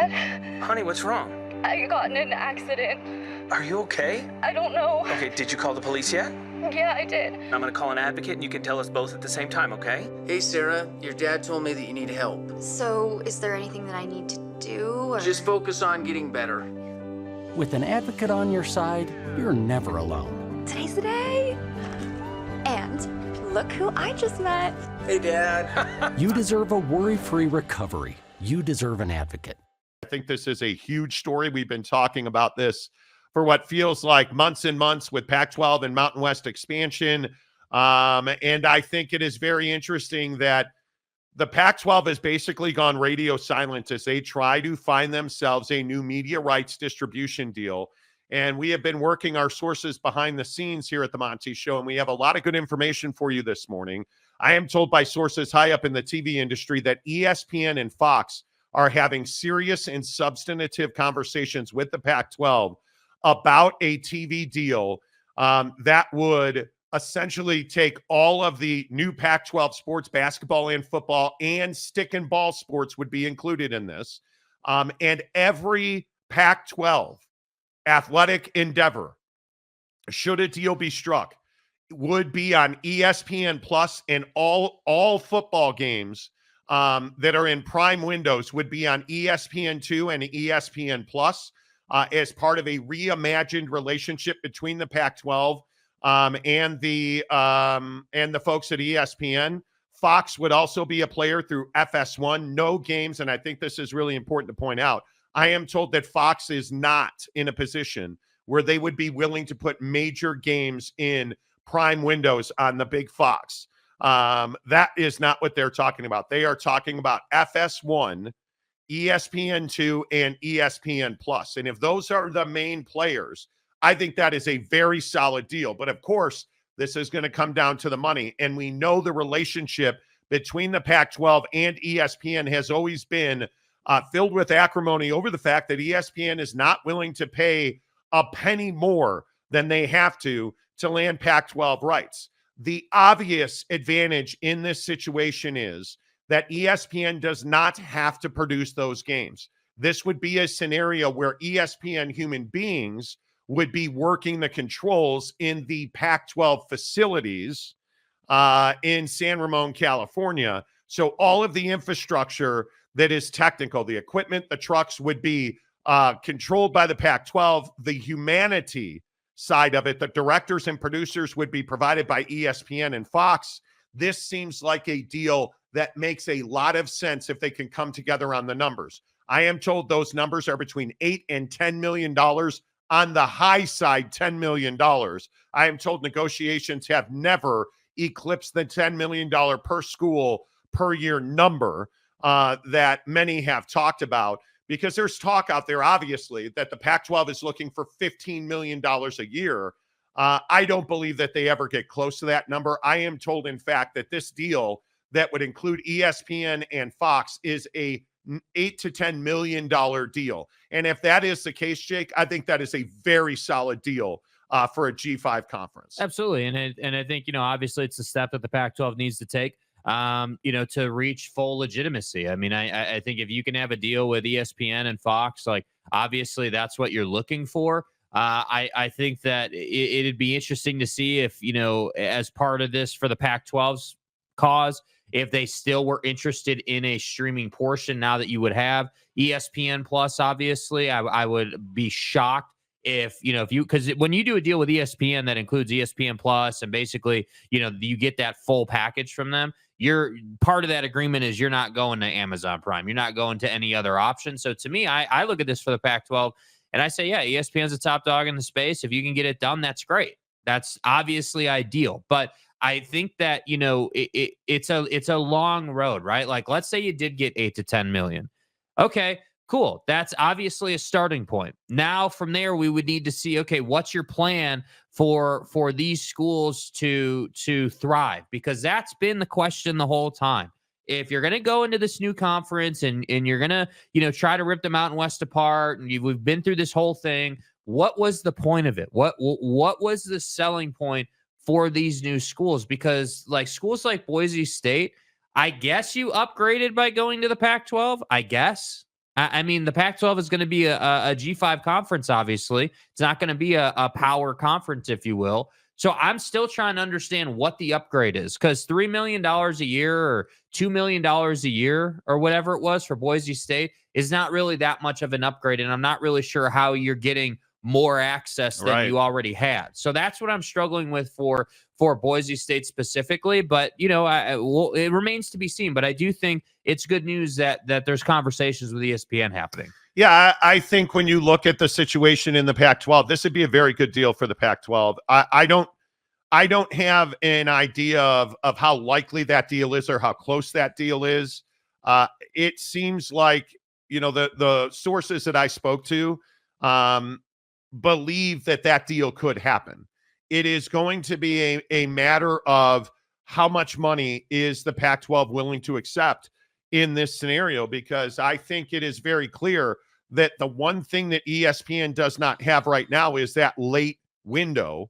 Dad, Honey, what's wrong? I got in an accident. Are you okay? I don't know. Okay, did you call the police yet? Yeah, I did. I'm gonna call an advocate and you can tell us both at the same time, okay? Hey, Sarah, your dad told me that you need help. So, is there anything that I need to do, or...? Just focus on getting better. With an advocate on your side, you're never alone. Today's the day! And look who I just met. Hey, Dad. You deserve a worry-free recovery. You deserve an advocate. I think this is a huge story. We've been talking about this for what feels like months and months with Pac-12 and Mountain West expansion. And I think it is very interesting that the Pac-12 has basically gone radio silent as they try to find themselves a new media rights distribution deal. And we have been working our sources behind the scenes here at the Monty Show, and we have a lot of good information for you this morning. I am told by sources high up in the TV industry that ESPN and Fox are having serious and substantive conversations with the Pac-12 about a TV deal that would essentially take all of the new Pac-12 sports, basketball and football, and stick and ball sports would be included in this. And every Pac-12 athletic endeavor, should a deal be struck, would be on ESPN Plus, and all football games that are in prime windows would be on ESPN2 and ESPN Plus as part of a reimagined relationship between the Pac-12 and the folks at ESPN. Fox would also be a player through FS1. No games, and I think this is really important to point out. I am told that Fox is not in a position where they would be willing to put major games in prime windows on the big Fox. That is not what they're talking about. They are talking about FS1, ESPN2, and ESPN Plus. And if those are the main players, I think that is a very solid deal. But of course, this is going to come down to the money. And we know the relationship between the Pac-12 and ESPN has always been filled with acrimony over the fact that ESPN is not willing to pay a penny more than they have to land Pac-12 rights. The obvious advantage in this situation is that ESPN does not have to produce those games. This would be a scenario where ESPN human beings would be working the controls in the Pac-12 facilities in San Ramon, California. So all of the infrastructure that is technical, the equipment, the trucks, would be controlled by the Pac-12. The humanity side of it, the directors and producers, would be provided by ESPN and Fox. This seems like a deal that makes a lot of sense if they can come together on the numbers. I am told those numbers are between $8 and $10 million. On the high side, $10 million. I am told negotiations have never eclipsed the $10 million per school per year number that many have talked about, because there's talk out there, obviously, that the Pac-12 is looking for $15 million a year. I don't believe that they ever get close to that number. I am told, in fact, that this deal that would include ESPN and Fox is a $8 to $10 million deal. And if that is the case, Jake, I think that is a very solid deal for a G5 conference. Absolutely. And I think, obviously it's a step that the Pac-12 needs to take, to reach full legitimacy. I mean, I think if you can have a deal with ESPN and Fox, like, obviously that's what you're looking for. I think that it'd be interesting to see if, as part of this for the Pac-12's cause, if they still were interested in a streaming portion now that you would have ESPN Plus. Obviously, I would be shocked if because when you do a deal with ESPN that includes ESPN Plus and basically, you get that full package from them, you're part of that agreement is you're not going to Amazon Prime. You're not going to any other option. So to me, I look at this for the Pac-12 and I say, yeah, ESPN's a top dog in the space. If you can get it done, that's great. That's obviously ideal. But I think that, it's a long road, right? Like, let's say you did get 8 to 10 million. Okay, cool. That's obviously a starting point. Now from there, we would need to see, okay, what's your plan for these schools to thrive? Because that's been the question the whole time. If you're going to go into this new conference and you're going to, try to rip the Mountain West apart, and we've been through this whole thing, what was the point of it? What was the selling point for these new schools? Because like schools like Boise State, I guess you upgraded by going to the Pac-12, I guess. I mean, the Pac-12 is going to be a G5 conference, obviously. It's not going to be a power conference, if you will. So I'm still trying to understand what the upgrade is, because $3 million a year or $2 million a year or whatever it was for Boise State is not really that much of an upgrade. And I'm not really sure how you're getting more access than Right. you already had. So that's what I'm struggling with for Boise State specifically. But, well, it remains to be seen. But I do think it's good news that there's conversations with ESPN happening. Yeah, I think when you look at the situation in the Pac-12, this would be a very good deal for the Pac-12. I don't have an idea of how likely that deal is or how close that deal is. It seems like, the sources that I spoke to believe that deal could happen. It is going to be a matter of how much money is the Pac-12 willing to accept in this scenario, because I think it is very clear that the one thing that ESPN does not have right now is that late window.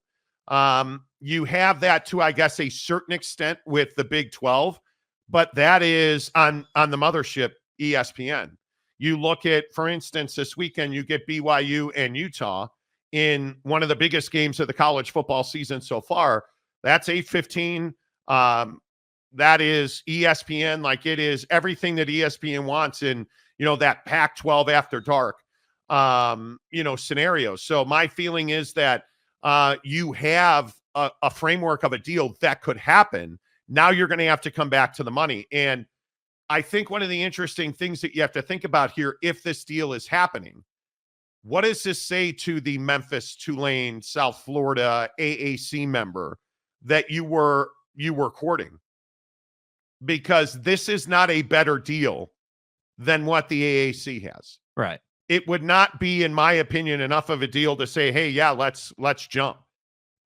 You have that to, I guess, a certain extent with the Big 12, but that is on the mothership, ESPN. You look at, for instance, this weekend, you get BYU and Utah in one of the biggest games of the college football season so far. That's 8:15. That is ESPN. Like, it is everything that ESPN wants in, that Pac-12 after dark, scenario. So my feeling is that you have a framework of a deal that could happen. Now you're going to have to come back to the money. And I think one of the interesting things that you have to think about here, if this deal is happening, what does this say to the Memphis, Tulane, South Florida AAC member that you were courting? Because this is not a better deal than what the AAC has. Right. It would not be, in my opinion, enough of a deal to say, hey, yeah, let's jump.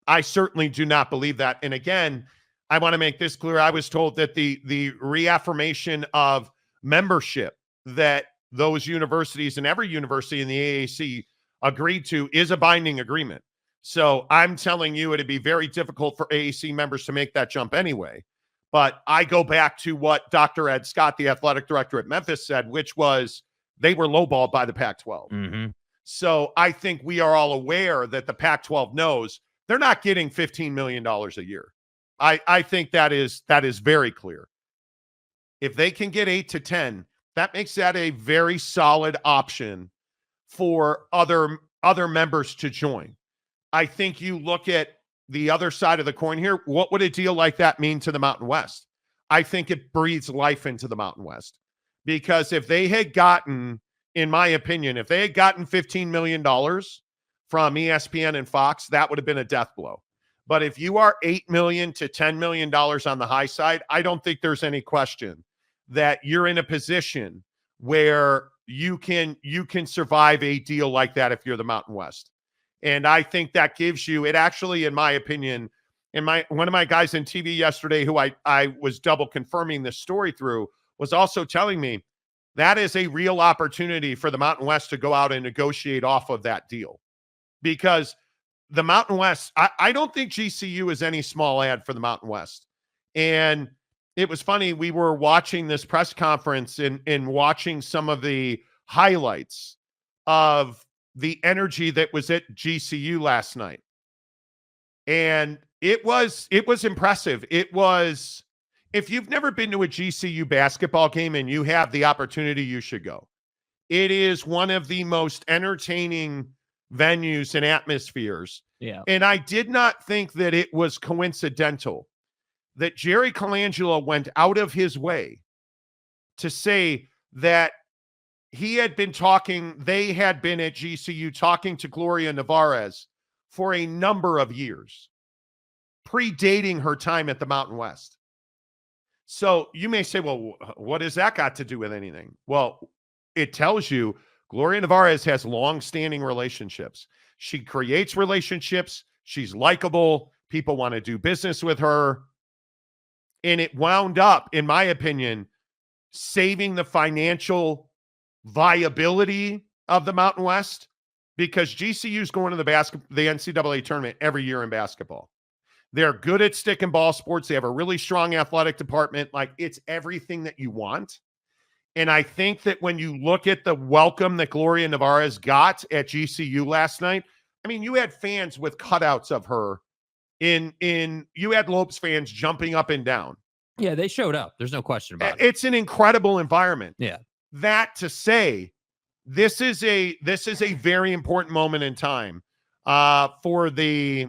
I certainly do not believe that. And again, I want to make this clear. I was told that the reaffirmation of membership that those universities and every university in the AAC agreed to is a binding agreement. So I'm telling you, it'd be very difficult for AAC members to make that jump anyway. But I go back to what Dr. Ed Scott, the athletic director at Memphis, said, which was they were lowballed by the Pac-12. Mm-hmm. So I think we are all aware that the Pac-12 knows they're not getting $15 million a year. I think that is very clear. If they can get 8 to 10, that makes that a very solid option for other members to join. I think you look at the other side of the coin here. What would a deal like that mean to the Mountain West? I think it breathes life into the Mountain West, because if they had gotten, in my opinion, if they had gotten $15 million from ESPN and Fox, that would have been a death blow. But if you are $8 million to $10 million on the high side, I don't think there's any question that you're in a position where you can survive a deal like that if you're the Mountain West. And I think that gives you, it actually, in my opinion, one of my guys in TV yesterday who I was double confirming this story through was also telling me that is a real opportunity for the Mountain West to go out and negotiate off of that deal. Because the Mountain West, I don't think GCU is any small ad for the Mountain West. And it was funny, we were watching this press conference and watching some of the highlights of the energy that was at GCU last night. And it was impressive. It was, if you've never been to a GCU basketball game and you have the opportunity, you should go. It is one of the most entertaining venues and atmospheres. Yeah. And I did not think that it was coincidental that Jerry Colangelo went out of his way to say that they had been at GCU talking to Gloria Nevarez for a number of years, predating her time at the Mountain West. So you may say, well, what has that got to do with anything? Well, it tells you Gloria Nevarez has long-standing relationships. She creates relationships. She's likable. People want to do business with her. And it wound up, in my opinion, saving the financial viability of the Mountain West, because GCU is going to the NCAA tournament every year in basketball. They're good at stick and ball sports. They have a really strong athletic department. Like, it's everything that you want. And I think that when you look at the welcome that Gloria Navarez got at GCU last night, I mean, you had fans with cutouts of her you had Lopes fans jumping up and down. Yeah, they showed up. There's no question about it. It's an incredible environment. Yeah. That to say, this is a very important moment in time for the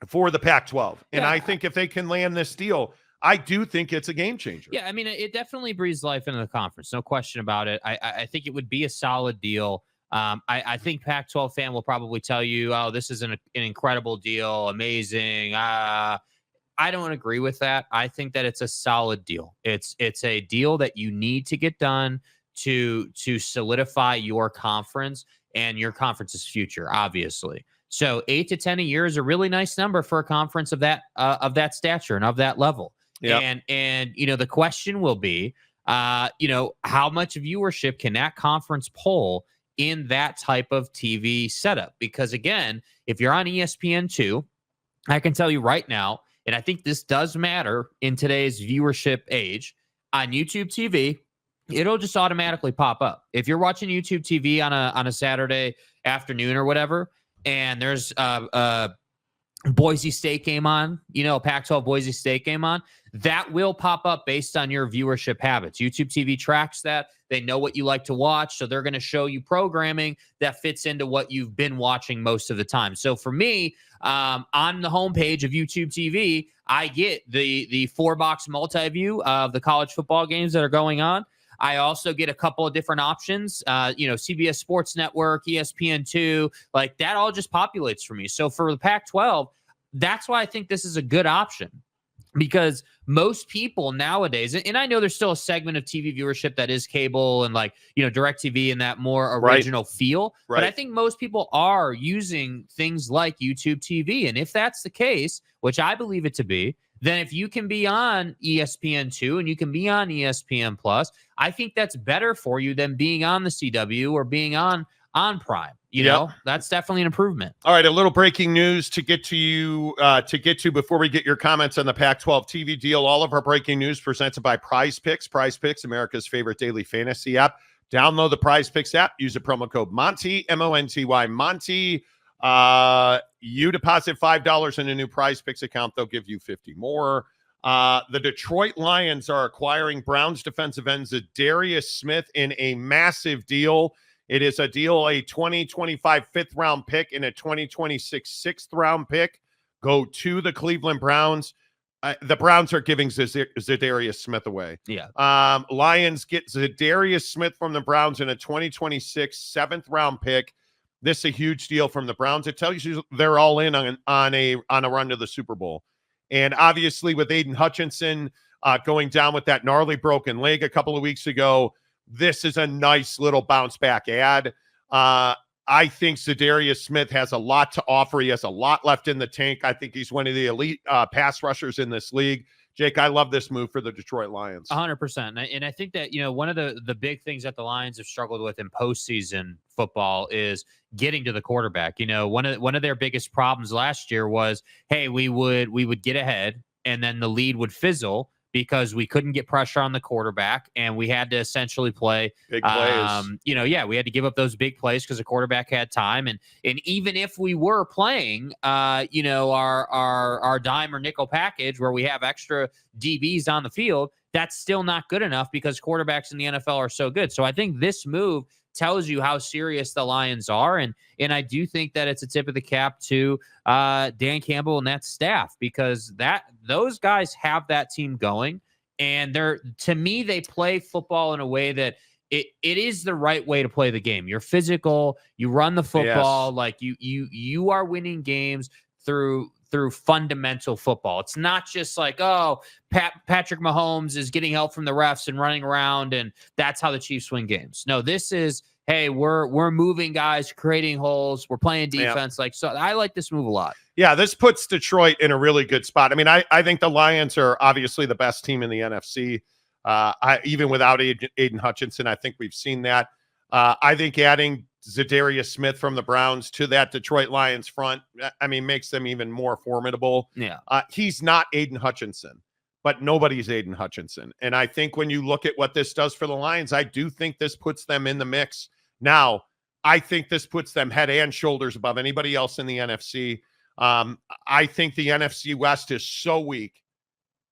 Pac-12. And I think if they can land this deal, I do think it's a game changer. Yeah, I mean, it definitely breathes life into the conference. No question about it. I think it would be a solid deal. I think Pac-12 fan will probably tell you, oh, this is an incredible deal, amazing. I don't agree with that. I think that it's a solid deal. It's a deal that you need to get done to solidify your conference and your conference's future, obviously. So 8 to 10 a year is a really nice number for a conference of that stature and of that level. Yep. And the question will be, how much viewership can that conference pull in that type of TV setup? Because again, if you're on ESPN2, I can tell you right now, and I think this does matter in today's viewership age, on YouTube TV, it'll just automatically pop up. If you're watching YouTube TV on a Saturday afternoon or whatever, and there's Boise State game on, Pac-12 Boise State game on, that will pop up based on your viewership habits. YouTube TV tracks that. They know what you like to watch, so they're going to show you programming that fits into what you've been watching most of the time. So for me, on the homepage of YouTube TV, I get the 4-box multi-view of the college football games that are going on. I also get a couple of different options, CBS Sports Network, ESPN2, like that all just populates for me. So for the Pac-12, that's why I think this is a good option, because most people nowadays, and I know there's still a segment of TV viewership that is cable and DirecTV and that more original feel, but I think most people are using things like YouTube TV. And if that's the case, which I believe it to be, then if you can be on ESPN2 and you can be on ESPN Plus, I think that's better for you than being on the CW or being on Prime. You know, that's definitely an improvement. All right, a little breaking news to get to before we get your comments on the Pac-12 TV deal. All of our breaking news presented by Prize Picks. Prize Picks, America's favorite daily fantasy app. Download the Prize Picks app. Use the promo code Monty, M-O-N-T-Y, Monty. You deposit $5 in a new Prize Picks account, they'll give you 50 more. The Detroit Lions are acquiring Browns defensive end Zadarius Smith in a massive deal. It is a deal, a 2025 fifth-round pick and a 2026 sixth-round pick go to the Cleveland Browns. The Browns are giving Zadarius Smith away. Yeah. Lions get Zadarius Smith from the Browns in a 2026 seventh-round pick. This is a huge deal from the Browns. It tells you they're all in on a run to the Super Bowl. And obviously with Aiden Hutchinson going down with that gnarly broken leg a couple of weeks ago, this is a nice little bounce back ad. I think Zadarius Smith has a lot to offer. He has a lot left in the tank. I think he's one of the elite pass rushers in this league. Jake, I love this move for the Detroit Lions. 100%. And I think that, one of the big things that the Lions have struggled with in postseason football is getting to the quarterback. One of their biggest problems last year was, hey, we would get ahead and then the lead would fizzle because we couldn't get pressure on the quarterback and we had to essentially play big plays. We had to give up those big plays because the quarterback had time. And even if we were playing, our dime or nickel package where we have extra DBs on the field, that's still not good enough because quarterbacks in the NFL are so good. So I think this move tells you how serious the Lions are. And I do think that it's a tip of the cap to Dan Campbell and that staff, because those guys have that team going. And to me, they play football in a way that it is the right way to play the game. You're physical, you run the football, like you are winning games through fundamental football. It's not just like, Patrick Mahomes is getting help from the refs and running around and that's how the Chiefs win games. No, this is, hey, we're moving guys, creating holes, we're playing defense. So I like this move a lot. Yeah, this puts Detroit in a really good spot. I mean, I think the Lions are obviously the best team in the NFC. Even without Aiden Hutchinson, I think we've seen that. I think adding Zadarius Smith from the Browns to that Detroit Lions front, makes them even more formidable. Yeah. He's not Aiden Hutchinson, but nobody's Aiden Hutchinson. And I think when you look at what this does for the Lions, I do think this puts them in the mix. Now, I think this puts them head and shoulders above anybody else in the NFC. I think the NFC West is so weak.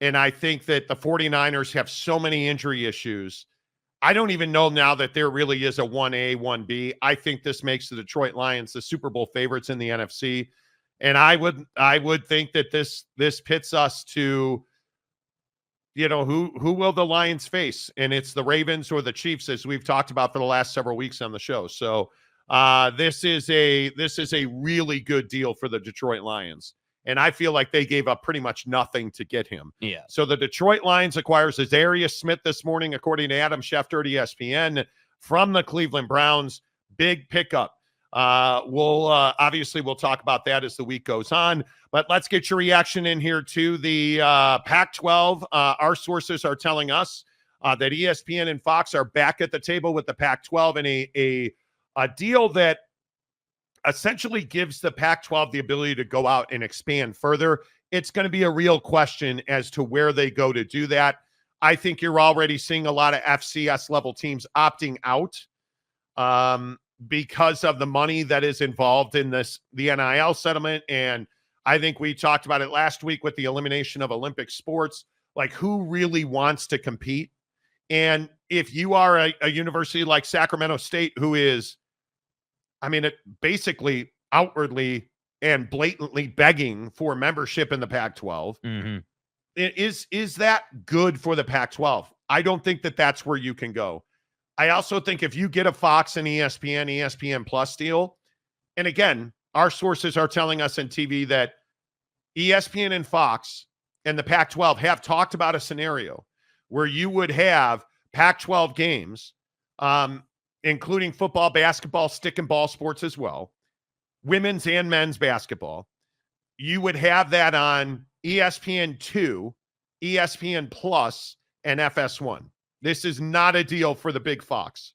And I think that the 49ers have so many injury issues. I don't even know now that there really is a 1A, 1B. I think this makes the Detroit Lions the Super Bowl favorites in the NFC. And I would think that this pits us to, who will the Lions face? And it's the Ravens or the Chiefs, as we've talked about for the last several weeks on the show. So this is a really good deal for the Detroit Lions. And I feel like they gave up pretty much nothing to get him. Yeah. So the Detroit Lions acquires Azarius Smith this morning, according to Adam Schefter at ESPN, from the Cleveland Browns. Big pickup. We'll talk about that as the week goes on. But let's get your reaction in here to the Pac-12. Our sources are telling us that ESPN and Fox are back at the table with the Pac-12 in a deal that essentially gives the Pac-12 the ability to go out and expand further. It's going to be a real question as to where they go to do that. I think you're already seeing a lot of FCS level teams opting out because of the money that is involved in the NIL settlement. And I think we talked about it last week with the elimination of Olympic sports, like who really wants to compete. And if you are a university like Sacramento State, who is, it basically outwardly and blatantly begging for membership in the Pac-12. Mm-hmm. Is that good for the Pac-12? I don't think that that's where you can go. I also think if you get a Fox and ESPN Plus deal, and again, our sources are telling us in TV that ESPN and Fox and the Pac-12 have talked about a scenario where you would have Pac-12 games, including football, basketball, stick and ball sports as well, women's and men's basketball. You would have that on ESPN2, ESPN Plus, and FS1. This is not a deal for the big Fox.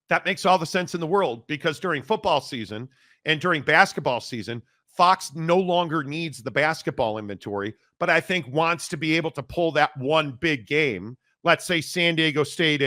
That makes all the sense in the world because during football season and during basketball season, Fox no longer needs the basketball inventory, but I think wants to be able to pull that one big game. Let's say San Diego State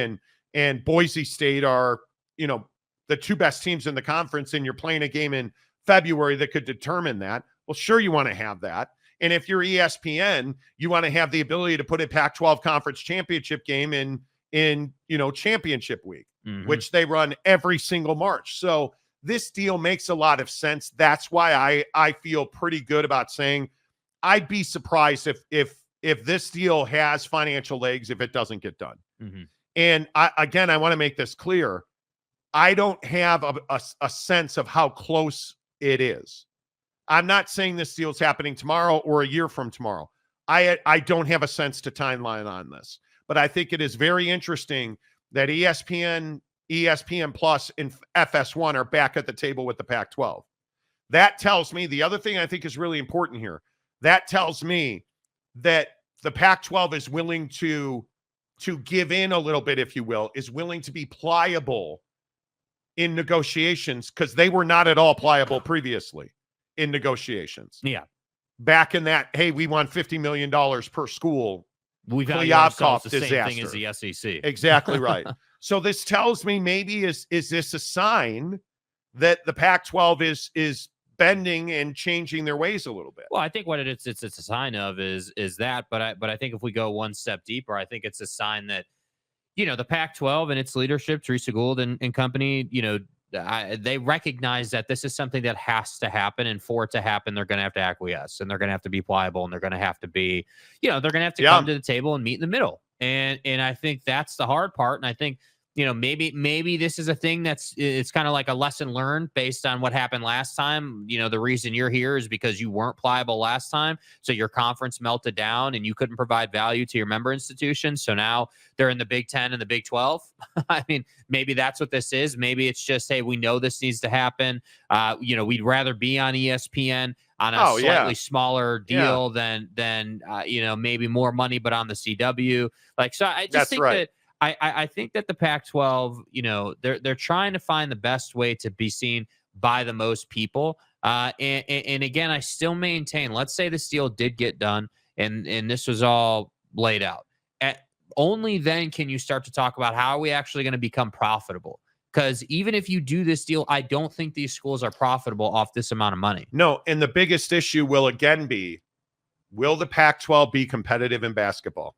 and Boise State are, the two best teams in the conference, and you're playing a game in February that could determine that. Well, sure, you want to have that. And if you're ESPN, you want to have the ability to put a Pac-12 conference championship game in championship week, which they run every single March. So this deal makes a lot of sense. That's why I feel pretty good about saying I'd be surprised if this deal has financial legs if it doesn't get done. Mm-hmm. And I want to make this clear. I don't have a sense of how close it is. I'm not saying this deal's happening tomorrow or a year from tomorrow. I don't have a sense to timeline on this, but I think it is very interesting that ESPN Plus, and FS1 are back at the table with the Pac-12. That tells me the other thing I think is really important here. That tells me that the Pac-12 is willing to give in a little bit, if you will, is willing to be pliable in negotiations because they were not at all pliable previously in negotiations. Yeah. Back in that, hey, we want $50 million per school. We value Klyavkov ourselves the disaster. same thing as the SEC. Exactly right. So this tells me maybe is this a sign that the Pac-12 is bending and changing their ways a little bit? Well, I think what it's a sign of is that, but I think if we go one step deeper, I think it's a sign that, the Pac-12 and its leadership, Teresa Gould and company, they recognize that this is something that has to happen, and for it to happen, they're going to have to acquiesce, and they're going to have to be pliable, and they're going to have to be, they're going to have to come to the table and meet in the middle. And I think that's the hard part. And I think, maybe this is a thing it's kind of like a lesson learned based on what happened last time. The reason you're here is because you weren't pliable last time. So your conference melted down and you couldn't provide value to your member institutions. So now they're in the Big 10 and the Big 12. I mean, maybe that's what this is. Maybe it's just, hey, we know this needs to happen. We'd rather be on ESPN on a slightly smaller deal than maybe more money, but on the CW. So I just think that I think that the Pac-12, they're trying to find the best way to be seen by the most people. And again, I still maintain, let's say this deal did get done and this was all laid out. Only then can you start to talk about how are we actually going to become profitable. Because even if you do this deal, I don't think these schools are profitable off this amount of money. No, and the biggest issue will again be, will the Pac-12 be competitive in basketball?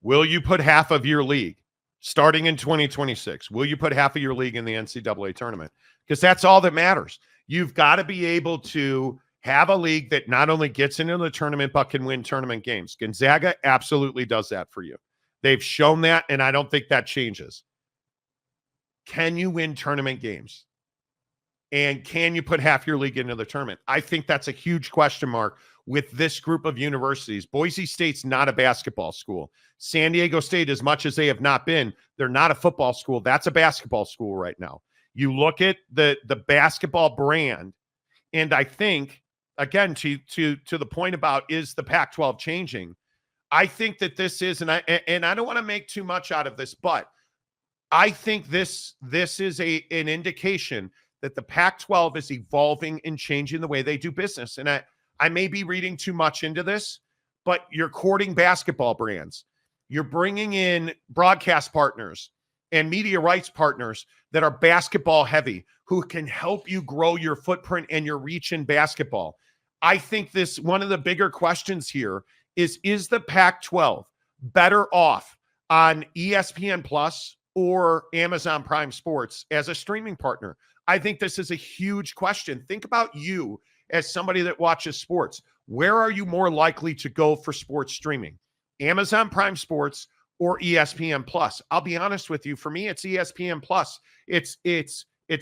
Will you put half of your league starting in 2026? Will you put half of your league in the NCAA tournament? Because that's all that matters. You've got to be able to have a league that not only gets into the tournament, but can win tournament games. Gonzaga absolutely does that for you. They've shown that, and I don't think that changes. Can you win tournament games? And can you put half your league into the tournament? I think that's a huge question mark with this group of universities. Boise State's not a basketball school. San Diego State, as much as they have not been, they're not a football school. That's a basketball school right now. You look at the basketball brand, and I think, again, to the point about, is the Pac-12 changing? I think that this is, and I don't want to make too much out of this, but I think this is an indication that the Pac-12 is evolving and changing the way they do business. And I may be reading too much into this, but you're courting basketball brands. You're bringing in broadcast partners and media rights partners that are basketball heavy, who can help you grow your footprint and your reach in basketball. I think one of the bigger questions here is the Pac-12 better off on ESPN Plus or Amazon Prime Sports as a streaming partner? I think this is a huge question. Think about you as somebody that watches sports. Where are you more likely to go for sports streaming? Amazon Prime Sports or ESPN Plus? I'll be honest with you. For me, it's ESPN Plus. It's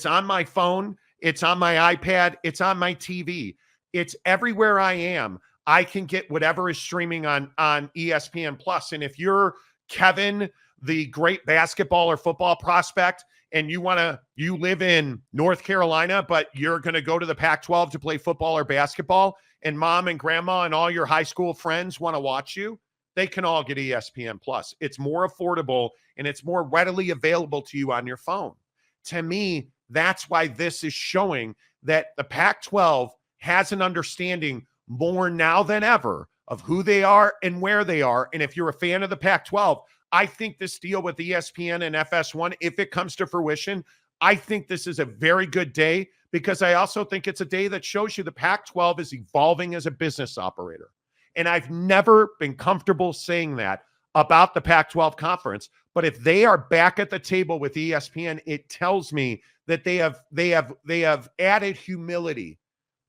on my phone. It's on my iPad. It's on my TV. It's everywhere I am. I can get whatever is streaming on ESPN Plus. And if you're Kevin, the great basketball or football prospect, and you live in North Carolina, but you're going to go to the Pac-12 to play football or basketball, and mom and grandma and all your high school friends want to watch you, they can all get ESPN Plus. It's more affordable and it's more readily available to you on your phone. To me, that's why this is showing that the Pac-12 has an understanding more now than ever of who they are and where they are. And if you're a fan of the Pac-12, I think this deal with ESPN and FS1, if it comes to fruition, I think this is a very good day, because I also think it's a day that shows you the Pac-12 is evolving as a business operator. And I've never been comfortable saying that about the Pac-12 conference. But if they are back at the table with ESPN, it tells me that they have added humility,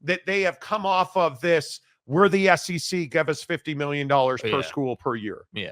that they have come off of this, we're the SEC, give us $50 million per school per year. Yeah.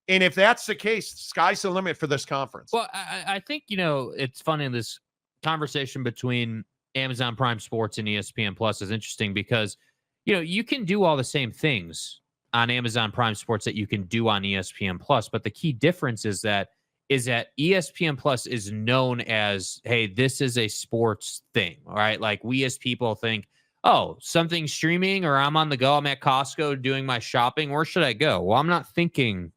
And if that's the case, sky's the limit for this conference. Well, I think, it's funny, in this conversation between Amazon Prime Sports and ESPN Plus is interesting because, you can do all the same things on Amazon Prime Sports that you can do on ESPN Plus. But the key difference is that ESPN Plus is known as, hey, this is a sports thing, all right? Like, we as people think, oh, something's streaming, or I'm on the go, I'm at Costco doing my shopping, where should I go? Well, I'm not thinking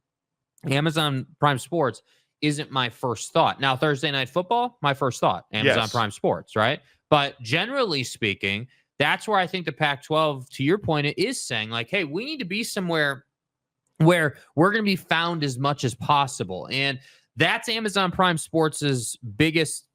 Amazon Prime Sports isn't my first thought. Now, Thursday Night Football, my first thought, Amazon Prime Sports, right? But generally speaking, that's where I think the Pac-12, to your point, it is saying, like, hey, we need to be somewhere where we're going to be found as much as possible. And that's Amazon Prime Sports' biggest,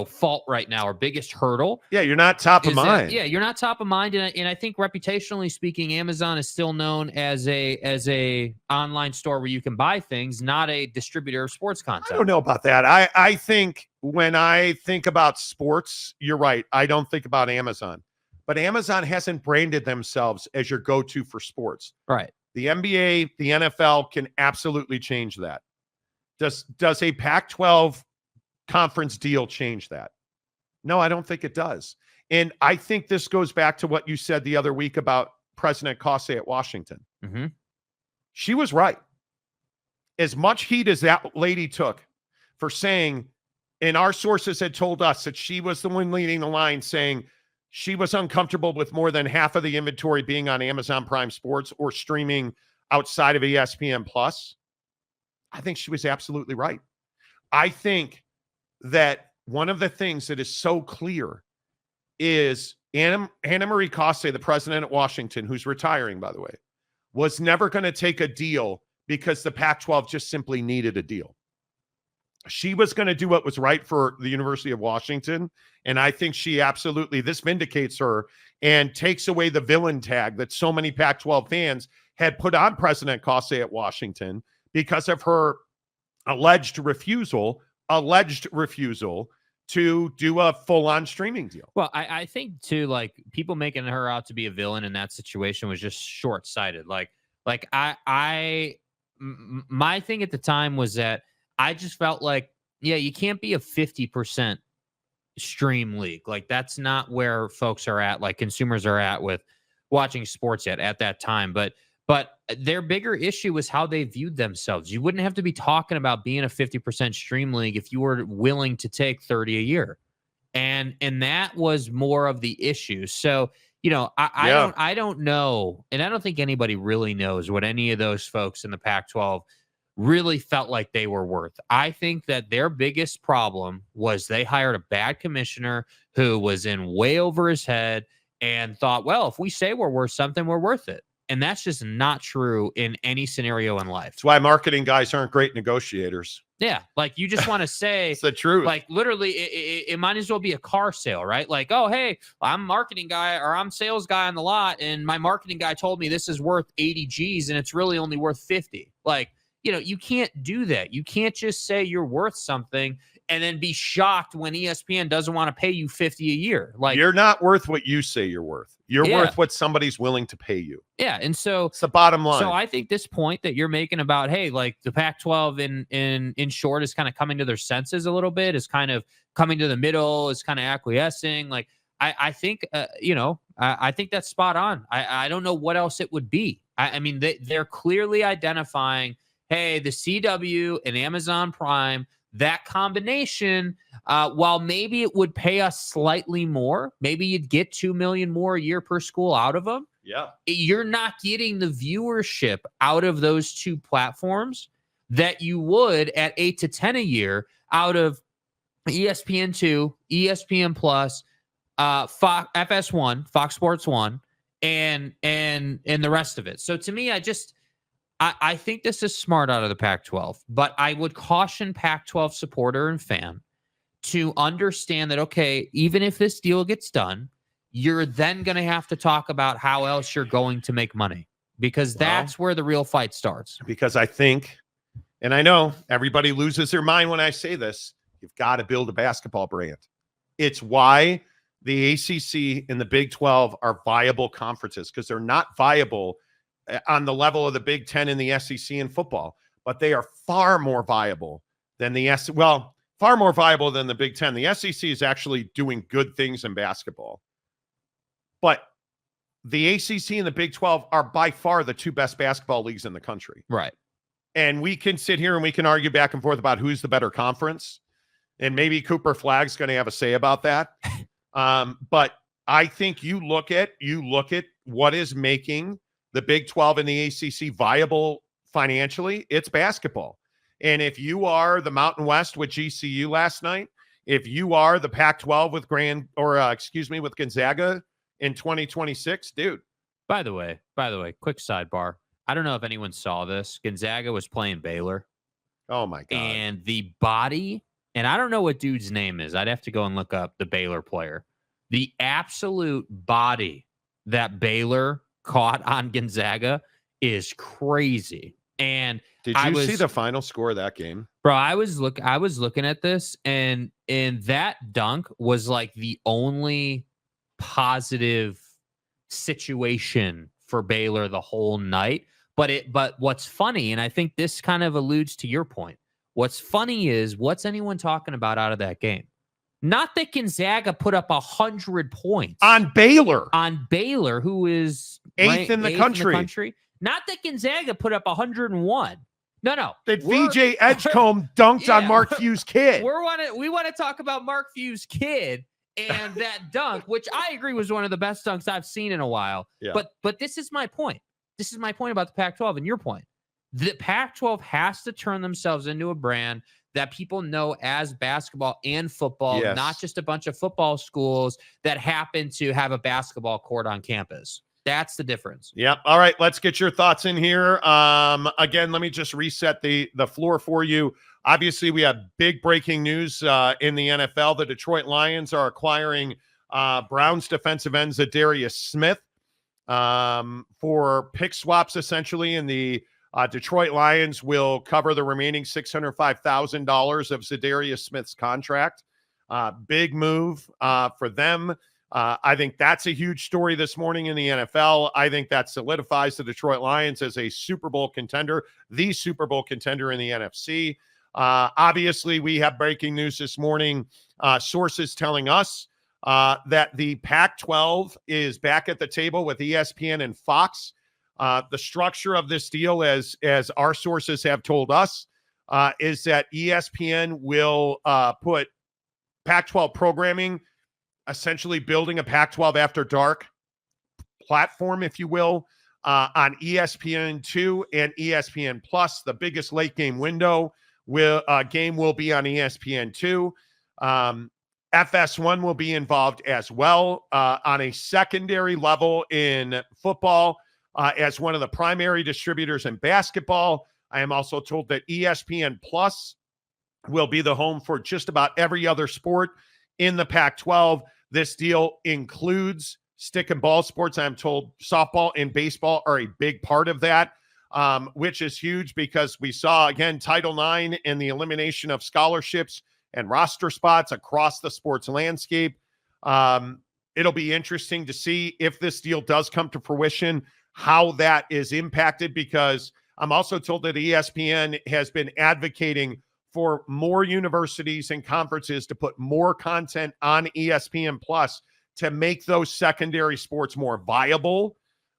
fault right now, or biggest hurdle. Yeah, you're not top of mind. You're not top of mind. And I think reputationally speaking, Amazon is still known as a online store where you can buy things, not a distributor of sports content. I don't know about that. I think when I think about sports, you're right. I don't think about Amazon. But Amazon hasn't branded themselves as your go-to for sports. Right. The NBA, the NFL can absolutely change that. Does a Pac-12 conference deal change that? No, I don't think it does. And I think this goes back to what you said the other week about President Cossey at Washington. Mm-hmm. She was right. As much heat as that lady took for saying, and our sources had told us that she was the one leading the line, saying she was uncomfortable with more than half of the inventory being on Amazon Prime Sports or streaming outside of ESPN Plus. I think she was absolutely right. I think that one of the things that is so clear is Anna Marie Cossey, the president at Washington, who's retiring, by the way, was never going to take a deal because the Pac-12 just simply needed a deal. She was going to do what was right for the University of Washington. And I think she absolutely, this vindicates her and takes away the villain tag that so many Pac-12 fans had put on President Cauce at Washington because of her alleged refusal to do a full-on streaming deal. Well, I think too, like, people making her out to be a villain in that situation was just short-sighted. My thing at the time was that I just felt like, yeah, you can't be a 50% stream league. Like, that's not where folks are at, like consumers are at with watching sports at that time. But their bigger issue was how they viewed themselves. You wouldn't have to be talking about being a 50% stream league if you were willing to take 30 a year. And that was more of the issue. So, I don't know. And I don't think anybody really knows what any of those folks in the Pac-12 really felt like they were worth. I think that their biggest problem was they hired a bad commissioner who was in way over his head and thought, well, if we say we're worth something, we're worth it. And that's just not true in any scenario in life. That's why marketing guys aren't great negotiators. Yeah. Like, you just want to say, it's the truth. Like, literally, it might as well be a car sale, right? Like, oh, hey, I'm marketing guy or I'm sales guy on the lot, and my marketing guy told me this is worth 80 G's and it's really only worth 50. Like, you can't do that. You can't just say you're worth something and then be shocked when ESPN doesn't want to pay you 50 a year. Like, you're not worth what you say you're worth. You're worth what somebody's willing to pay you. Yeah. And so it's the bottom line. So I think this point that you're making about, hey, like, the Pac-12 in short is kind of coming to their senses a little bit, is kind of coming to the middle, is kind of acquiescing. Like, I think, I think that's spot on. I don't know what else it would be. I mean, they're clearly identifying, hey, the CW and Amazon Prime, that combination, while maybe it would pay us slightly more, maybe you'd get $2 million more a year per school out of them. Yeah. You're not getting the viewership out of those two platforms that you would at 8 to 10 a year out of ESPN2, ESPN Plus, Fox, FS1, Fox Sports 1, and the rest of it. So to me, I think this is smart out of the Pac-12, but I would caution Pac-12 supporter and fan to understand that, okay, even if this deal gets done, you're then going to have to talk about how else you're going to make money, because that's where the real fight starts. Because I think, and I know everybody loses their mind when I say this, you've got to build a basketball brand. It's why the ACC and the Big 12 are viable conferences, because they're not viable on the level of the Big 10 and the SEC in football, but they are far more viable than far more viable than the Big 10. The SEC is actually doing good things in basketball, but the ACC and the Big 12 are by far the two best basketball leagues in the country. Right. And we can sit here and we can argue back and forth about who's the better conference. And maybe Cooper Flagg's going to have a say about that. But I think you look at what is making the Big 12 and the ACC viable financially, it's basketball. And if you are the Mountain West with GCU last night, if you are the Pac-12 with with Gonzaga in 2026, dude. By the way, quick sidebar. I don't know if anyone saw this. Gonzaga was playing Baylor. Oh my God. And the body, and I don't know what dude's name is. I'd have to go and look up the Baylor player. The absolute body that Baylor caught on Gonzaga is crazy. And did you see the final score of that game? Bro, I was looking at this, and that dunk was like the only positive situation for Baylor the whole night. But what's funny, and I think this kind of alludes to your point, what's funny is, what's anyone talking about out of that game? Not that Gonzaga put up 100 points on Baylor, who is eighth in the country. Not that Gonzaga put up 101. No. That VJ Edgecombe dunked on Mark Few's kid. We want to talk about Mark Few's kid and that dunk, which I agree was one of the best dunks I've seen in a while. Yeah. But this is my point. This is my point about the Pac-12 and your point. The Pac-12 has to turn themselves into a brand that people know as basketball and football, not just a bunch of football schools that happen to have a basketball court on campus. That's the difference. Yep. All right. Let's get your thoughts in here. Again, let me just reset the floor for you. Obviously, we have big breaking news in the NFL. The Detroit Lions are acquiring Browns defensive end Zadarius Smith for pick swaps, essentially, and the Detroit Lions will cover the remaining $605,000 of Zadarius Smith's contract. Big move for them. I think that's a huge story this morning in the NFL. I think that solidifies the Detroit Lions as a Super Bowl contender, the Super Bowl contender in the NFC. Obviously, we have breaking news this morning. Sources telling us that the Pac-12 is back at the table with ESPN and Fox. The structure of this deal, as our sources have told us, is that ESPN will put Pac-12 programming, essentially building a Pac-12 After Dark platform, if you will, on ESPN2 and ESPN Plus. The biggest late game window game will be on ESPN2. FS1 will be involved as well on a secondary level in football as one of the primary distributors in basketball. I am also told that ESPN Plus will be the home for just about every other sport in the Pac-12. This deal includes stick and ball sports. I'm told softball and baseball are a big part of that, which is huge because we saw, again, Title IX and the elimination of scholarships and roster spots across the sports landscape. It'll be interesting to see if this deal does come to fruition, how that is impacted, because I'm also told that ESPN has been advocating for more universities and conferences to put more content on ESPN Plus to make those secondary sports more viable.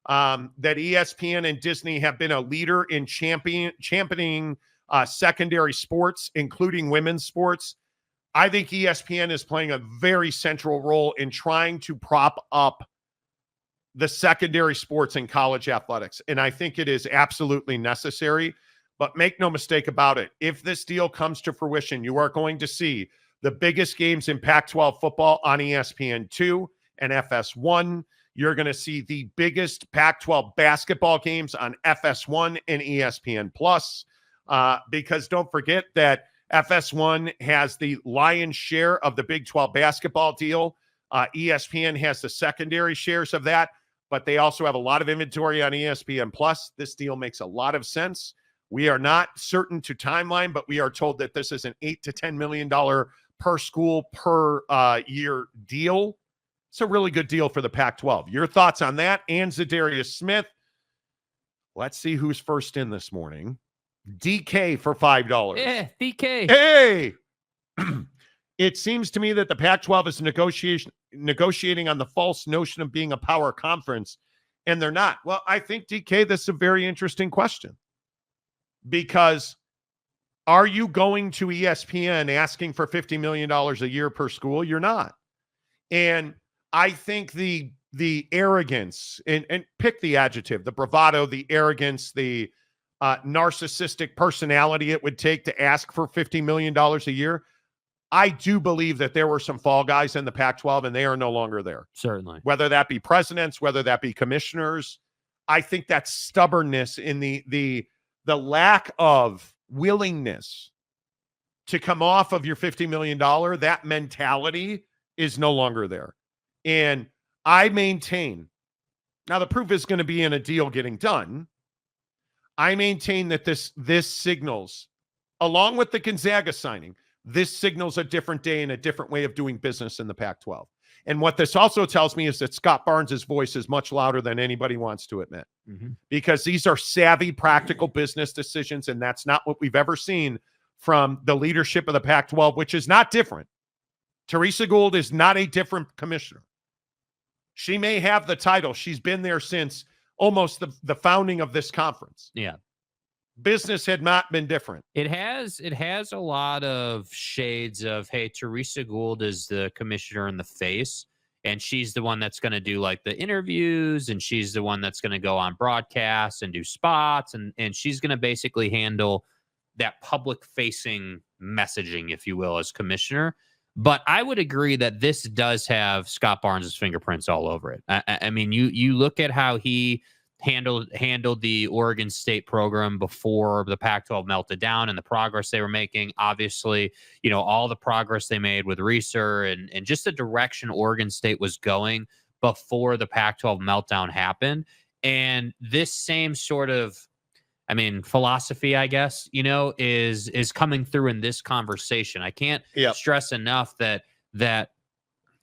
That ESPN and Disney have been a leader in championing secondary sports, including women's sports. I think ESPN is playing a very central role in trying to prop up the secondary sports in college athletics. And I think it is absolutely necessary. But make no mistake about it, if this deal comes to fruition, you are going to see the biggest games in Pac-12 football on ESPN2 and FS1. You're going to see the biggest Pac-12 basketball games on FS1 and ESPN Plus, because don't forget that FS1 has the lion's share of the Big 12 basketball deal. ESPN has the secondary shares of that, but they also have a lot of inventory on ESPN Plus. This deal makes a lot of sense. We are not certain to timeline, but we are told that this is an $8 to $10 million per school per year deal. It's a really good deal for the Pac-12. Your thoughts on that and Zadarius Smith? Let's see who's first in this morning. DK for $5. Yeah, DK. Hey! It seems to me that the Pac-12 is negotiating on the false notion of being a power conference, and they're not. Well, I think, DK, this is a very interesting question. Because are you going to ESPN asking for $50 million a year per school? You're not. And I think the arrogance, and pick the adjective, the bravado, the arrogance, the narcissistic personality it would take to ask for $50 million a year. I do believe that there were some fall guys in the Pac-12 and they are no longer there. Certainly. Whether that be presidents, whether that be commissioners. I think that stubbornness in the lack of willingness to come off of your $50 million, that mentality is no longer there. And I maintain, now the proof is going to be in a deal getting done. I maintain that this signals, along with the Gonzaga signing, this signals a different day and a different way of doing business in the Pac-12. And what this also tells me is that Scott Barnes' voice is much louder than anybody wants to admit, because these are savvy, practical business decisions, and that's not what we've ever seen from the leadership of the Pac-12, which is not different. Teresa Gould is not a different commissioner. She may have the title. She's been there since almost the founding of this conference. Yeah. Business had not been different. It has a lot of shades of, hey, Teresa Gould is the commissioner in the face, and she's the one that's going to do like the interviews, and she's the one that's going to go on broadcasts and do spots, and she's going to basically handle that public facing messaging, if you will, as commissioner. But I would agree that this does have Scott Barnes' fingerprints all over it. I mean, you look at how he handled the Oregon State program before the Pac-12 melted down and the progress they were making. Obviously, all the progress they made with Reeser and just the direction Oregon State was going before the Pac-12 meltdown happened. And this same sort of, philosophy, I guess, is coming through in this conversation. I can't stress enough that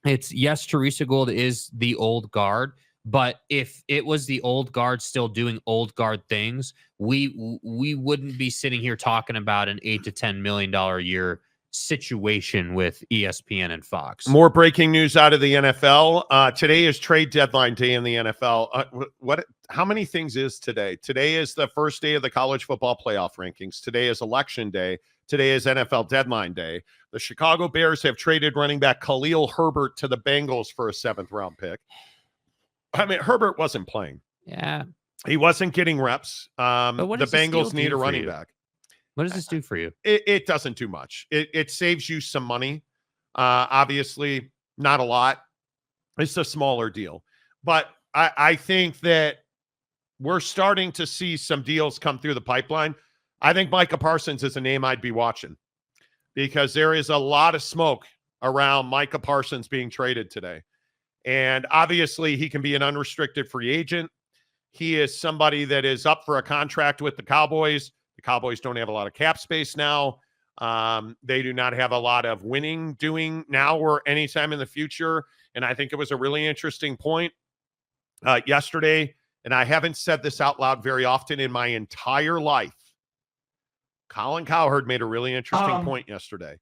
it's, yes, Teresa Gould is the old guard, but if it was the old guard still doing old guard things, we wouldn't be sitting here talking about an $8 to $10 million a year situation with ESPN and Fox. More breaking news out of the NFL. Today is trade deadline day in the NFL. How many things is today? Today is the first day of the college football playoff rankings. Today is election day. Today is NFL deadline day. The Chicago Bears have traded running back Khalil Herbert to the Bengals for a 7th round pick. Herbert wasn't playing. Yeah. He wasn't getting reps. But the Bengals need a running back. What does this do for you? It doesn't do much. It saves you some money. Obviously, not a lot. It's a smaller deal. But I think that we're starting to see some deals come through the pipeline. I think Micah Parsons is a name I'd be watching because there is a lot of smoke around Micah Parsons being traded today. And obviously, he can be an unrestricted free agent. He is somebody that is up for a contract with the Cowboys. The Cowboys don't have a lot of cap space now. They do not have a lot of winning doing now or anytime in the future. And I think it was a really interesting point yesterday. And I haven't said this out loud very often in my entire life. Colin Cowherd made a really interesting point yesterday.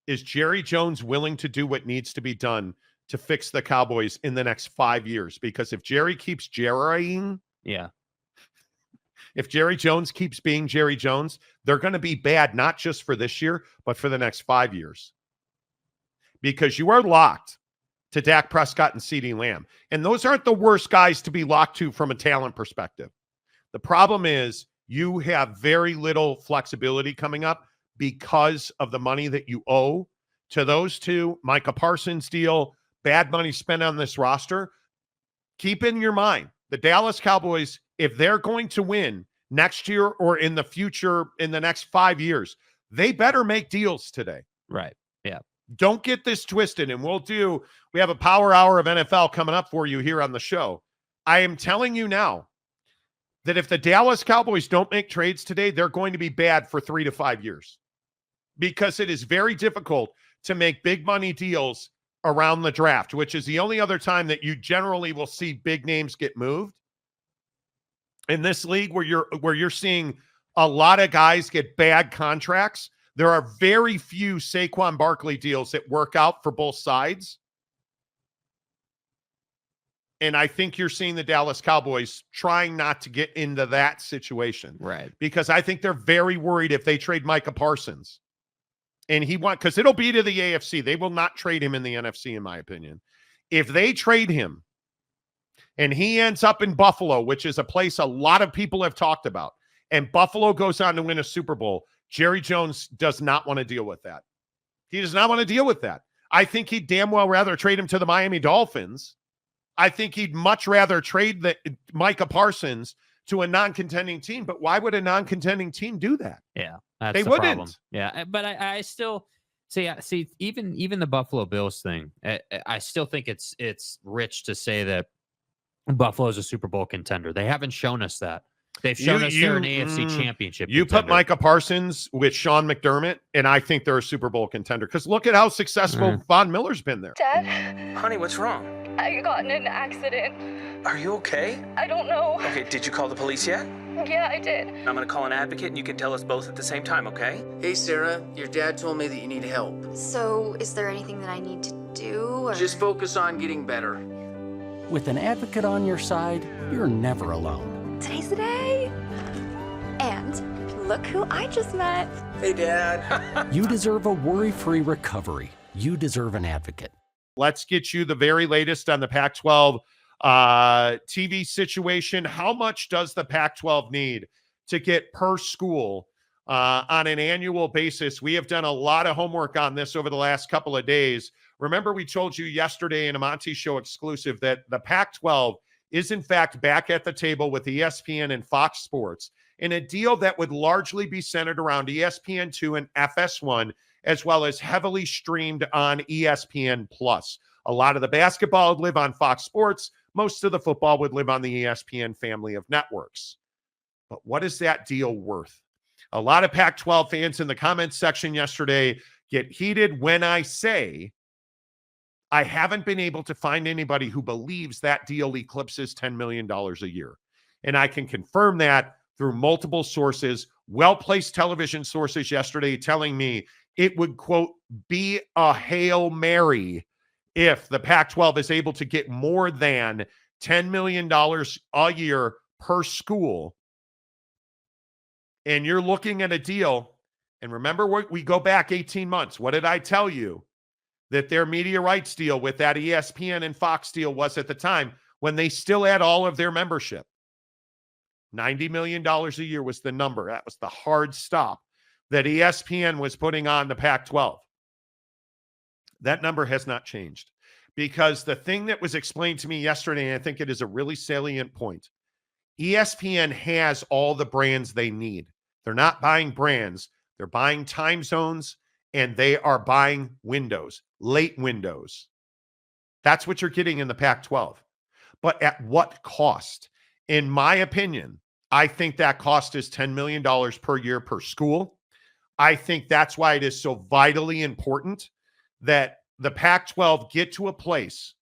Is Jerry Jones willing to do what needs to be done to fix the Cowboys in the next 5 years? Because if Jerry keeps jerrying, if Jerry Jones keeps being Jerry Jones, they're going to be bad, not just for this year, but for the next 5 years. Because you are locked to Dak Prescott and CeeDee Lamb. And those aren't the worst guys to be locked to from a talent perspective. The problem is you have very little flexibility coming up because of the money that you owe to those two. Micah Parsons deal, bad money spent on this roster. Keep in your mind, the Dallas Cowboys, if they're going to win next year or in the future, in the next 5 years, they better make deals today. Right. Yeah. Don't get this twisted. And we have a power hour of NFL coming up for you here on the show. I am telling you now that if the Dallas Cowboys don't make trades today, they're going to be bad for 3 to 5 years because it is very difficult to make big money deals around the draft, which is the only other time that you generally will see big names get moved. In this league where you're seeing a lot of guys get bad contracts, there are very few Saquon Barkley deals that work out for both sides. And I think you're seeing the Dallas Cowboys trying not to get into that situation. Right. Because I think they're very worried if they trade Micah Parsons. And because it'll be to the AFC. They will not trade him in the NFC, in my opinion. If they trade him and he ends up in Buffalo, which is a place a lot of people have talked about, and Buffalo goes on to win a Super Bowl, Jerry Jones does not want to deal with that. He does not want to deal with that. I think he'd damn well rather trade him to the Miami Dolphins. I think he'd much rather trade Micah Parsons to a non-contending team. But why would a non-contending team do that? Yeah, that's they the wouldn't. problem. Yeah, but I still see even the Buffalo Bills thing. I still think it's rich to say that Buffalo's a Super Bowl contender. They haven't shown us that. They've shown us they're an AFC championship You contender. put Micah Parsons with Sean McDermott, and I think they're a Super Bowl contender. Because look at how successful Von Miller's been there. Dad, Honey, what's wrong? I got in an accident. Are you okay? I don't know. Okay, did you call the police yet? Yeah, I did. I'm going to call an advocate, and you can tell us both at the same time, okay? Hey, Sarah, your dad told me that you need help. So, is there anything that I need to do? Or... Just focus on getting better. With an advocate on your side, you're never alone. Today's the day. And look who I just met. Hey, Dad. You deserve a worry-free recovery. You deserve an advocate. Let's get you the very latest on the Pac-12 TV situation. How much does the Pac-12 need to get per school on an annual basis. We have done a lot of homework on this over the last couple of days. Remember, we told you yesterday in a Monty Show exclusive that the Pac-12 is in fact back at the table with ESPN and Fox Sports in a deal that would largely be centered around ESPN2 and FS1, as well as heavily streamed on ESPN+. A lot of the basketball would live on Fox Sports. Most of the football would live on the ESPN family of networks. But what is that deal worth? A lot of Pac-12 fans in the comments section yesterday get heated when I say I haven't been able to find anybody who believes that deal eclipses $10 million a year. And I can confirm that through multiple sources, well-placed television sources yesterday telling me it would, quote, be a Hail Mary if the Pac-12 is able to get more than $10 million a year per school. And you're looking at a deal, and remember, we go back 18 months. What did I tell you? That their media rights deal with that ESPN and Fox deal was at the time when they still had all of their membership. $90 million a year was the number. That was the hard stop that ESPN was putting on the Pac-12. That number has not changed, because the thing that was explained to me yesterday, and I think it is a really salient point, ESPN has all the brands they need. They're not buying brands. They're buying time zones, and they are buying windows, late windows. That's what you're getting in the Pac-12. But at what cost? In my opinion, I think that cost is $10 million per year per school. I think that's why it is so vitally important that the Pac-12 get to a place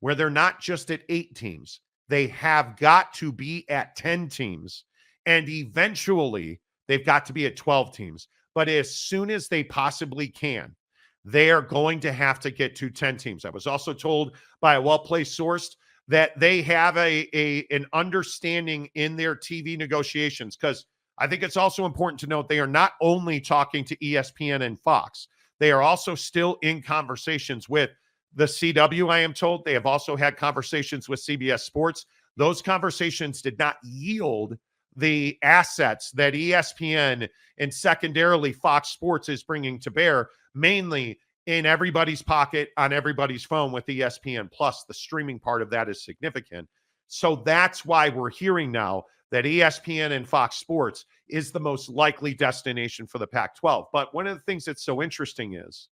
where they're not just at 8 teams. They have got to be at 10 teams. And eventually, they've got to be at 12 teams. But as soon as they possibly can, they are going to have to get to 10 teams. I was also told by a well-placed source that they have an understanding in their TV negotiations, because I think it's also important to note they are not only talking to ESPN and Fox. They are also still in conversations with the CW, I am told. They have also had conversations with CBS Sports. Those conversations did not yield the assets that ESPN and secondarily Fox Sports is bringing to bear, mainly in everybody's pocket, on everybody's phone with ESPN Plus. The streaming part of that is significant. So that's why we're hearing now that ESPN and Fox Sports is the most likely destination for the Pac-12. But one of the things that's so interesting is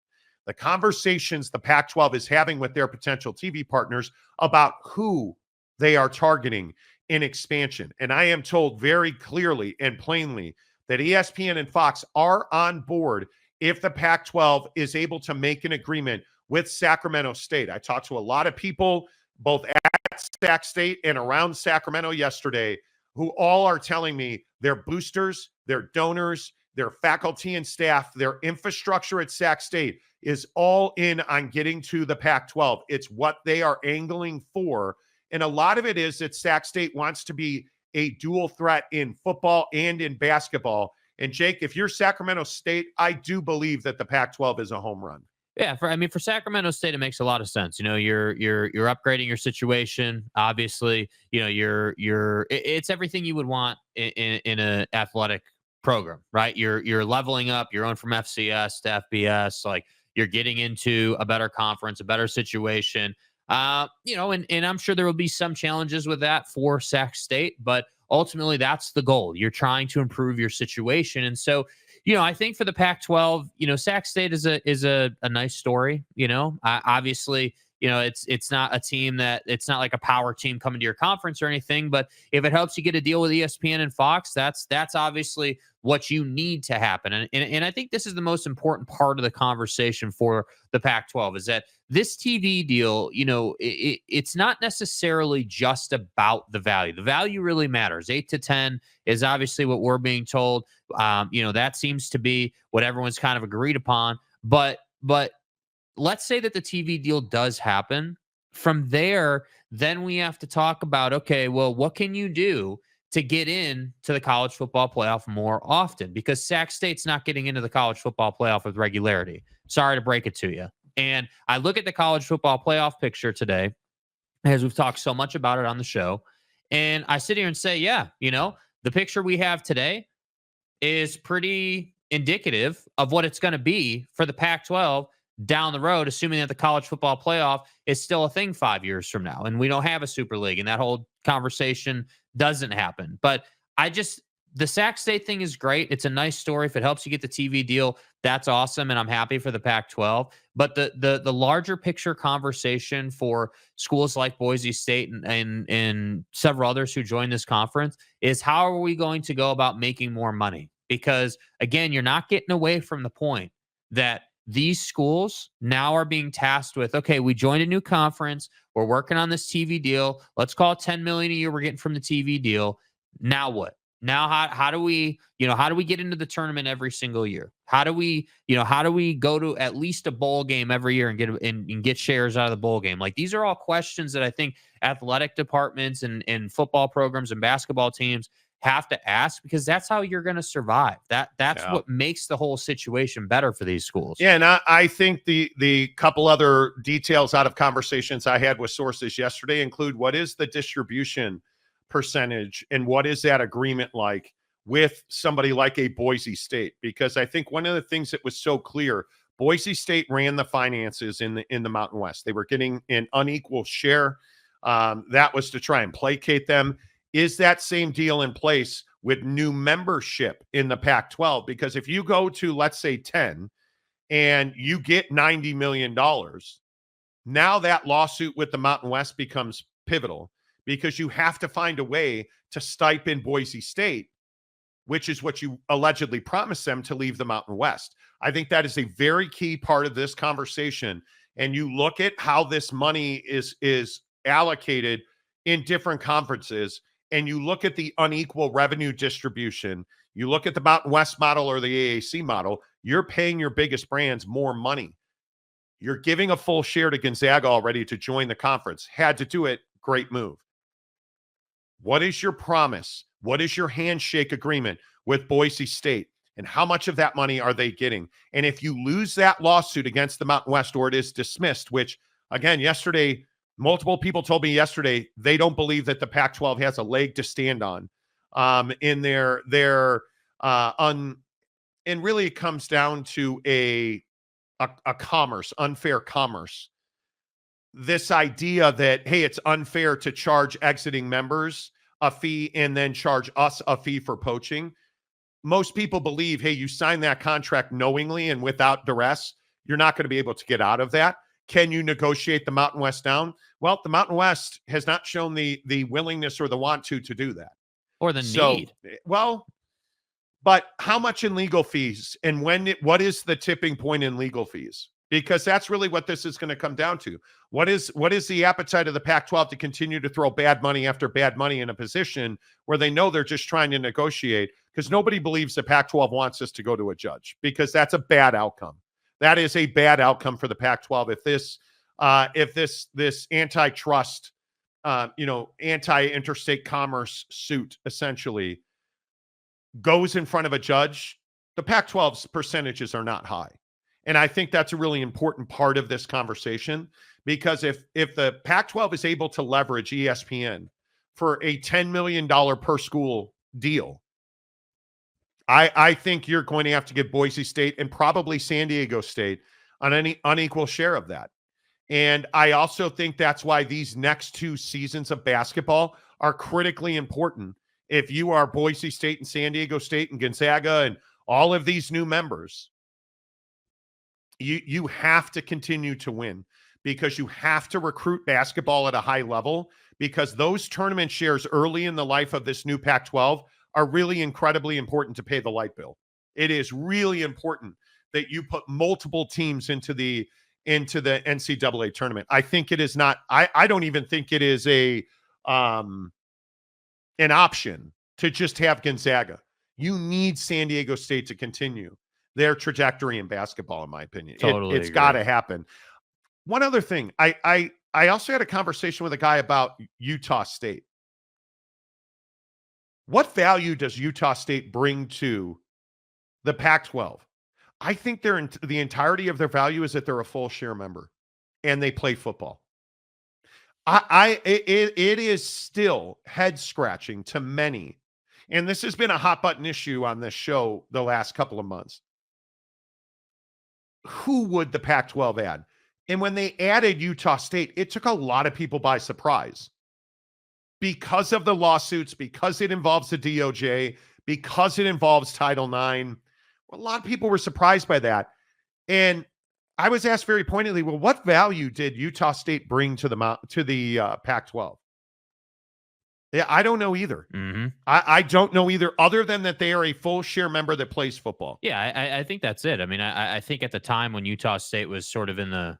the conversations the Pac-12 is having with their potential TV partners about who they are targeting in expansion. And I am told very clearly and plainly that ESPN and Fox are on board if the Pac-12 is able to make an agreement with Sacramento State. I talked to a lot of people, both at Sac State and around Sacramento yesterday, who all are telling me their boosters, their donors, their faculty and staff, their infrastructure at Sac State is all in on getting to the Pac-12. It's what they are angling for. And a lot of it is that Sac State wants to be a dual threat in football and in basketball. And Jake, if you're Sacramento State, I do believe that the Pac-12 is a home run. Yeah, for Sacramento State, it makes a lot of sense. You know, you're upgrading your situation. Obviously, you know, it's everything you would want in an athletic program, right? You're leveling up. You're going from FCS to FBS. Like, you're getting into a better conference, a better situation. You know, and I'm sure there will be some challenges with that for Sac State, but ultimately that's the goal. You're trying to improve your situation. And so, you know, I think for the Pac-12, you know, Sac State is a nice story. You know, obviously, you know, it's not a team it's not like a power team coming to your conference or anything, but if it helps you get a deal with ESPN and Fox, that's obviously what you need to happen. And I think this is the most important part of the conversation for the Pac-12 is that this TV deal, you know, it's not necessarily just about the value. The value really matters. 8 to 10 is obviously what we're being told. You know, that seems to be what everyone's kind of agreed upon. But let's say that the TV deal does happen. From there, then we have to talk about, okay, well, what can you do to get in to the college football playoff more often? Because Sac State's not getting into the college football playoff with regularity. Sorry to break it to you. And I look at the college football playoff picture today, as we've talked so much about it on the show, and I sit here and say, yeah, you know, the picture we have today, is pretty indicative of what it's going to be for the Pac-12 down the road, assuming that the college football playoff is still a thing 5 years from now and we don't have a super league and that whole conversation doesn't happen. But the Sac State thing is great. It's a nice story. If it helps you get the TV deal, that's awesome. And I'm happy for the Pac-12. But the larger picture conversation for schools like Boise State and several others who join this conference is, how are we going to go about making more money? Because again, you're not getting away from the point that these schools now are being tasked with, okay, we joined a new conference. We're working on this TV deal. Let's call it $10 million a year we're getting from the TV deal. Now what? Now, how do we get into the tournament every single year? How do we go to at least a bowl game every year and get shares out of the bowl game? Like, these are all questions that I think athletic departments and football programs and basketball teams have to ask, because that's how you're going to survive. That's what makes the whole situation better for these schools. Yeah, and I think the couple other details out of conversations I had with sources yesterday include, what is the distribution percentage and what is that agreement like with somebody like a Boise State? Because I think one of the things that was so clear, Boise State ran the finances in the Mountain West. They were getting an unequal share. That was to try and placate them. Is that same deal in place with new membership in the Pac-12? Because if you go to, let's say, 10 and you get $90 million, now that lawsuit with the Mountain West becomes pivotal, because you have to find a way to stipend Boise State, which is what you allegedly promised them to leave the Mountain West. I think that is a very key part of this conversation. And you look at how this money is allocated in different conferences, and you look at the unequal revenue distribution, you look at the Mountain West model or the AAC model, you're paying your biggest brands more money. You're giving a full share to Gonzaga already to join the conference. Had to do it. Great move. What is your promise? What is your handshake agreement with Boise State? And how much of that money are they getting? And if you lose that lawsuit against the Mountain West, or it is dismissed, which, again, yesterday, multiple people told me yesterday they don't believe that the Pac-12 has a leg to stand on in their and really it comes down to a commerce, unfair commerce. This idea that, hey, it's unfair to charge exiting members a fee and then charge us a fee for poaching. Most people believe, hey, you sign that contract knowingly and without duress, you're not going to be able to get out of that. Can you negotiate the Mountain West down? Well, the Mountain West has not shown the willingness or the want to do that. Or the need. Well, but how much in legal fees, and what is the tipping point in legal fees? Because that's really what this is going to come down to. What is the appetite of the Pac-12 to continue to throw bad money after bad money in a position where they know they're just trying to negotiate? Because nobody believes the Pac-12 wants us to go to a judge, because that's a bad outcome. That is a bad outcome for the Pac-12 if this antitrust, anti-interstate commerce suit essentially goes in front of a judge. The Pac-12's percentages are not high. And I think that's a really important part of this conversation, because if the Pac-12 is able to leverage ESPN for a $10 million per school deal, I think you're going to have to give Boise State and probably San Diego State an unequal share of that. And I also think that's why these next two seasons of basketball are critically important. If you are Boise State and San Diego State and Gonzaga and all of these new members, you have to continue to win, because you have to recruit basketball at a high level, because those tournament shares early in the life of this new Pac-12 are really incredibly important to pay the light bill. It is really important that you put multiple teams into the NCAA tournament. I think it is not, I don't even think it is an option to just have Gonzaga. You need San Diego State to continue their trajectory in basketball, in my opinion. Totally it's got to happen. One other thing, I also had a conversation with a guy about Utah State. What value does Utah State bring to the Pac-12? I think the entirety of their value is that they're a full share member and they play football. It is still head scratching to many and this has been a hot button issue on this show the last couple of months. Who would the Pac-12 add? And when they added Utah State, it took a lot of people by surprise because of the lawsuits, because it involves the DOJ, because it involves Title IX. A lot of people were surprised by that. And I was asked very pointedly, well, what value did Utah State bring to the Pac-12? Yeah, I don't know either. Mm-hmm. I don't know either, other than that they are a full share member that plays football. Yeah, I think that's it. I mean, I think at the time when Utah State was sort of in the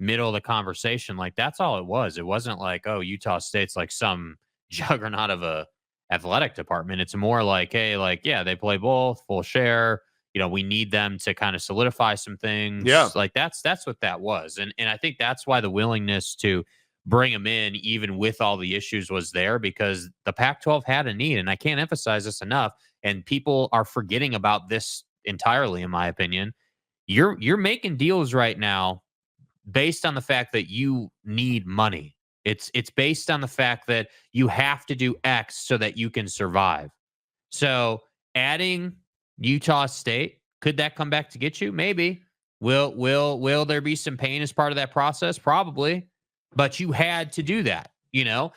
middle of the conversation, like that's all it was. It wasn't like, oh, Utah State's like some juggernaut of a athletic department. It's more like, hey, like, yeah, they play both, full share. You know, we need them to kind of solidify some things. Yeah. Like that's what that was. And I think that's why the willingness to bring him in, even with all the issues, was there, because the Pac-12 had a need. And I can't emphasize this enough. And people are forgetting about this entirely, in my opinion. You're making deals right now based on the fact that you need money. It's based on the fact that you have to do X so that you can survive. So adding Utah State, could that come back to get you? Maybe. Will there be some pain as part of that process? Probably. But you had to do that, you know?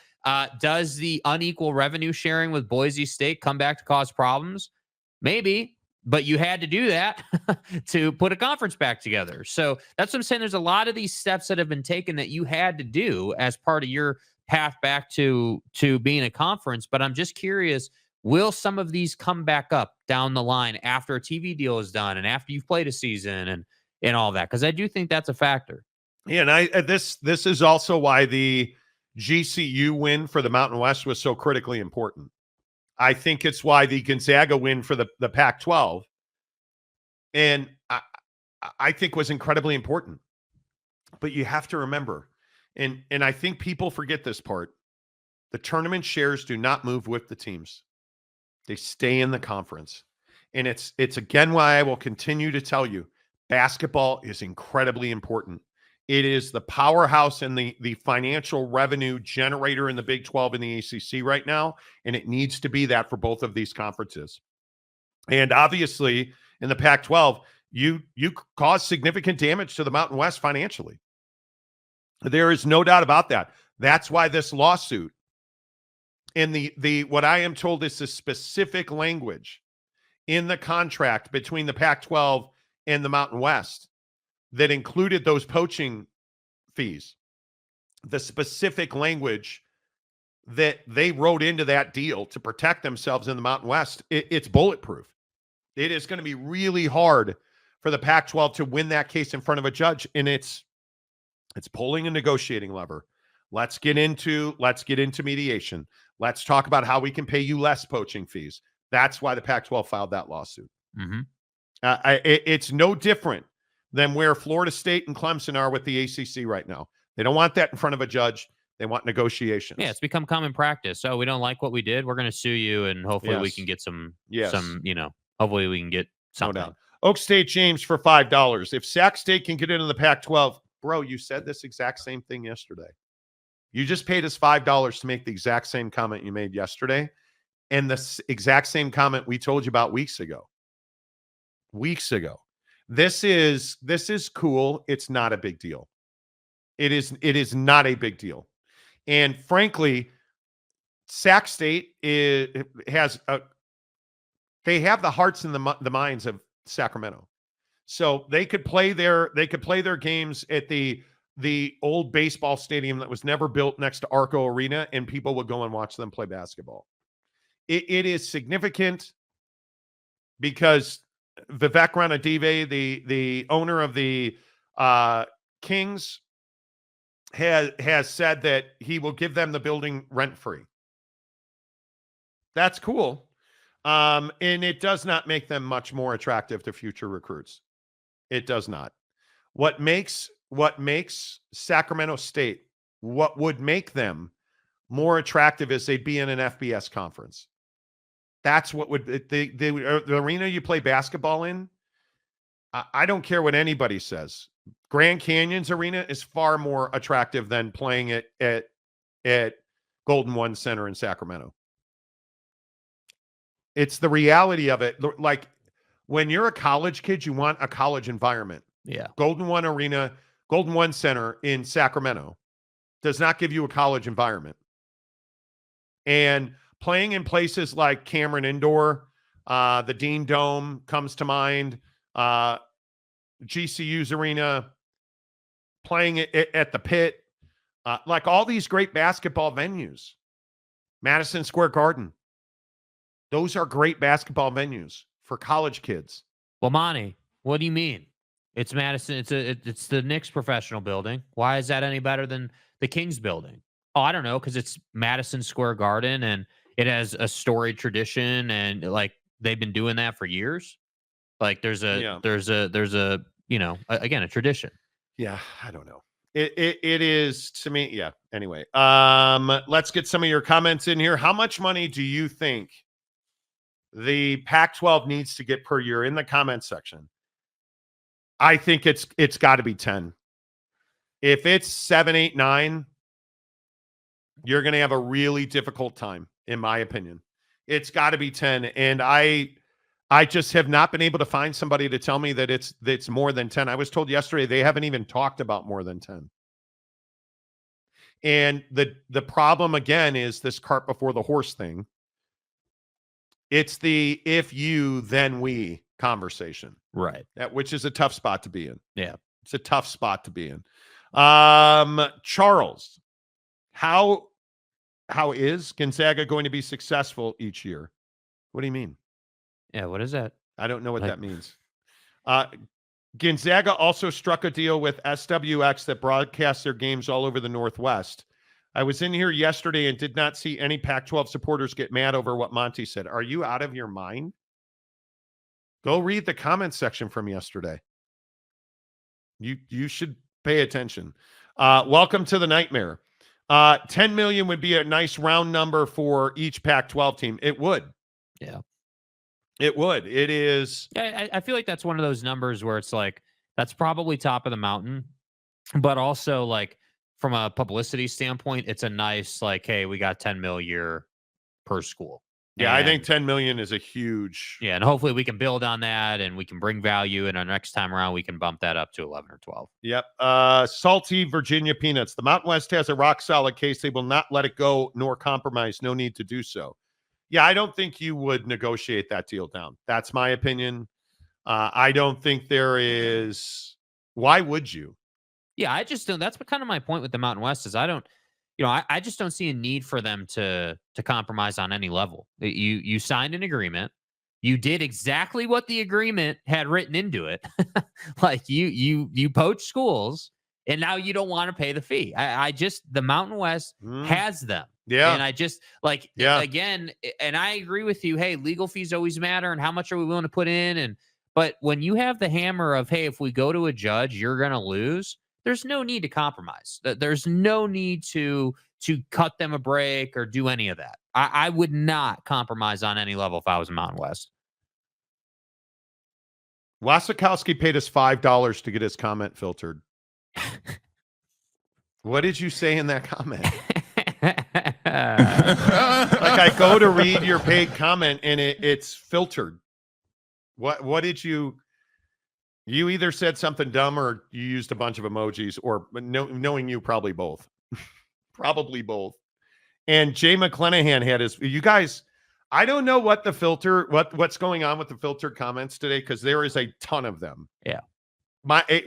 Does the unequal revenue sharing with Boise State come back to cause problems? Maybe, but you had to do that to put a conference back together. So that's what I'm saying. There's a lot of these steps that have been taken that you had to do as part of your path back to being a conference. But I'm just curious, will some of these come back up down the line after a TV deal is done and after you've played a season and all that? Because I do think that's a factor. Yeah, and this is also why the GCU win for the Mountain West was so critically important. I think it's why the Gonzaga win for the Pac-12 and I think was incredibly important. But you have to remember, and I think people forget this part, the tournament shares do not move with the teams. They stay in the conference. And it's again why I will continue to tell you, basketball is incredibly important. It is the powerhouse and the financial revenue generator in the Big 12 and the ACC right now, and it needs to be that for both of these conferences. And obviously, in the Pac-12, you cause significant damage to the Mountain West financially. There is no doubt about that. That's why this lawsuit and the what I am told is the specific language in the contract between the Pac-12 and the Mountain West that included those poaching fees, the specific language that they wrote into that deal to protect themselves in the Mountain West, it's bulletproof. It is going to be really hard for the Pac-12 to win that case in front of a judge, and it's pulling a negotiating lever. Let's get into mediation. Let's talk about how we can pay you less poaching fees. That's why the Pac-12 filed that lawsuit. Mm-hmm. It's no different than where Florida State and Clemson are with the ACC right now. They don't want that in front of a judge. They want negotiations. Yeah, it's become common practice. Oh, we don't like what we did. We're going to sue you, and hopefully we can get some, hopefully we can get something. No doubt. Oak State James for $5. If Sac State can get into the Pac-12, bro, you said this exact same thing yesterday. You just paid us $5 to make the exact same comment you made yesterday, and the exact same comment we told you about weeks ago. This is cool. It's not a big deal. It is not a big deal. And frankly, Sac State they have the hearts and the minds of Sacramento. So they could play their games at the old baseball stadium that was never built next to Arco Arena, and people would go and watch them play basketball. It is significant because Vivek Ranadive, the owner of the Kings, has said that he will give them the building rent-free. That's cool. And it does not make them much more attractive to future recruits. It does not. What makes Sacramento State, what would make them more attractive is they'd be in an FBS conference. That's what would the arena you play basketball in. I don't care what anybody says. Grand Canyon's arena is far more attractive than playing it at Golden One Center in Sacramento. It's the reality of it. Like when you're a college kid, you want a college environment. Yeah. Golden One Center in Sacramento does not give you a college environment. And playing in places like Cameron Indoor, the Dean Dome comes to mind, GCU's arena, playing at the Pit, like all these great basketball venues, Madison Square Garden. Those are great basketball venues for college kids. Well, Monty, what do you mean? It's Madison. It's the Knicks professional building. Why is that any better than the Kings building? Oh, I don't know, because it's Madison Square Garden and it has a storied tradition, and like they've been doing that for years. Like there's a again, a tradition. Yeah, I don't know. It is to me. Yeah. Anyway, let's get some of your comments in here. How much money do you think the Pac-12 needs to get per year in the comments section? I think it's got to be 10. If it's 7, 8, 9, you're going to have a really difficult time, in my opinion. It's got to be 10. And I just have not been able to find somebody to tell me that it's more than 10. I was told yesterday they haven't even talked about more than 10. And the problem, again, is this cart before the horse thing. It's the if you, then we conversation. Right. Which is a tough spot to be in. Yeah. It's a tough spot to be in. Charles, how is Gonzaga going to be successful each year? What do you mean? Yeah, what is that? I don't know what that means. Gonzaga also struck a deal with SWX that broadcasts their games all over the Northwest. I was in here yesterday and did not see any Pac-12 supporters get mad over what Monty said. Are you out of your mind? Go read the comment section from yesterday. You should pay attention. Welcome to the nightmare. 10 million would be a nice round number for each Pac-12 team. It would. Yeah. It would. It is. Yeah, I feel like that's one of those numbers where it's like, that's probably top of the mountain, but also like from a publicity standpoint, it's a nice, like, hey, we got 10 mil a year per school. Yeah, I think 10 million is a huge. Yeah, and hopefully we can build on that and we can bring value, and our next time around we can bump that up to 11 or 12. Yep. Salty Virginia Peanuts. The Mountain West has a rock solid case. They will not let it go nor compromise. No need to do so. Yeah, I don't think you would negotiate that deal down. That's my opinion. I don't think there is. Why would you? Yeah, I just don't. That's kind of my point with the Mountain West is I don't. I just don't see a need for them to compromise on any level. You signed an agreement. You did exactly what the agreement had written into it. Like you poached schools, and now you don't want to pay the fee. The Mountain West has them. Yeah. And I just again, and I agree with you. Hey, legal fees always matter, and how much are we willing to put in? But when you have the hammer of, hey, if we go to a judge, you're going to lose. There's no need to compromise. There's no need to cut them a break or do any of that. I would not compromise on any level if I was Mountain West. Wasikowski paid us $5 to get his comment filtered. What did you say in that comment? Like I go to read your paid comment and it's filtered. What did you? You either said something dumb or you used a bunch of emojis, or knowing you, probably both. Probably both. And Jay McClenahan had his. You guys, I don't know what the filter, what's going on with the filtered comments today, because there is a ton of them. Yeah.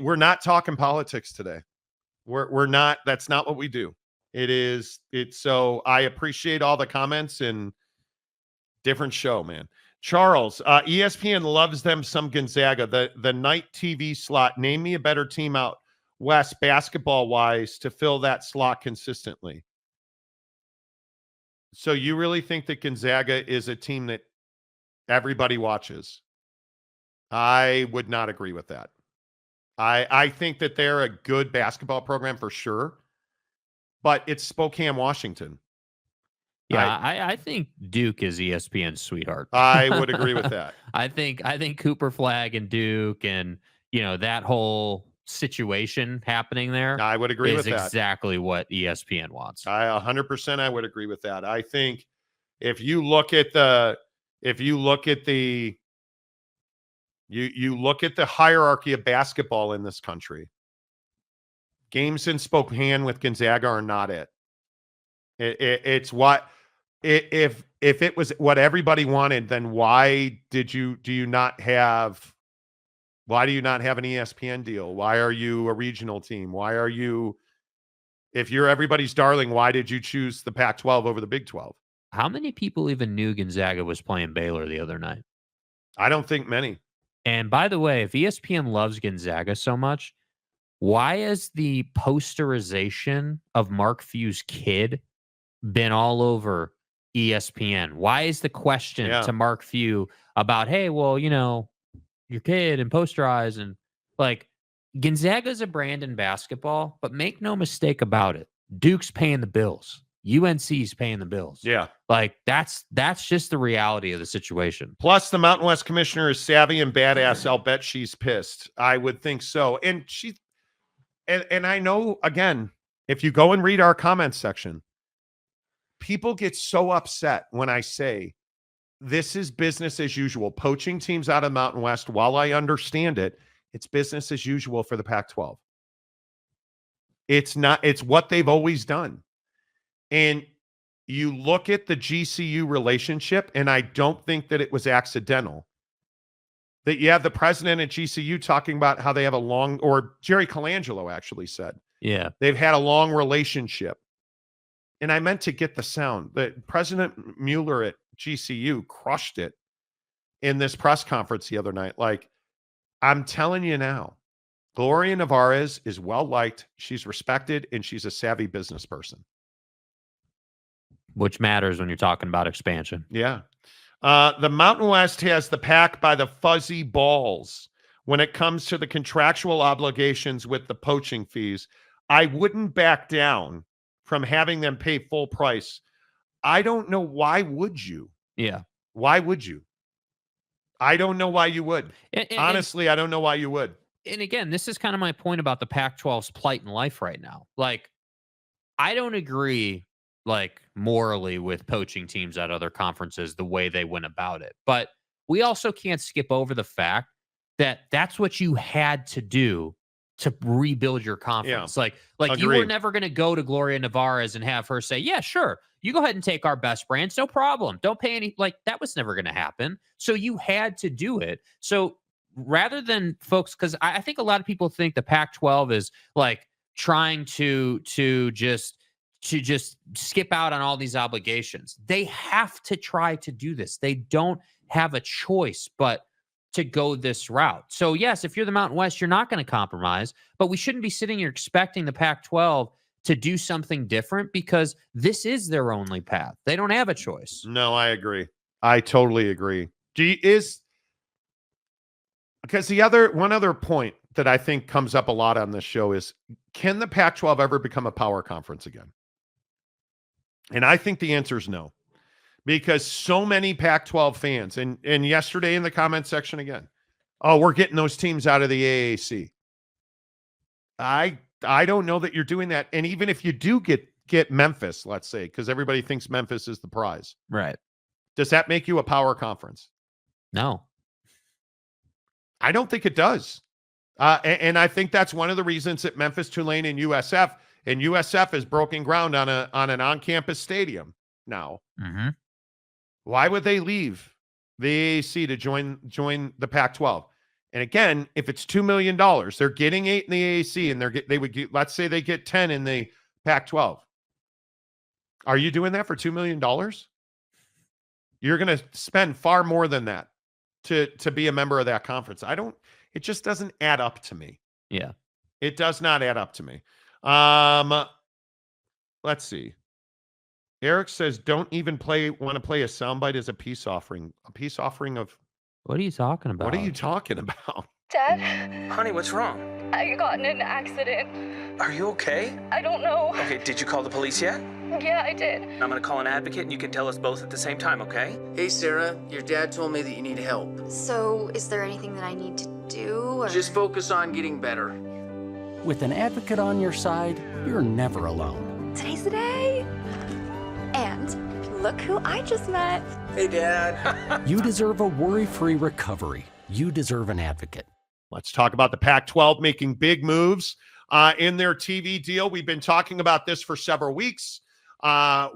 We're not talking politics today. We're not. That's not what we do. It's so I appreciate all the comments, and different show, man. Charles, ESPN loves them some Gonzaga. The night TV slot. Name me a better team out west basketball wise to fill that slot consistently. So you really think that Gonzaga is a team that everybody watches? I would not agree with that. I think that they're a good basketball program for sure, but it's Spokane, Washington. Yeah, I think Duke is ESPN's sweetheart. I would agree with that. I think Cooper Flag and Duke and that whole situation happening there. I would agree with that. Exactly what ESPN wants. 100% I would agree with that. I think if you look at the if you look at the you look at the hierarchy of basketball in this country, games in Spokane with Gonzaga are not it. It's what if it was what everybody wanted, then why do you not have an ESPN deal? Why are you a regional team? Why are you, if you're everybody's darling, why did you choose the Pac-12 over the Big 12? How many people even knew Gonzaga was playing Baylor the other night? I don't think many. And by the way, if ESPN loves Gonzaga so much, why has the posterization of Mark Few's kid been all over ESPN? Why is the question to Mark Few about, hey, well, you know, your kid and posterize, and like, Gonzaga's a brand in basketball, but make no mistake about it, Duke's paying the bills. UNC's paying the bills. Yeah. Like, that's just the reality of the situation. Plus, the Mountain West commissioner is savvy and badass. I'll bet she's pissed. I would think so. And and I know, again, if you go and read our comments section, people get so upset when I say this is business as usual. Poaching teams out of Mountain West, while I understand it, it's business as usual for the Pac-12. It's not, it's what they've always done. And you look at the GCU relationship, and I don't think that it was accidental that you have the president at GCU talking about how they have a long, or Jerry Colangelo actually said, yeah, they've had a long relationship. And I meant to get the sound that President Mueller at GCU crushed it in this press conference the other night. Like, I'm telling you now, Gloria Nevarez is well-liked. She's respected, and she's a savvy business person. Which matters when you're talking about expansion. Yeah. The Mountain West has the pack by the fuzzy balls when it comes to the contractual obligations with the poaching fees. I wouldn't back down from having them pay full price. I don't know. Why would you? Yeah. Why would you? I don't know why you would. Honestly, I don't know why you would. And again, this is kind of my point about the Pac-12's plight in life right now. Like, I don't agree, like, morally with poaching teams at other conferences, the way they went about it. But we also can't skip over the fact that that's what you had to do to rebuild your conference. Yeah. Like you were never going to go to Gloria Nevarez and have her say, yeah, sure, you go ahead and take our best brands. No problem. Don't pay any. Like, that was never going to happen. So you had to do it. So rather than folks, because I think a lot of people think the Pac-12 is like trying to just skip out on all these obligations. They have to try to do this. They don't have a choice but to go this route. So yes, if you're the Mountain West, you're not going to compromise, but we shouldn't be sitting here expecting the Pac-12 to do something different, because this is their only path. They don't have a choice. No, I agree. I totally agree. Because one other point that I think comes up a lot on this show is, can the Pac-12 ever become a power conference again? And I think the answer is no, because so many Pac-12 fans, and yesterday in the comment section again, oh, we're getting those teams out of the AAC. I don't know that you're doing that. And even if you do get Memphis, let's say, because everybody thinks Memphis is the prize. Right. Does that make you a power conference? No. I don't think it does. And I think that's one of the reasons that Memphis, Tulane, and USF is broken ground on an on-campus stadium now. Mm-hmm. Why would they leave the AAC to join the Pac-12? And again, if it's $2 million, they're getting $8 in the AAC, and they would get, let's say they get 10 in the Pac-12. Are you doing that for $2 million? You're going to spend far more than that to be a member of that conference. It just doesn't add up to me. Yeah. It does not add up to me. Let's see. Eric says, don't even want to play a soundbite as a peace offering. A peace offering of... What are you talking about? What are you talking about? Dad, Honey, what's wrong? I got in an accident. Are you okay? I don't know. Okay, did you call the police yet? Yeah, I did. I'm going to call an advocate, and you can tell us both at the same time, okay? Hey, Sarah, your dad told me that you need help. So, is there anything that I need to do? Or... Just focus on getting better. With an advocate on your side, you're never alone. Today's the day. And look who I just met. Hey, Dad. You deserve a worry-free recovery. You deserve an advocate. Let's talk about the Pac-12 making big moves in their TV deal. We've been talking about this for several weeks.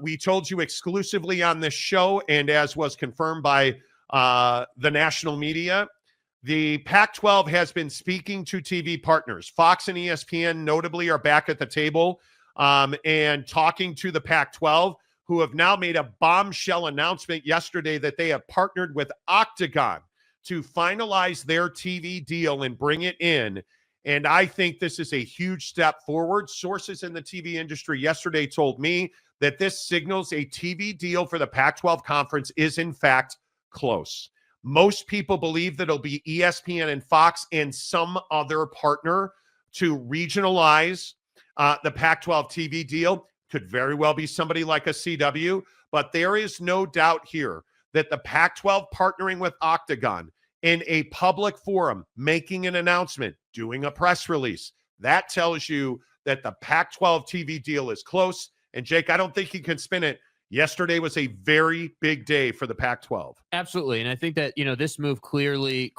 We told you exclusively on this show, and as was confirmed by the national media, the Pac-12 has been speaking to TV partners. Fox and ESPN notably are back at the table and talking to the Pac-12, who have now made a bombshell announcement yesterday that they have partnered with Octagon to finalize their TV deal and bring it in. And I think this is a huge step forward. Sources in the TV industry yesterday told me that this signals a TV deal for the Pac-12 conference is in fact close. Most people believe that it'll be ESPN and Fox and some other partner to regionalize the Pac-12 TV deal. Could very well be somebody like a CW, but there is no doubt here that the Pac-12 partnering with Octagon in a public forum, making an announcement, doing a press release, that tells you that the Pac-12 TV deal is close. And Jake, I don't think you can spin it. Yesterday was a very big day for the Pac-12. Absolutely, and I think that this move clearly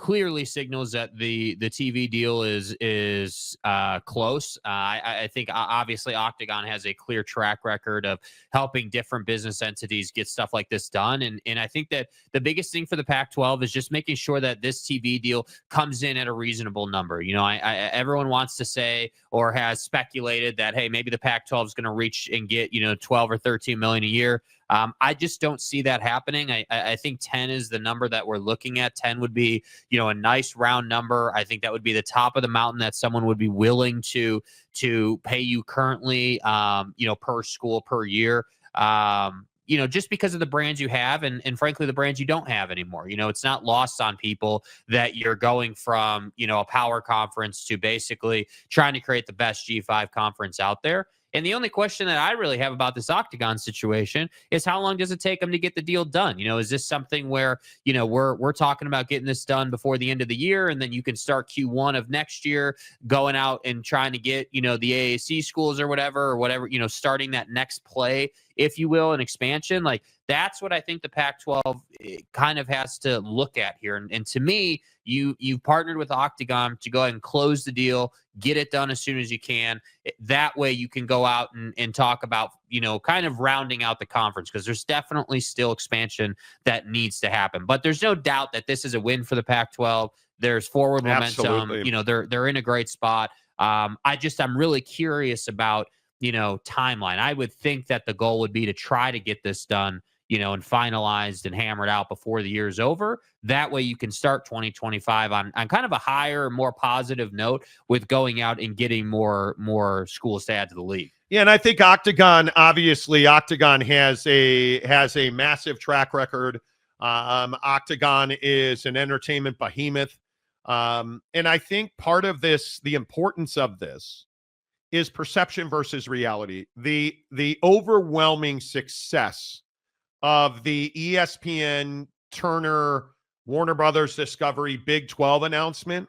signals that the TV deal is close. I think obviously Octagon has a clear track record of helping different business entities get stuff like this done, and I think that the biggest thing for the Pac-12 is just making sure that this TV deal comes in at a reasonable number. Everyone wants to say or has speculated that hey, maybe the Pac-12 is going to reach and get 12 or 13 million a year. I just don't see that happening. I think 10 is the number that we're looking at. 10 would be, a nice round number. I think that would be the top of the mountain that someone would be willing to pay you currently, per school per year. Just because of the brands you have and frankly, the brands you don't have anymore. It's not lost on people that you're going from, a power conference to basically trying to create the best G5 conference out there. And the only question that I really have about this Octagon situation is how long does it take them to get the deal done? Is this something where, we're talking about getting this done before the end of the year, and then you can start Q1 of next year going out and trying to get, the AAC schools or whatever, starting that next play, if you will, an expansion. Like that's what I think the Pac-12 kind of has to look at here. And to me, you've partnered with Octagon to go ahead and close the deal, get it done as soon as you can. That way you can go out and talk about, kind of rounding out the conference, because there's definitely still expansion that needs to happen. But there's no doubt that this is a win for the Pac-12. There's forward momentum. Absolutely. They're in a great spot. I'm really curious about, timeline. I would think that the goal would be to try to get this done, and finalized and hammered out before the year's over. That way you can start 2025 on kind of a higher, more positive note with going out and getting more schools to add to the league. Yeah, and I think Octagon has a massive track record. Octagon is an entertainment behemoth. And I think part of this, the importance of this, is perception versus reality. The overwhelming success of the ESPN, Turner, Warner Brothers Discovery Big 12 announcement,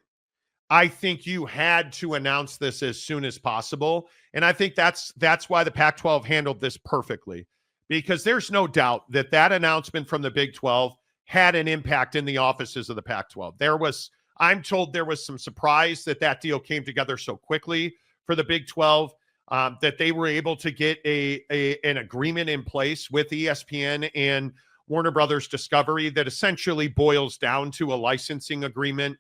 I think you had to announce this as soon as possible. And I think that's why the Pac-12 handled this perfectly, because there's no doubt that announcement from the Big 12 had an impact in the offices of the Pac-12. I'm told there was some surprise that deal came together so quickly for the Big 12. That they were able to get an agreement in place with ESPN and Warner Brothers Discovery that essentially boils down to a licensing agreement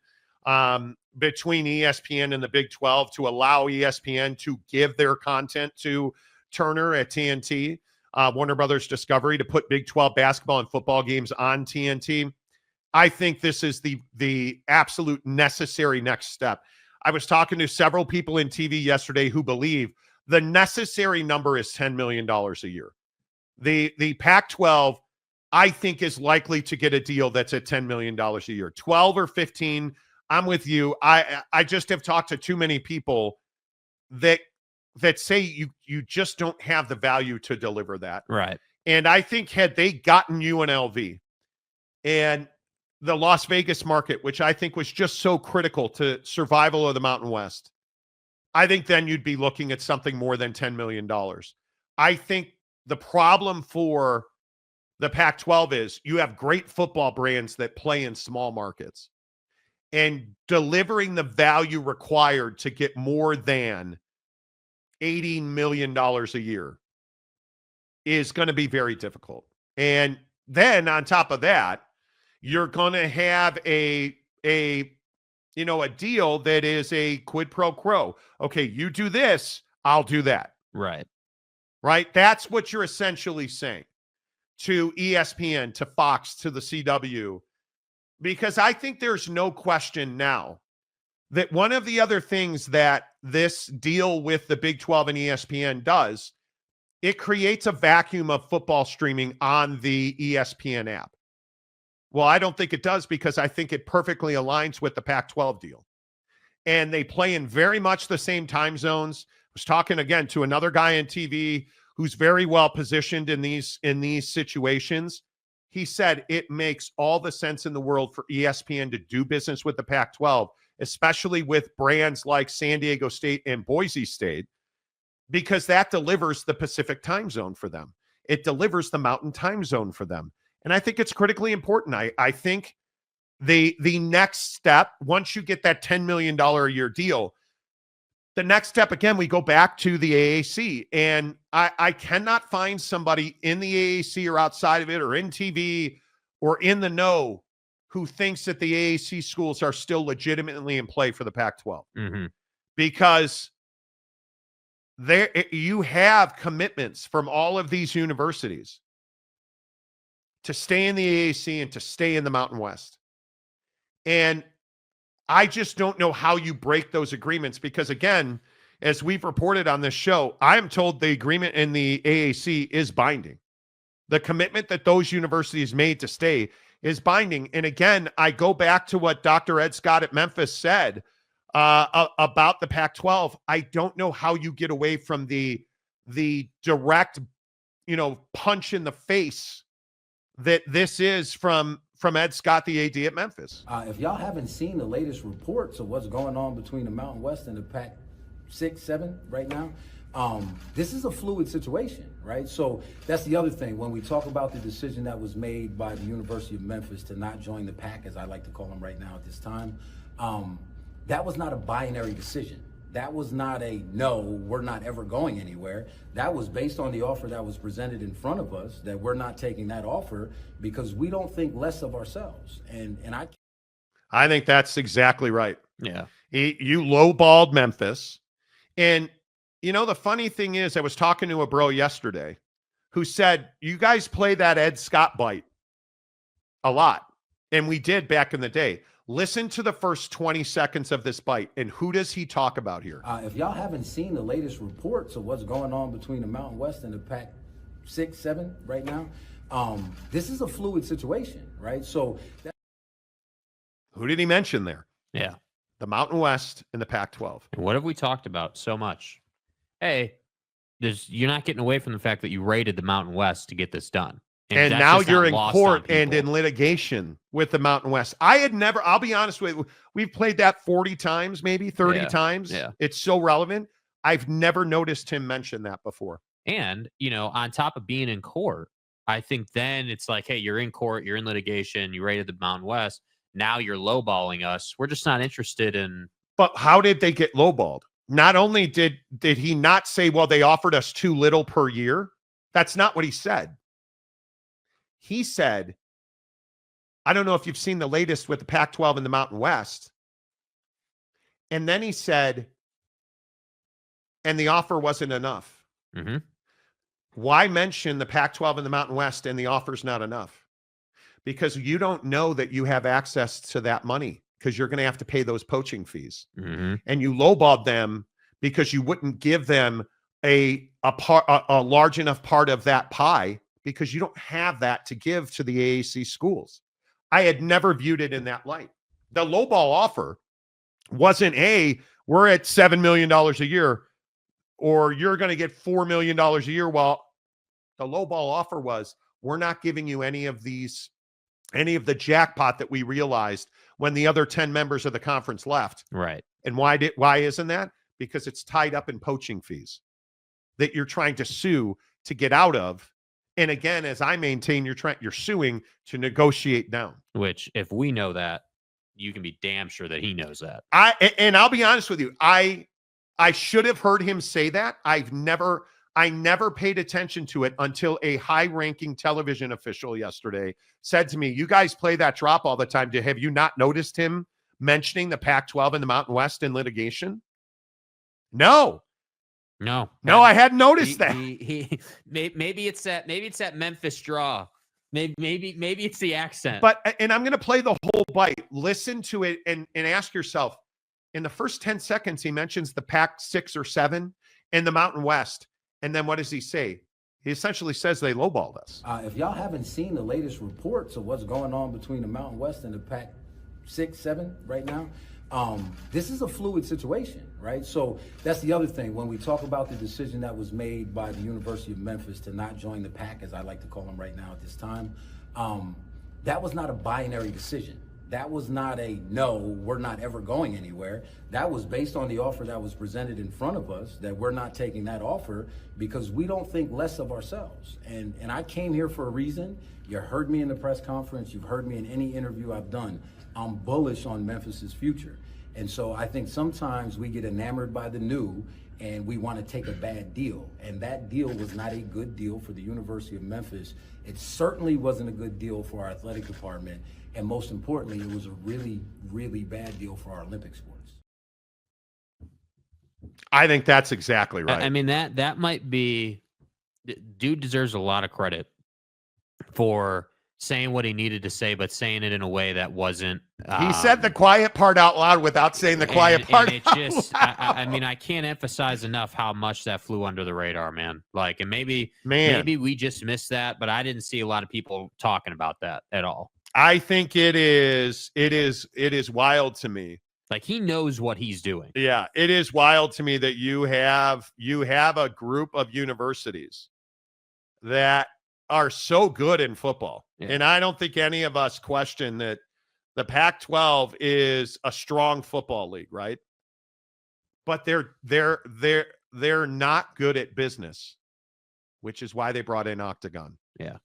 between ESPN and the Big 12 to allow ESPN to give their content to Turner at TNT, Warner Brothers Discovery to put Big 12 basketball and football games on TNT. I think this is the absolute necessary next step. I was talking to several people in TV yesterday who believe the necessary number is $10 million a year. The Pac-12, I think, is likely to get a deal that's at $10 million a year. 12 or 15, I'm with you. I just have talked to too many people that say you just don't have the value to deliver that. Right. And I think had they gotten UNLV and the Las Vegas market, which I think was just so critical to survival of the Mountain West, I think then you'd be looking at something more than $10 million. I think the problem for the Pac-12 is you have great football brands that play in small markets, and delivering the value required to get more than $80 million a year is going to be very difficult. And then on top of that, you're going to have a deal that is a quid pro quo. Okay, you do this, I'll do that. Right. Right? That's what you're essentially saying to ESPN, to Fox, to the CW, because I think there's no question now that one of the other things that this deal with the Big 12 and ESPN does, it creates a vacuum of football streaming on the ESPN app. Well, I don't think it does, because I think it perfectly aligns with the Pac-12 deal. And they play in very much the same time zones. I was talking again to another guy on TV who's very well positioned in these situations. He said it makes all the sense in the world for ESPN to do business with the Pac-12, especially with brands like San Diego State and Boise State, because that delivers the Pacific time zone for them. It delivers the Mountain time zone for them. And I think it's critically important. I think the next step, once you get that $10 million a year deal, the next step, again, we go back to the AAC. And I cannot find somebody in the AAC or outside of it or in TV or in the know who thinks that the AAC schools are still legitimately in play for the Pac-12. Mm-hmm. Because you have commitments from all of these universities to stay in the AAC and to stay in the Mountain West. And I just don't know how you break those agreements, because, again, as we've reported on this show, I am told the agreement in the AAC is binding. The commitment that those universities made to stay is binding. And again, I go back to what Dr. Ed Scott at Memphis said about the Pac-12. I don't know how you get away from the direct, punch in the face that this is from Ed Scott, the AD at Memphis. If y'all haven't seen the latest reports of what's going on between the Mountain West and the Pac-6, 7 right now, this is a fluid situation, right? So that's the other thing. When we talk about the decision that was made by the University of Memphis to not join the Pac, as I like to call them right now at this time, that was not a binary decision. That was not a, no, we're not ever going anywhere. That was based on the offer that was presented in front of us, that we're not taking that offer because we don't think less of ourselves. And I think that's exactly right. Yeah. You lowballed Memphis. And, the funny thing is, I was talking to a bro yesterday who said, you guys play that Ed Scott bite a lot. And we did back in the day. Listen to the first 20 seconds of this bite, and who does he talk about here? If y'all haven't seen the latest reports of what's going on between the Mountain West and the Pac-6, 7 right now, this is a fluid situation, right? So Who did he mention there? Yeah. The Mountain West and the Pac-12. And what have we talked about so much? Hey, you're not getting away from the fact that you raided the Mountain West to get this done. And that's now just you're not in lost court on and people. in litigation with the Mountain West. I'll be honest with you, we've played that 40 times, maybe 30 times. Yeah. It's so relevant. I've never noticed him mention that before. And, on top of being in court, I think then it's like, hey, you're in court, you're in litigation, you raided the Mountain West. Now you're lowballing us. We're just not interested in. But how did they get lowballed? Not only did he not say, well, they offered us too little per year. That's not what he said. He said, I don't know if you've seen the latest with the Pac-12 and the Mountain West. And then he said, and the offer wasn't enough. Mm-hmm. Why mention the Pac-12 and the Mountain West and the offer's not enough? Because you don't know that you have access to that money, because you're going to have to pay those poaching fees. Mm-hmm. And you lowballed them because you wouldn't give them a large enough part of that pie, because you don't have that to give to the AAC schools. I had never viewed it in that light. The lowball offer wasn't, we're at $7 million a year, or you're going to get $4 million a year. Well, the lowball offer was, we're not giving you any of the jackpot that we realized when the other 10 members of the conference left. Right. And why isn't that? Because it's tied up in poaching fees that you're trying to sue to get out of. And again, as I maintain, you're suing to negotiate down. Which, if we know that, you can be damn sure that he knows that. And I'll be honest with you, I should have heard him say that. I never paid attention to it until a high-ranking television official yesterday said to me, "You guys play that drop all the time. Have you not noticed him mentioning the Pac-12 and the Mountain West in litigation?" No, I hadn't noticed that. Maybe it's that Memphis draw. Maybe it's the accent. And I'm going to play the whole bite. Listen to it and ask yourself. In the first 10 seconds, he mentions the Pac 6 or 7 and the Mountain West. And then what does he say? He essentially says they lowballed us. If y'all haven't seen the latest reports of what's going on between the Mountain West and the Pac 6, 7 right now, this is a fluid situation, right? So that's the other thing. When we talk about the decision that was made by the University of Memphis to not join the Pac, as I like to call them right now at this time, that was not a binary decision. That was not a no, we're not ever going anywhere. That was based on the offer that was presented in front of us, that we're not taking that offer because we don't think less of ourselves. And I came here for a reason. You heard me in the press conference. You've heard me in any interview I've done. I'm bullish on Memphis's future. And so I think sometimes we get enamored by the new and we want to take a bad deal. And that deal was not a good deal for the University of Memphis. It certainly wasn't a good deal for our athletic department. And most importantly, it was a really, really bad deal for our Olympic sports. I think that's exactly right. I mean, that might be, dude deserves a lot of credit for saying what he needed to say, but saying it in a way that wasn't. He said the quiet part out loud without saying the quiet part. And it just, I mean, I can't emphasize enough how much that flew under the radar, man. Like, and maybe we just missed that, but I didn't see a lot of people talking about that at all. I think it is wild to me. Like, he knows what he's doing. Yeah, it is wild to me that you have a group of universities that are so good in football. Yeah. And I don't think any of us question that the Pac-12 is a strong football league, right? But they're not good at business, which is why they brought in Octagon. Yeah.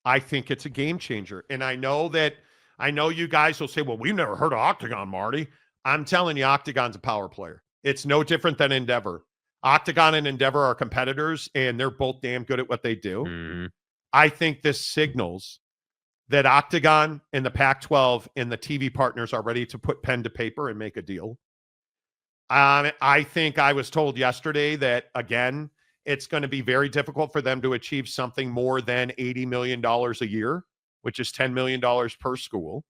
I think it's a game changer. And I know you guys will say, well, we've never heard of Octagon, Marty. I'm telling you, Octagon's a power player. It's no different than Endeavor. Octagon and Endeavor are competitors, and they're both damn good at what they do. Mm-hmm. I think this signals that Octagon and the Pac-12 and the TV partners are ready to put pen to paper and make a deal. I think I was told yesterday that, again, it's going to be very difficult for them to achieve something more than $80 million a year, which is $10 million per school.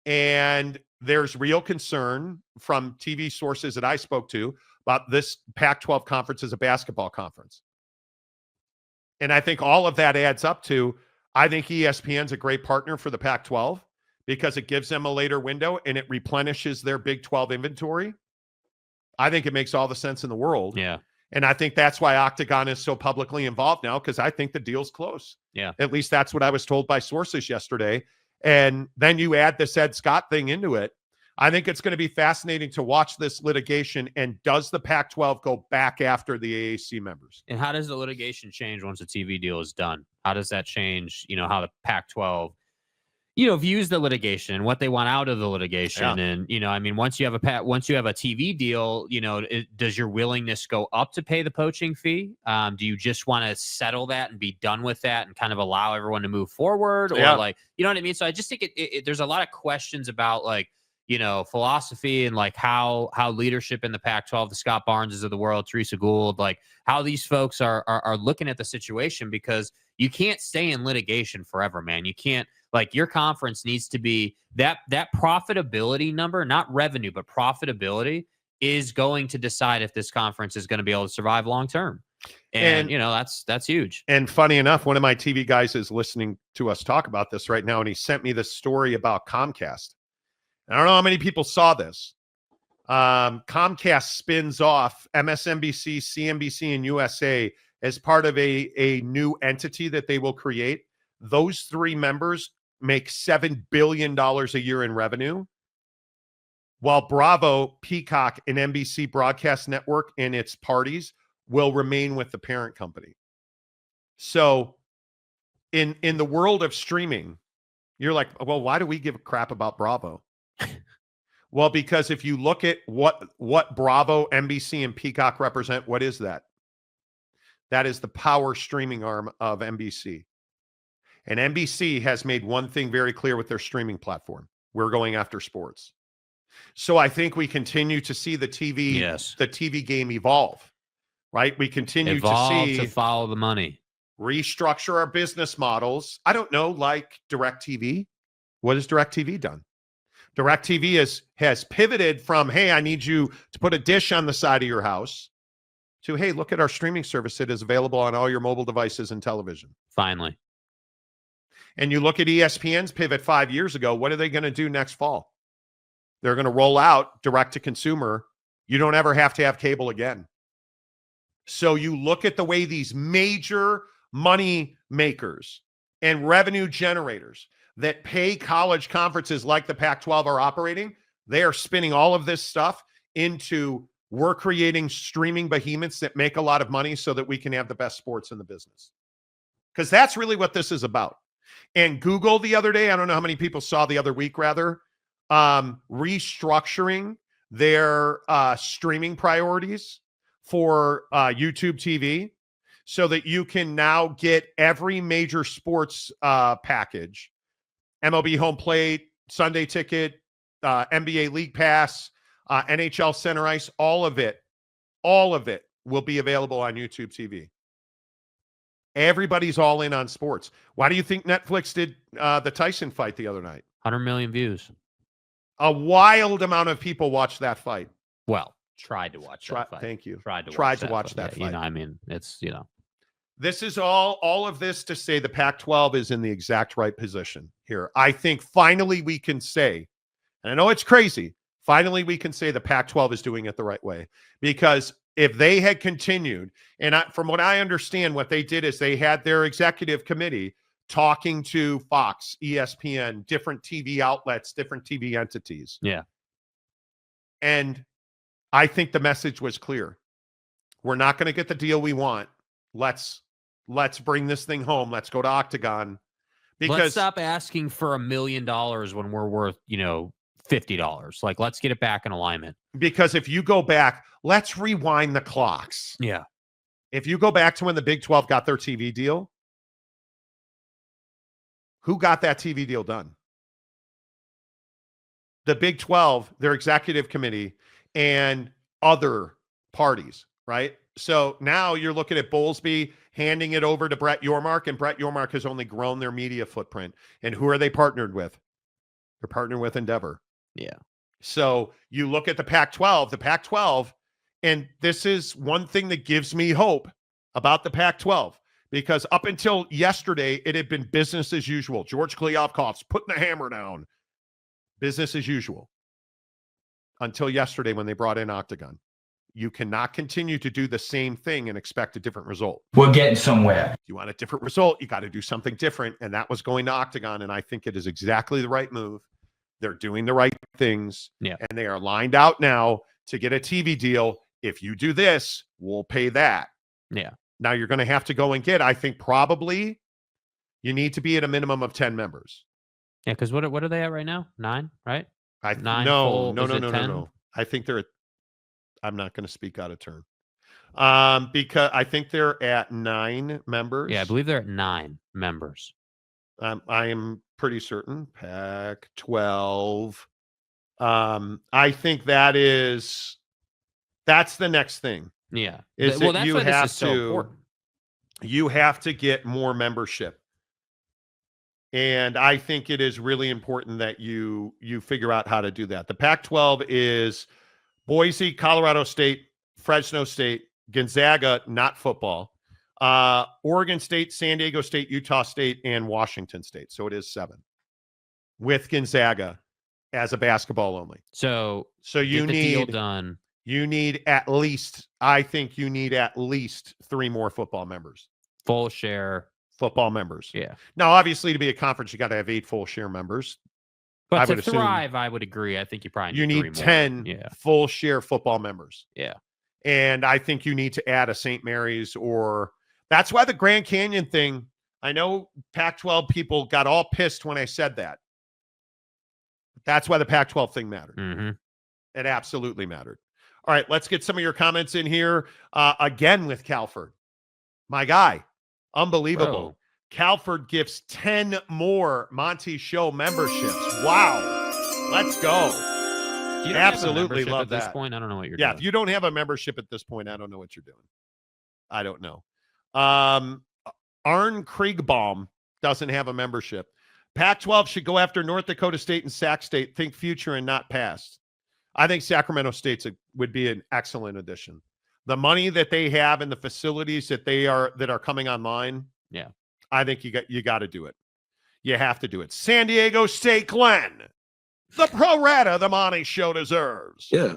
And there's real concern from TV sources that I spoke to about this Pac-12 conference as a basketball conference. And I think all of that adds up to, I think ESPN's a great partner for the Pac-12 because it gives them a later window and it replenishes their Big 12 inventory. I think it makes all the sense in the world. Yeah. And I think that's why Octagon is so publicly involved now, because I think the deal's close. Yeah. At least that's what I was told by sources yesterday. And then you add this Ed Scott thing into it. I think it's going to be fascinating to watch this litigation. And does the Pac-12 go back after the AAC members? And how does the litigation change once the TV deal is done? How does that change, how the Pac-12, views the litigation and what they want out of the litigation? Yeah. And, once you have a TV deal, does your willingness go up to pay the poaching fee? Do you just want to settle that and be done with that and kind of allow everyone to move forward? Or you know what I mean? So I just think there's a lot of questions about philosophy and how leadership in the Pac-12, the Scott Barneses of the world, Teresa Gould, how these folks are looking at the situation, because you can't stay in litigation forever, man. You can't, your conference needs to be that profitability number, not revenue, but profitability is going to decide if this conference is going to be able to survive long-term. And that's huge. And funny enough, one of my TV guys is listening to us talk about this right now. And he sent me this story about Comcast. I don't know how many people saw this. Comcast spins off MSNBC, CNBC, and USA as part of a new entity that they will create. Those three members make $7 billion a year in revenue, while Bravo, Peacock, and NBC Broadcast Network and its parties will remain with the parent company. So in the world of streaming, you're like, well, why do we give a crap about Bravo? Well, because if you look at what Bravo, NBC, and Peacock represent, what is that? That is the power streaming arm of NBC. And NBC has made one thing very clear with their streaming platform. We're going after sports. So I think we continue to see the TV game evolve, right? We continue to follow the money, restructure our business models. I don't know, like DirecTV. What has DirecTV done? DirecTV has pivoted from, hey, I need you to put a dish on the side of your house, to, hey, look at our streaming service. It is available on all your mobile devices and television. Finally. And you look at ESPN's pivot 5 years ago. What are they going to do next fall? They're going to roll out direct to consumer. You don't ever have to have cable again. So you look at the way these major money makers and revenue generators that pay college conferences like the Pac-12 are operating. They are spinning all of this stuff into, we're creating streaming behemoths that make a lot of money so that we can have the best sports in the business. Because that's really what this is about. And Google the other day, I don't know how many people saw the other week, rather, restructuring their streaming priorities for YouTube TV so that you can now get every major sports package, MLB Home Plate, Sunday Ticket, NBA League Pass, NHL Center Ice, all of it will be available on YouTube TV. Everybody's all in on sports. Why do you think Netflix did the Tyson fight the other night? 100 million views. A wild amount of people watched that fight. Well, tried to watch that fight. Thank you. Tried to watch that fight. fight. You know, I mean, it's, you know. This is all of this to say the Pac-12 is in the exact right position here. I think finally we can say, and I know it's crazy, finally we can say the Pac-12 is doing it the right way. Because if they had continued, and from what I understand, what they did is they had their executive committee talking to Fox, ESPN, different TV outlets, different TV entities. Yeah. And I think the message was clear. We're not going to get the deal we want. Let's bring this thing home. Let's go to Octagon. Because let's stop asking for $1 million when we're worth, $50. Like, let's get it back in alignment. Because if you go back, let's rewind the clocks. Yeah. If you go back to when the Big 12 got their TV deal, who got that TV deal done? The Big 12, their executive committee, and other parties, right? So now you're looking at Bowlesby handing it over to Brett Yormark, and Brett Yormark has only grown their media footprint. And who are they partnered with? They're partnered with Endeavor. Yeah. So you look at the Pac-12, and this is one thing that gives me hope about the Pac-12, because up until yesterday, it had been business as usual. George Kliavkoff's putting the hammer down. Business as usual. Until yesterday when they brought in Octagon. You cannot continue to do the same thing and expect a different result. We're getting somewhere. If you want a different result, you got to do something different. And that was going to Octagon. And I think it is exactly the right move. They're doing the right things. Yeah. And they are lined out now to get a TV deal. If you do this, we'll pay that. Yeah. Now you're going to have to go and get, I think probably you need to be at a minimum of 10 members. Yeah. Because what are they at right now? 9, right? 9. No. I think they're at, I'm not going to speak out of turn. Because I think they're at 9 members. Yeah, I believe they're at 9 members. I am pretty certain. Pac-12. I think that's the next thing. Yeah. Is well, that that's you why have this is so important. You have to get more membership. And I think it is really important that you figure out how to do that. The Pac-12 is Boise, Colorado State, Fresno State, Gonzaga, not football, Oregon State, San Diego State, Utah State, and Washington State. So it is 7 with Gonzaga as a basketball only. So you get the need deal done. You need at least, I think you need at least 3 more football members. Full share. Football members. Yeah. Now, obviously, to be a conference, you got to have 8 full share members. But I to would assume thrive, I would agree. I think you probably need 3 more. 10 full share football members. Yeah. And I think you need to add a St. Mary's, or that's why the Grand Canyon thing, I know Pac-12 people got all pissed when I said that. That's why the Pac-12 thing mattered. Mm-hmm. It absolutely mattered. All right, let's get some of your comments in here. Again with Calford. My guy. Unbelievable. Whoa. Calford gives 10 more Monty Show memberships. Wow. Let's go. You don't Absolutely have a membership love at this that. point. I don't know what you're Yeah, doing. if you don't have a membership at this point, I don't know what you're doing. I don't know. Arn Kriegbaum doesn't have a membership. Pac-12 should go after North Dakota State and Sac State. Think future and not past. I think Sacramento State would be an excellent addition. The money that they have and the facilities that are coming online. Yeah, I think you got to do it. You have to do it. San Diego State, Glenn. The pro rata the Monty Show deserves. Yeah.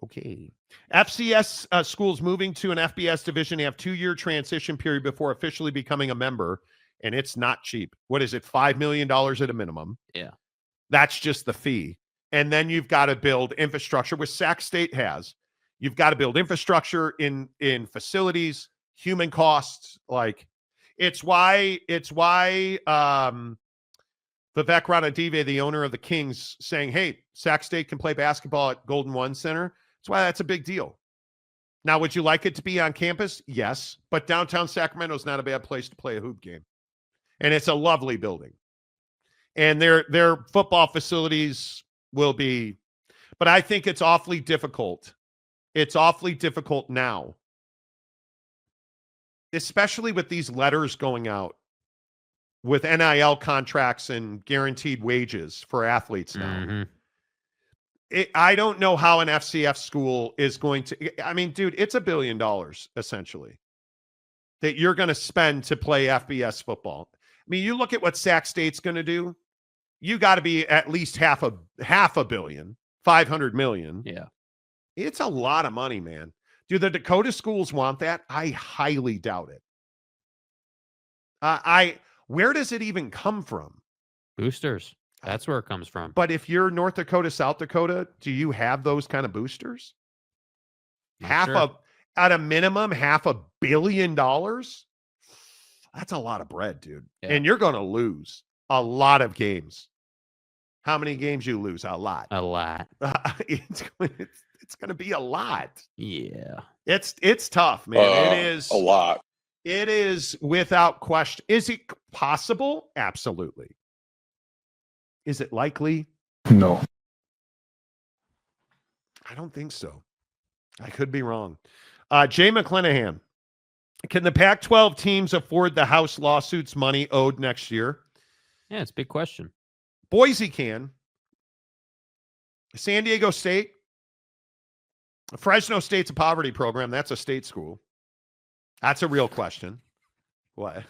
Okay. FCS schools moving to an FBS division have 2-year transition period before officially becoming a member, and it's not cheap. What is it? $5 million at a minimum. Yeah. That's just the fee. And then you've got to build infrastructure, which Sac State has. You've got to build infrastructure in facilities, human costs. Like it's why Vivek Ranadive, the owner of the Kings, saying, hey, Sac State can play basketball at Golden One Center. That's why that's a big deal. Now, would you like it to be on campus? Yes. But downtown Sacramento is not a bad place to play a hoop game. And it's a lovely building. And their football facilities will be, but I think it's awfully difficult. It's awfully difficult now, especially with these letters going out with NIL contracts and guaranteed wages for athletes now. Mm-hmm. I don't know how an FCF school is going to, I mean, dude, it's $1 billion essentially that you're going to spend to play FBS football. I mean, you look at what Sac State's going to do. You got to be at least half a billion, 500 million. Yeah. It's a lot of money, man. Do the Dakota schools want that? I highly doubt it. Where does it even come from? Boosters. That's where it comes from. But if you're North Dakota, South Dakota, do you have those kind of boosters? At a minimum, $500 million? That's a lot of bread, dude. Yeah. And you're going to lose a lot of games. How many games you lose? A lot. A lot. It's going to be a lot. Yeah. It's tough, man. It is a lot. It is without question. Is it possible? Absolutely. Is it likely? No. I don't think so. I could be wrong. Jay McClanahan. Can the Pac-12 teams afford the House lawsuits money owed next year? Yeah, it's a big question. Boise can. San Diego State. Fresno State's a poverty program. That's a state school. That's a real question. What?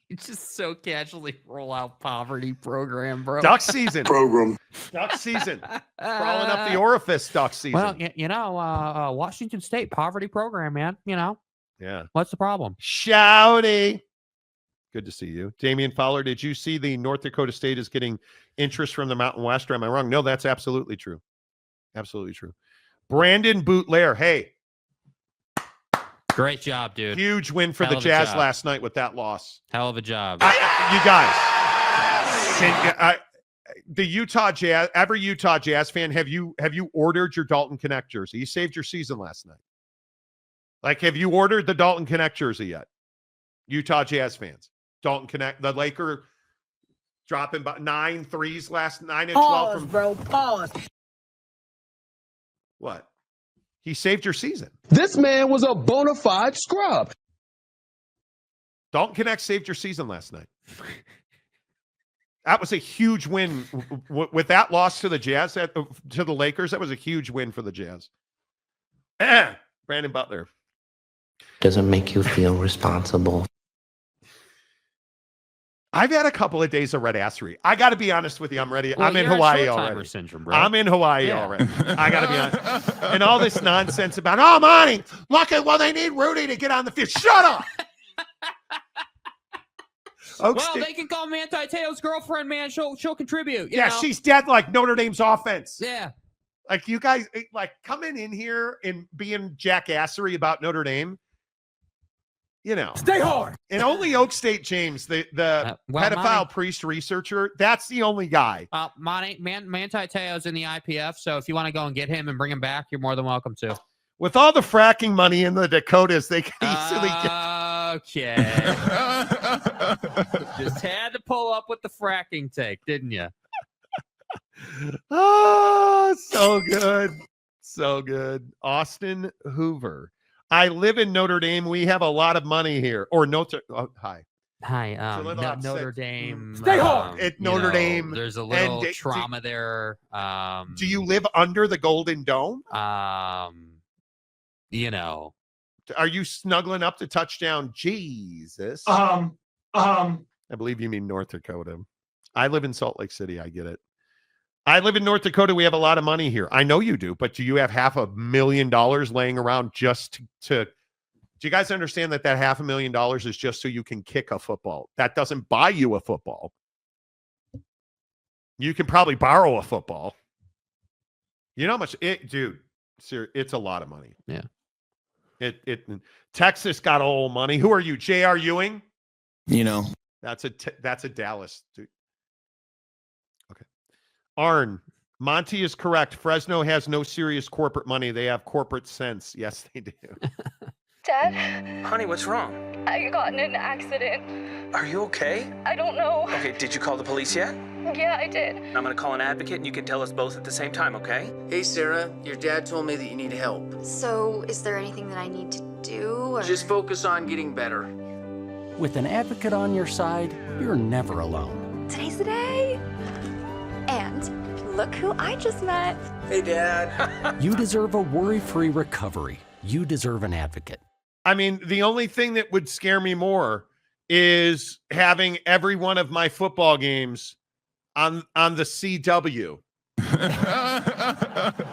You just so casually roll out poverty program, bro. Duck season. Program. Duck season. Crawling up the orifice, duck season. Well, Washington State poverty program, man. Yeah. What's the problem? Shouty. Good to see you. Damian Fowler, did you see the North Dakota State is getting interest from the Mountain West? Or am I wrong? No, that's absolutely true. Absolutely true. Brandon Bootlair. Hey. Great job, dude. Huge win for the Jazz last night with that loss. Hell of a job. You guys. The Utah Jazz, every Utah Jazz fan, have you ordered your Dalton Connect jersey? You saved your season last night. Like, have you ordered the Dalton Connect jersey yet? Utah Jazz fans. Dalton Connect, the Laker dropping about 9 threes last 9 and 12 from Pause. What? He saved your season. This man was a bona fide scrub. Dalton Connect saved your season last night. That was a huge win. With that loss to the Jazz, to the Lakers, that was a huge win for the Jazz. Brandon Butler. Doesn't make you feel responsible. I've had a couple of days of red assery. I got to be honest with you. I'm ready. Well, I'm in Hawaii already. Syndrome, I'm in Hawaii already. I got to be honest. And all this nonsense about, oh, Monty, look at, well, they need Rudy to get on the field. Shut up. They can call Manti Te'o's girlfriend, man. She'll contribute. Yeah, she's dead like Notre Dame's offense. Yeah. Like, you guys, like, coming in here and being jackassery about Notre Dame. Stay hard. And only Oak State James, the pedophile priest researcher, that's the only guy. Manti Te'o's in the IPF, so if you want to go and get him and bring him back, you're more than welcome to. With all the fracking money in the Dakotas, they can easily get. Okay. Just had to pull up with the fracking take, didn't you? Oh, so good. So good. Austin Hoover. I live in Notre Dame. We have a lot of money here. Or hi. Hi, Notre Dame. Stay home at Notre Dame. There's a little trauma there. Do you live under the Golden Dome? Are you snuggling up to touchdown? Jesus. I believe you mean North Dakota. I live in Salt Lake City. I get it. I live in North Dakota. We have a lot of money here. I know you do, but do you have $500,000 laying around just to do you guys understand that $500,000 is just so you can kick a football? That doesn't buy you a football. You can probably borrow a football. You know how much dude, it's a lot of money. Yeah. Texas got old money. Who are you? J.R. Ewing? That's a Dallas dude. Okay. Arn, Monty is correct. Fresno has no serious corporate money. They have corporate sense. Yes, they do. Dad, Honey, what's wrong? I got in an accident. Are you okay? I don't know. Okay, did you call the police yet? Yeah, I did. I'm going to call an advocate and you can tell us both at the same time, okay? Hey, Sarah, your dad told me that you need help. So, is there anything that I need to do? Or... Just focus on getting better. With an advocate on your side, you're never alone. Today's the day. And look who I just met. Hey, Dad. You deserve a worry-free recovery. You deserve an advocate. I mean, the only thing that would scare me more is having every one of my football games on the CW.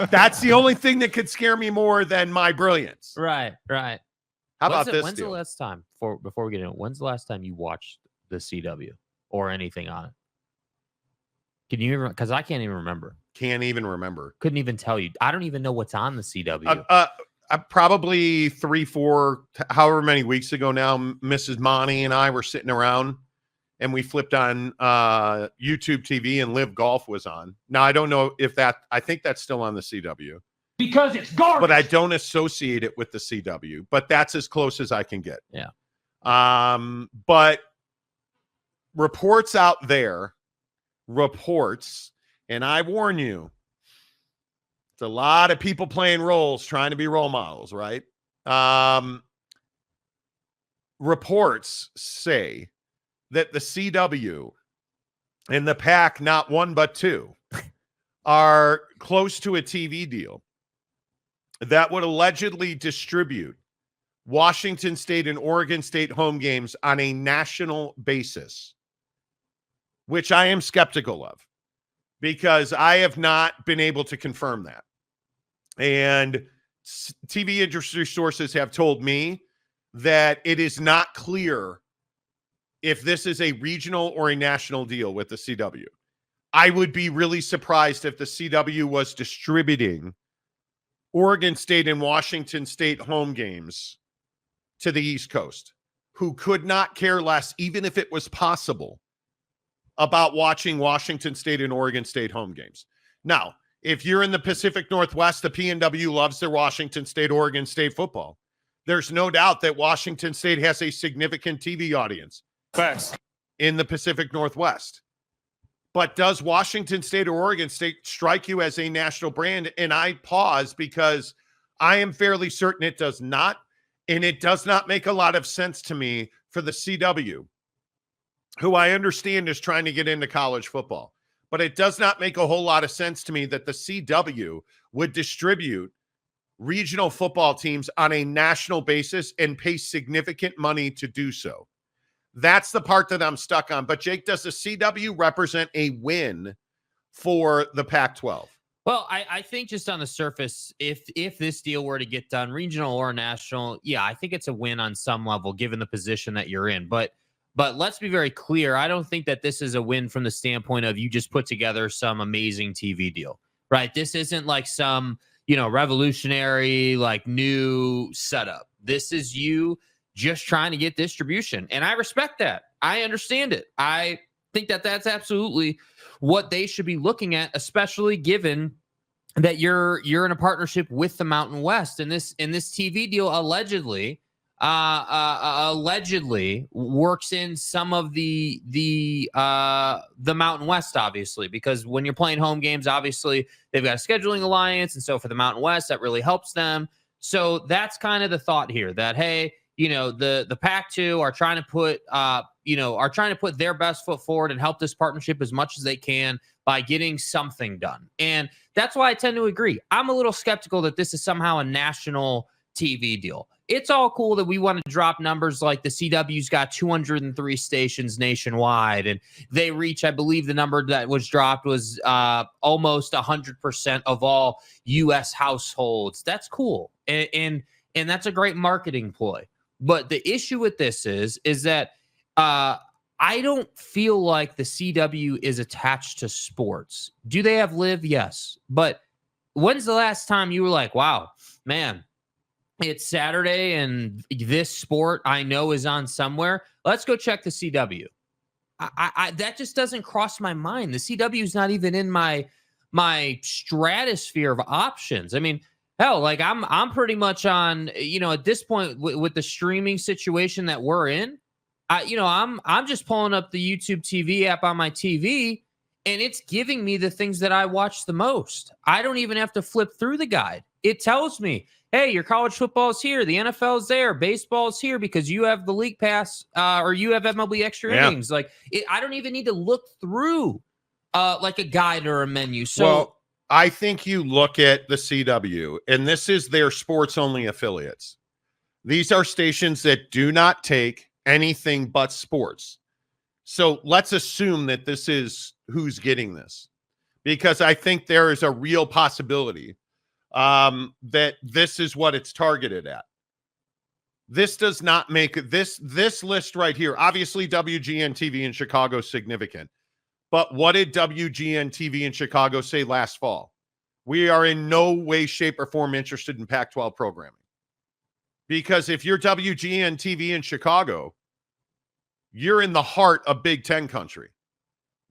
That's the only thing that could scare me more than my brilliance. Right. How about this? When's the last time, before we get in, when's the last time you watched the CW or anything on it? Can you even, because I can't even remember. Can't even remember. Couldn't even tell you. I don't even know what's on the CW. Probably 3-4, however many weeks ago now, Mrs. Monty and I were sitting around and we flipped on YouTube TV and Live Golf was on. Now, I don't know if I think that's still on the CW. Because it's garbage. But I don't associate it with the CW. But that's as close as I can get. Yeah. But reports out there, and I warn you, it's a lot of people playing roles, trying to be role models, right? Reports say that the CW and the Pac, not one but two, are close to a TV deal that would allegedly distribute Washington State and Oregon State home games on a national basis, which I am skeptical of because I have not been able to confirm that. And TV industry sources have told me that it is not clear if this is a regional or a national deal with the CW. I would be really surprised if the CW was distributing Oregon State and Washington State home games to the East Coast, who could not care less, even if it was possible, about watching Washington State and Oregon State home games. Now, if you're in the Pacific Northwest, the PNW loves their Washington State, Oregon State football. There's no doubt that Washington State has a significant TV audience. Facts. In the Pacific Northwest. But does Washington State or Oregon State strike you as a national brand? And I pause because I am fairly certain it does not. And it does not make a lot of sense to me for the CW, who I understand is trying to get into college football. But it does not make a whole lot of sense to me that the CW would distribute regional football teams on a national basis and pay significant money to do so. That's the part that I'm stuck on. But Jake, does the CW represent a win for the Pac-12? Well, I think just on the surface, if this deal were to get done, regional or national, yeah, I think it's a win on some level, given the position that you're in. But let's be very clear. I don't think that this is a win from the standpoint of you just put together some amazing TV deal, right? This isn't like some, revolutionary, like new setup. This is you just trying to get distribution. And I respect that. I understand it. I think that that's absolutely what they should be looking at, especially given that you're in a partnership with the Mountain West, and this TV deal allegedly works in some of the Mountain West, obviously, because when you're playing home games, obviously they've got a scheduling alliance, and so for the Mountain West, that really helps them. So that's kind of the thought here, that hey, the Pac-12 are trying to put their best foot forward and help this partnership as much as they can by getting something done. And that's why I tend to agree. I'm a little skeptical that this is somehow a national TV deal. It's all cool that we want to drop numbers like the CW's got 203 stations nationwide, and they reach, I believe the number that was dropped was almost 100% of all U.S. households. That's cool. And that's a great marketing ploy. But the issue with this is that I don't feel like the CW is attached to sports. Do they have live? Yes. But when's the last time you were like, wow, man, it's Saturday and this sport I know is on somewhere. Let's go check the CW. That just doesn't cross my mind. The CW is not even in my stratosphere of options. I mean, hell, like I'm pretty much on, at this point with the streaming situation that we're in, I'm just pulling up the YouTube TV app on my TV, and it's giving me the things that I watch the most. I don't even have to flip through the guide. It tells me, hey, your college football's here, the NFL's there, baseball's here because you have the League Pass or you have MLB Extra Innings. Like, I don't even need to look through like a guide or a menu. So, well, I think you look at the CW, and this is their sports-only affiliates. These are stations that do not take anything but sports. So let's assume that this is who's getting this, because I think there is a real possibility that this is what it's targeted at. This does not make this list right here. Obviously, WGN TV in Chicago is significant. But what did WGN TV in Chicago say last fall? We are in no way, shape, or form interested in Pac-12 programming. Because if you're WGN TV in Chicago, you're in the heart of Big Ten country.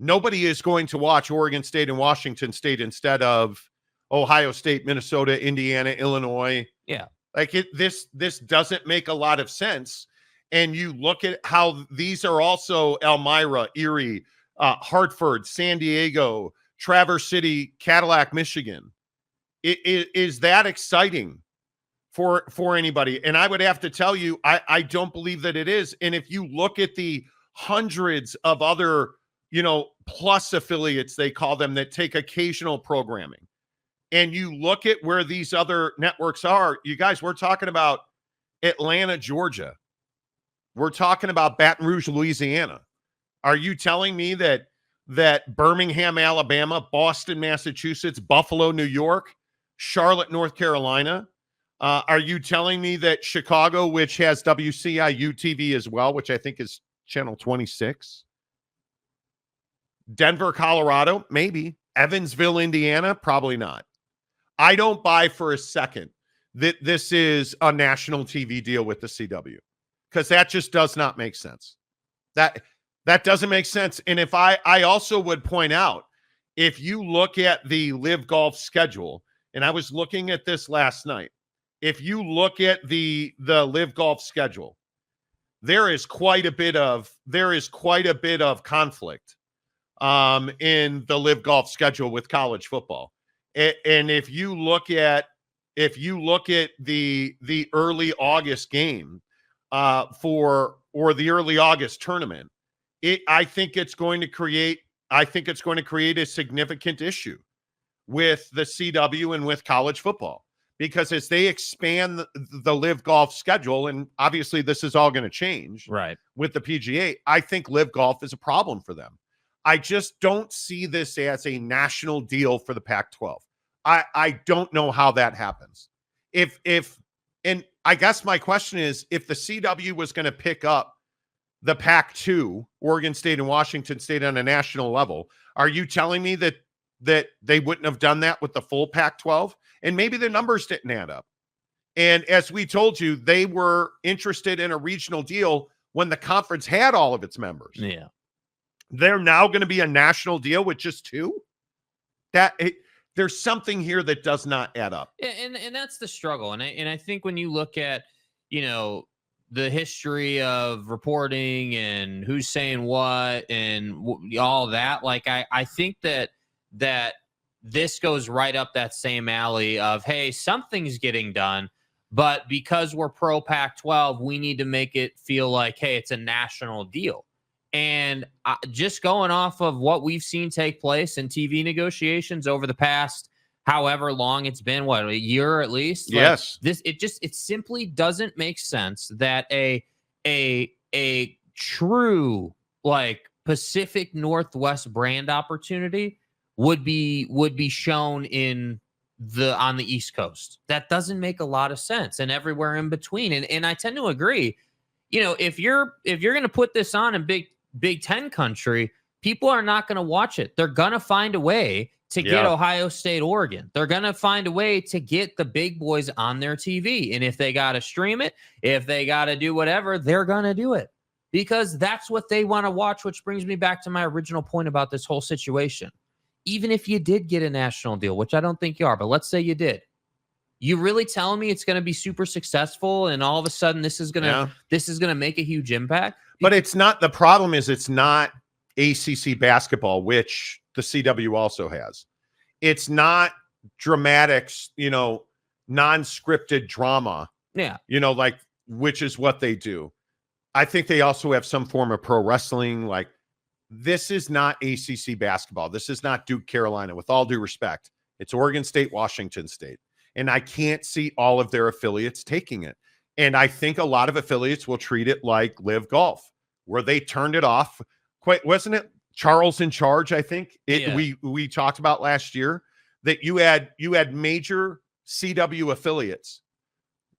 Nobody is going to watch Oregon State and Washington State instead of Ohio State, Minnesota, Indiana, Illinois. Yeah. Like this doesn't make a lot of sense. And you look at how these are also Elmira, Erie, Hartford, San Diego, Traverse City, Cadillac, Michigan. Is that exciting for anybody? And I would have to tell you, I don't believe that it is. And if you look at the hundreds of other, plus affiliates, they call them, that take occasional programming, and you look at where these other networks are, you guys, we're talking about Atlanta, Georgia. We're talking about Baton Rouge, Louisiana. Are you telling me that Birmingham, Alabama, Boston, Massachusetts, Buffalo, New York, Charlotte, North Carolina, are you telling me that Chicago, which has WCIU TV as well, which I think is channel 26, Denver, Colorado, maybe, Evansville, Indiana, probably not. I don't buy for a second that this is a national TV deal with the CW, because that just does not make sense. That doesn't make sense. And if I also would point out, if you look at the Live Golf schedule, and I was looking at this last night, if you look at the Live Golf schedule, there is quite a bit of conflict in the Live Golf schedule with college football. And if you look at the early August game or the early August tournament, I think it's going to create a significant issue with the CW and with college football, because as they expand the Live Golf schedule, and obviously this is all going to change right with the PGA, I think Live Golf is a problem for them. I just don't see this as a national deal for the Pac-12. I don't know how that happens. And I guess my question is, if the CW was going to pick up the Pac-2, Oregon State and Washington State, on a national level, are you telling me that they wouldn't have done that with the full Pac-12? And maybe the numbers didn't add up. And as we told you, they were interested in a regional deal when the conference had all of its members. Yeah. They're now going to be a national deal with just 2. There's something here that does not add up. And that's the struggle. And I think when you look at, the history of reporting and who's saying what and all that, like I think that this goes right up that same alley of, hey, something's getting done, but because we're pro Pac-12, we need to make it feel like, hey, it's a national deal. And just going off of what we've seen take place in TV negotiations over the past however long it's been, what, a year at least? Yes. Like it simply doesn't make sense that a true like Pacific Northwest brand opportunity would be shown on the East Coast. That doesn't make a lot of sense, and everywhere in between. And I tend to agree. If you're going to put this on in Big Ten country, people are not going to watch it. They're going to find a way to get Ohio State, Oregon. They're going to find a way to get the big boys on their TV. And if they got to stream it, if they got to do whatever, they're going to do it because that's what they want to watch, which brings me back to my original point about this whole situation. Even if you did get a national deal, which I don't think you are, but let's say you did, you really telling me it's going to be super successful and all of a sudden this is going to make a huge impact? But it's not, the problem is it's not ACC basketball, which the CW also has. It's not dramatics, non-scripted drama. Yeah. Like, which is what they do. I think they also have some form of pro wrestling. Like, this is not ACC basketball. This is not Duke, Carolina, with all due respect. It's Oregon State, Washington State. And I can't see all of their affiliates taking it. And I think a lot of affiliates will treat it like Live Golf, where they turned it off. Wasn't it Charles in Charge? I think we talked about last year that you had major CW affiliates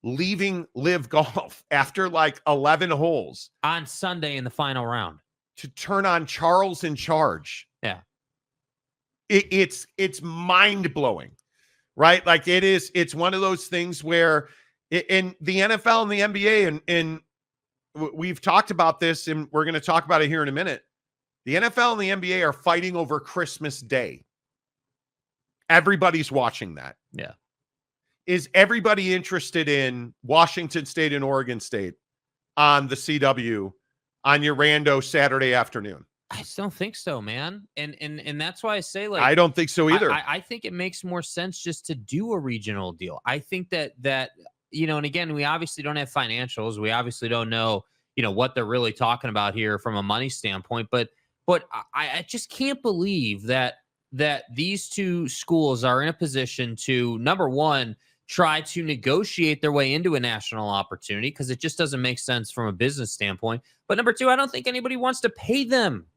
leaving Live Golf after like 11 holes on Sunday in the final round to turn on Charles in Charge. Yeah. It's mind-blowing, right? Like it's one of those things where in the NFL and the NBA, and we've talked about this and we're going to talk about it here in a minute. The NFL and the NBA are fighting over Christmas Day. Everybody's watching that. Yeah. Is everybody interested in Washington State and Oregon State on the CW on your rando Saturday afternoon? I just don't think so, man. And that's why I say, like, I don't think so either. I think it makes more sense just to do a regional deal. I think that and again, we obviously don't have financials. We obviously don't know, what they're really talking about here from a money standpoint. But I just can't believe that these two schools are in a position to, number one, try to negotiate their way into a national opportunity because it just doesn't make sense from a business standpoint. But number two, I don't think anybody wants to pay them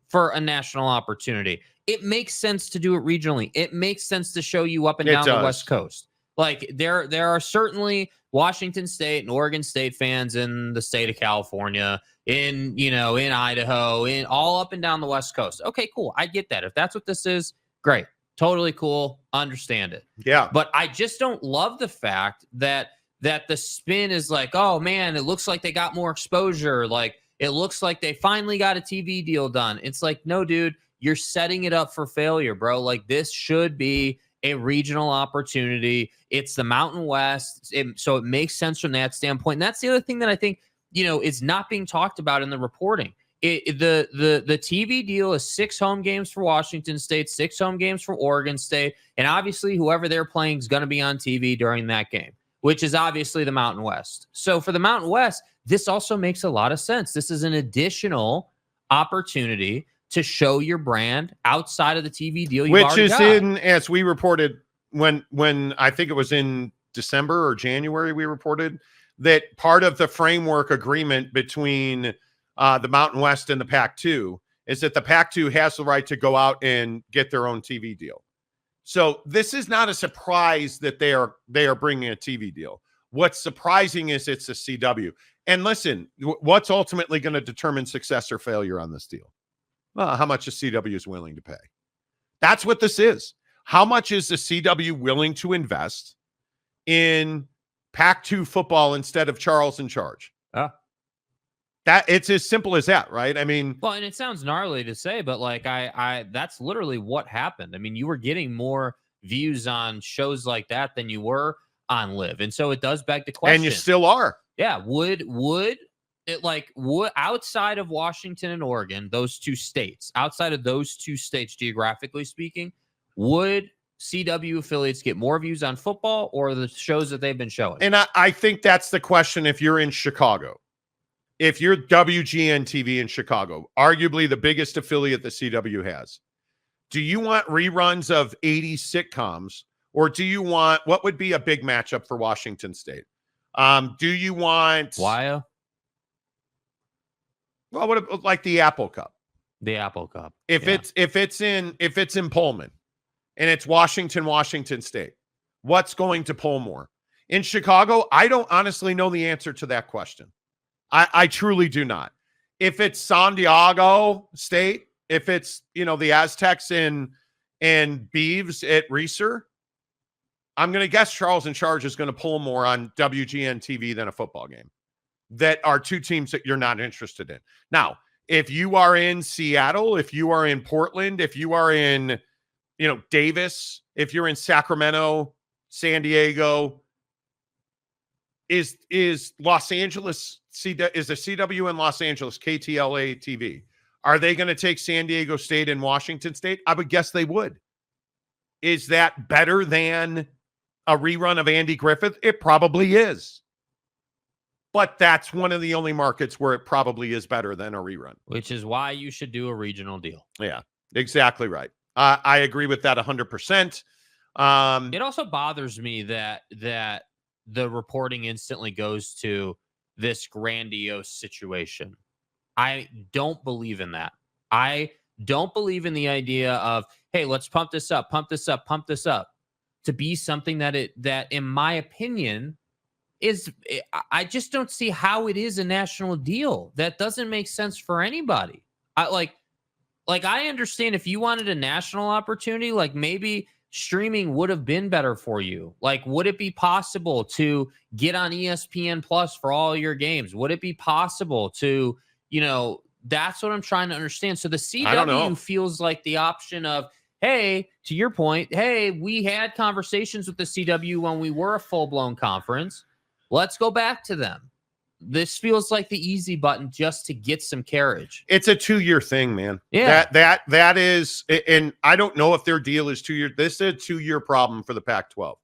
for a national opportunity. It makes sense to do it regionally. It makes sense to show you up and down the West Coast. Like there are certainly Washington State and Oregon State fans in the state of California, in Idaho, in all up and down the West Coast. Okay, cool. I get that. If that's what this is, great. Totally cool. Understand it. Yeah. But I just don't love the fact that the spin is like, oh man, it looks like they got more exposure. Like it looks like they finally got a TV deal done. It's like, no, dude, you're setting it up for failure, bro. Like this should be a regional opportunity. It's the Mountain West. So it makes sense from that standpoint. And that's the other thing that I think, is not being talked about in the reporting. The TV deal is 6 home games for Washington State, 6 home games for Oregon State. And obviously whoever they're playing is going to be on TV during that game, which is obviously the Mountain West. So for the Mountain West, this also makes a lot of sense. This is an additional opportunity to show your brand outside of the TV deal. Which is in, as we reported when I think it was in December or January, we reported that part of the framework agreement between the Mountain West and the Pac-12 is that the Pac-12 has the right to go out and get their own TV deal. So this is not a surprise that they are bringing a TV deal. What's surprising is it's a CW. And listen, what's ultimately going to determine success or failure on this deal? Well, how much the CW is willing to pay. That's what this is. How much is the CW willing to invest in Pac-2 football instead of Charles in charge. That it's as simple as that, right? I mean, well, and it sounds gnarly to say, but like I that's literally what happened. I mean, you were getting more views on shows like that than you were on Live, and so it does beg the question. and you still are. Yeah, would it would outside of Washington and Oregon, those two states, outside of those two states geographically speaking, would CW affiliates get more views on football or the shows that they've been showing? And I think that's the question if you're in Chicago. If you're WGN TV in Chicago, arguably the biggest affiliate the CW has, do you want reruns of 80s sitcoms, or do you want what would be a big matchup for Washington State? Do you want Wyo? Well, what like the Apple Cup? The Apple Cup. If Yeah. it's in Pullman and it's Washington State, what's going to pull more? In Chicago, I don't honestly know the answer to that question. I truly do not. If it's San Diego State, if it's, the Aztecs and Beavs at Reeser, I'm going to guess Charles in Charge is going to pull more on WGN TV than a football game. That are two teams that you're not interested in. Now, if you are in Seattle, if you are in Portland, if you are in, Davis, if you're in Sacramento, San Diego, is Los Angeles, is the CW in Los Angeles, KTLA TV, are they going to take San Diego State and Washington State? I would guess they would. Is that better than a rerun of Andy Griffith? It probably is. But that's one of the only markets where it probably is better than a rerun. Which is why you should do a regional deal. Yeah, exactly right. I agree with that 100%. It also bothers me that the reporting instantly goes to this grandiose situation. I don't believe in that. I don't believe in the idea of, hey, let's pump this up to be something that in my opinion is, I just don't see how it is a national deal. That doesn't make sense for anybody. I understand if you wanted a national opportunity, like maybe streaming would have been better for you. Like, would it be possible to get on ESPN Plus for all your games? Would it be possible to, that's what I'm trying to understand. So the CW feels like the option of, hey, to your point, hey, we had conversations with the CW when we were a full-blown conference. Let's go back to them. This feels like the easy button just to get some carriage. It's a 2-year thing, man. Yeah. That is, and I don't know if their deal is 2 years. This is a 2-year problem for the Pac-12.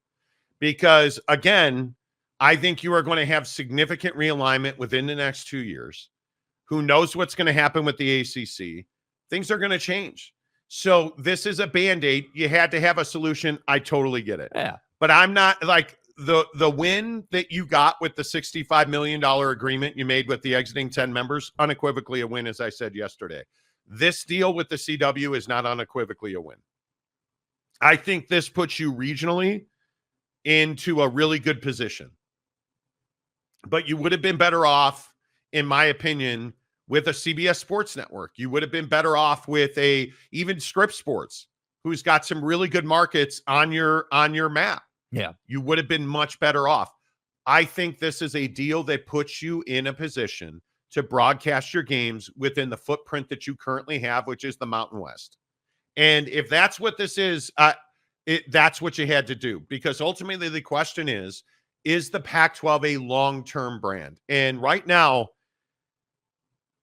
Because, again, I think you are going to have significant realignment within the next 2 years. Who knows what's going to happen with the ACC? Things are going to change. So this is a Band-Aid. You had to have a solution. I totally get it. Yeah. But I'm not like the win that you got with the $65 million agreement you made with the exiting 10 members, unequivocally a win, as I said yesterday. This deal with the CW is not unequivocally a win. I think this puts you regionally into a really good position. But you would have been better off, in my opinion, with a CBS Sports Network. You would have been better off with even Scripps Sports, who's got some really good markets on your map. Yeah. You would have been much better off. I think this is a deal that puts you in a position to broadcast your games within the footprint that you currently have, which is the Mountain West. And if that's what this is, that's what you had to do. Because ultimately the question is the Pac-12 a long-term brand? And right now,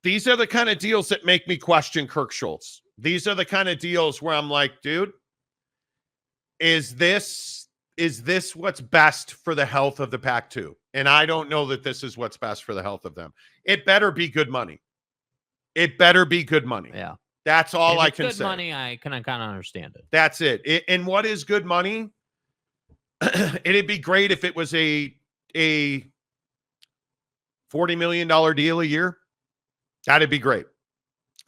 these are the kind of deals that make me question Kirk Schultz. These are the kind of deals where I'm like, dude, is this what's best for the health of the Pac-2? And I don't know that this is what's best for the health of them. It better be good money. It better be good money. Yeah. That's all if I it's can good say. Money, I kind of understand it. That's it. And what is good money? It'd be great if it was a $40 million deal a year. That'd be great.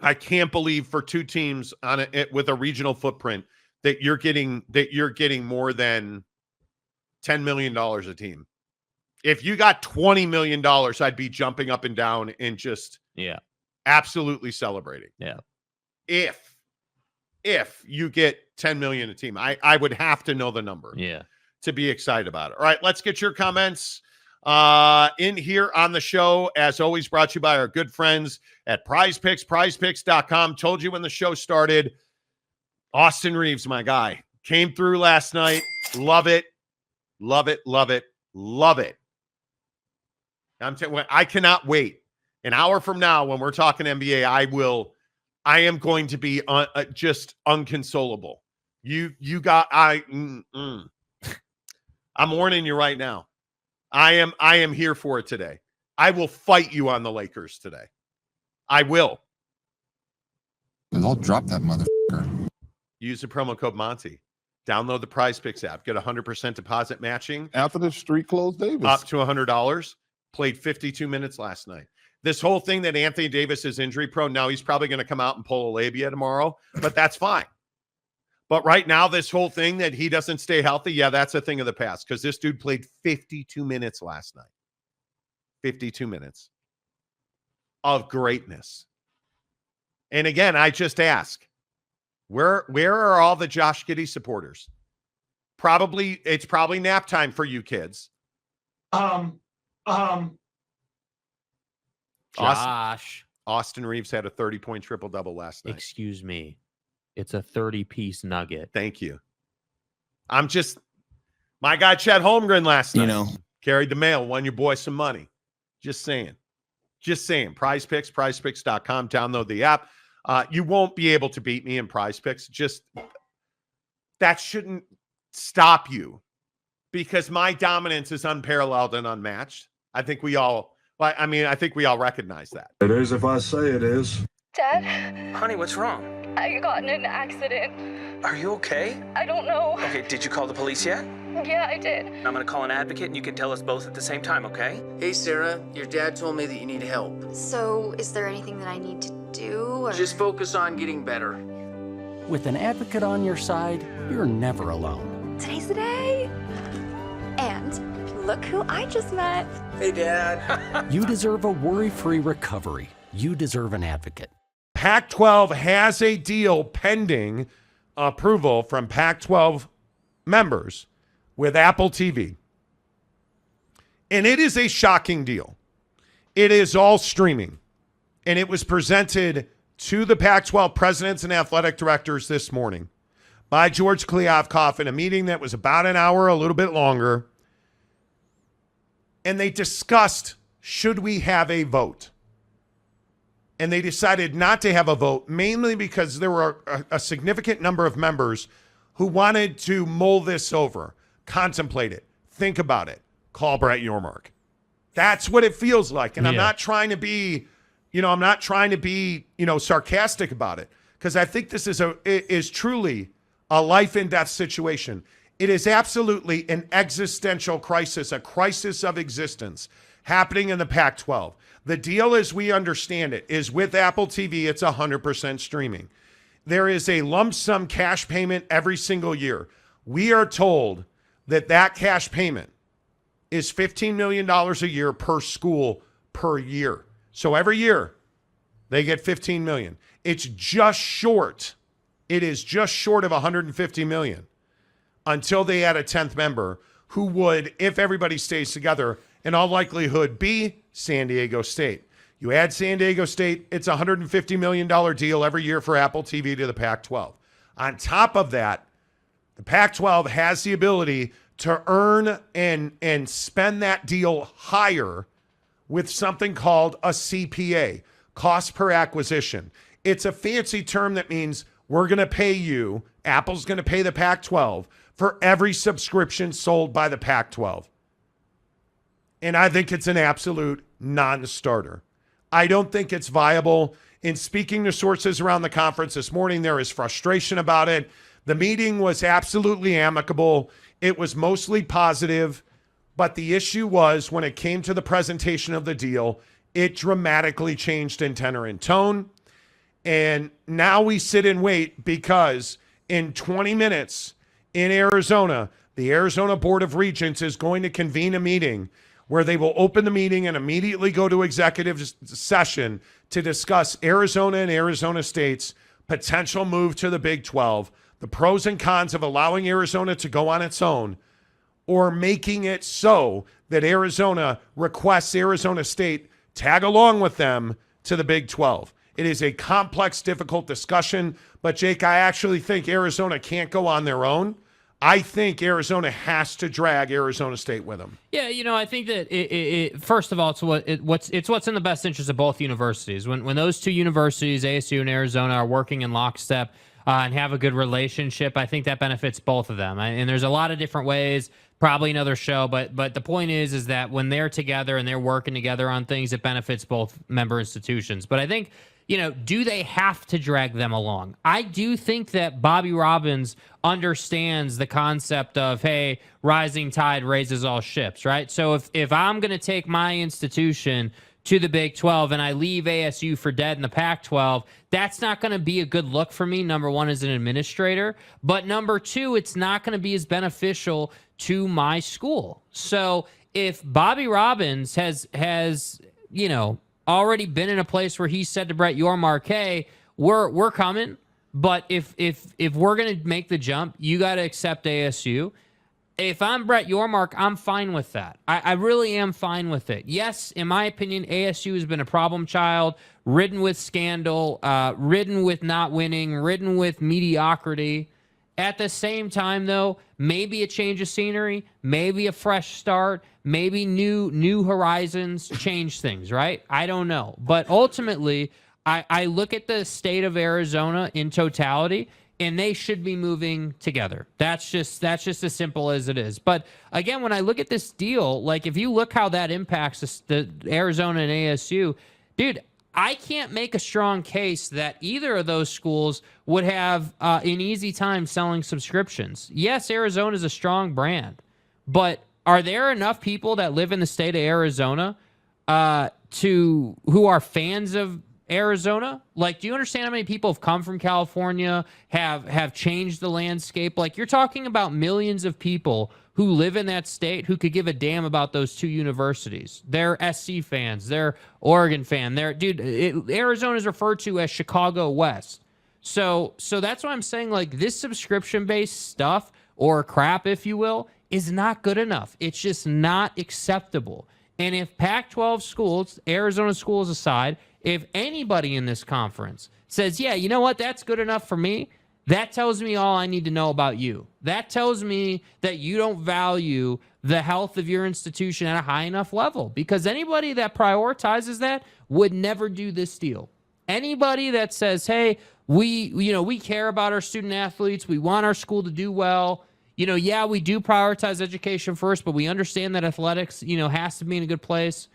I can't believe for two teams on with a regional footprint that you're getting more than $10 million a team. If you got $20 million, I'd be jumping up and down and just absolutely celebrating. Yeah. If you get 10 million a team, I would have to know the number. Yeah. To be excited about it. All right, let's get your comments. in here on the show, as always, brought to you by our good friends at Prize Picks, prizepicks.com. Told you when the show started, Austin Reeves, my guy, came through last night. Love it. Love it. Love it. Love it. I cannot wait. An hour from now, when we're talking NBA, I am going to be just unconsolable. I'm warning you right now. I am here for it today. I will fight you on the Lakers today. I will. And I'll drop that motherfucker. Use the promo code Monty. Download the Prize Picks app. Get 100% deposit matching. After the street closed Davis. Up to $100. Played 52 minutes last night. This whole thing that Anthony Davis is injury prone, now he's probably going to come out and pull a labia tomorrow, but that's fine. But right now, this whole thing that he doesn't stay healthy, yeah, that's a thing of the past because this dude played 52 minutes last night. 52 minutes of greatness. And again, I just ask, where are all the Josh Giddey supporters? It's probably nap time for you kids. Josh. Austin Reeves had a 30-point triple-double last night. Excuse me. It's a 30-piece nugget. Thank you. My guy Chet Holmgren last night. Carried the mail, won your boy some money. Just saying. Prize Picks, prizepicks.com. Download the app. You won't be able to beat me in Prize Picks. That shouldn't stop you because my dominance is unparalleled and unmatched. I think we all recognize that. It is if I say it is. Dad, Honey, what's wrong? I got in an accident. Are you okay? I don't know. Okay, did you call the police yet? Yeah, I did. I'm going to call an advocate and you can tell us both at the same time, okay? Hey, Sarah, your dad told me that you need help. So, is there anything that I need to do? Or... Just focus on getting better. With an advocate on your side, you're never alone. Today's the day. And look who I just met. Hey, Dad. You deserve a worry-free recovery. You deserve an advocate. Pac-12 has a deal pending approval from Pac-12 members with Apple TV. And it is a shocking deal. It is all streaming. And it was presented to the Pac-12 presidents and athletic directors this morning by George Kliavkoff in a meeting that was about an hour, a little bit longer. And they discussed, should we have a vote? And they decided not to have a vote, mainly because there were a significant number of members who wanted to mull this over, contemplate it, think about it, call Brett Yormark. That's what it feels like. And I'm not trying to be, sarcastic about it, because I think this is truly a life and death situation. It is absolutely an existential crisis, a crisis of existence happening in the Pac-12. The deal, as we understand it, is with Apple TV, it's 100% streaming. There is a lump sum cash payment every single year. We are told that cash payment is $15 million a year per school per year. So every year they get $15 million. It's just short. It is just short of $150 million until they add a 10th member who would, if everybody stays together, in all likelihood be San Diego State. You add San Diego State, it's a $150 million deal every year for Apple TV to the Pac-12. On top of that, the Pac-12 has the ability to earn and spend that deal higher with something called a CPA, cost per acquisition. It's a fancy term that means we're going to pay you, Apple's going to pay the Pac-12 for every subscription sold by the Pac-12. And I think it's an absolute non-starter. I don't think it's viable. In speaking to sources around the conference this morning, there is frustration about it. The meeting was absolutely amicable. It was mostly positive. But the issue was when it came to the presentation of the deal, it dramatically changed in tenor and tone. And now we sit and wait because in 20 minutes in Arizona, the Arizona Board of Regents is going to convene a meeting where they will open the meeting and immediately go to executive session to discuss Arizona and Arizona State's potential move to the Big 12, the pros and cons of allowing Arizona to go on its own, or making it so that Arizona requests Arizona State tag along with them to the Big 12. It is a complex, difficult discussion, but Jake, I actually think Arizona can't go on their own. I think Arizona has to drag Arizona State with them. Yeah, I think that first of all, it's what's in the best interest of both universities. When those two universities, ASU and Arizona, are working in lockstep and have a good relationship, I think that benefits both of them. And there's a lot of different ways, probably another show, but the point is that when they're together and they're working together on things, it benefits both member institutions. But I think, do they have to drag them along? I do think that Bobby Robbins understands the concept of, hey, rising tide raises all ships, right? So if I'm going to take my institution to the Big 12 and I leave ASU for dead in the Pac-12, that's not going to be a good look for me, number one, as an administrator. But number two, it's not going to be as beneficial to my school. So if Bobby Robbins has already been in a place where he said to Brett Yormark, hey, we're coming, but if we're going to make the jump, you got to accept ASU. If I'm Brett Yormark, I'm fine with that. I really am fine with it. Yes, in my opinion, ASU has been a problem child, ridden with scandal, ridden with not winning, ridden with mediocrity. At the same time, though, maybe a change of scenery, maybe a fresh start, maybe new horizons change things, right? I don't know. But ultimately, I look at the state of Arizona in totality, and they should be moving together. That's just as simple as it is. But again, when I look at this deal, like if you look how that impacts the Arizona and ASU, dude, I can't make a strong case that either of those schools would have an easy time selling subscriptions. Yes, Arizona is a strong brand, but are there enough people that live in the state of Arizona who are fans of Arizona? Like, do you understand how many people have come from California, have changed the landscape? Like, you're talking about millions of people who live in that state who could give a damn about those two universities. They're SC fans. They're Oregon fan. Arizona is referred to as Chicago West. So that's why I'm saying, like, this subscription-based stuff, or crap, if you will, is not good enough. It's just not acceptable. And if Pac-12 schools, Arizona schools aside, if anybody in this conference says, yeah, you know what, that's good enough for me, that tells me all I need to know about you. That tells me that you don't value the health of your institution at a high enough level, because anybody that prioritizes that would never do this deal. Anybody that says, hey, we care about our student athletes, we want our school to do well, yeah, we do prioritize education first, but we understand that athletics, has to be in a good place.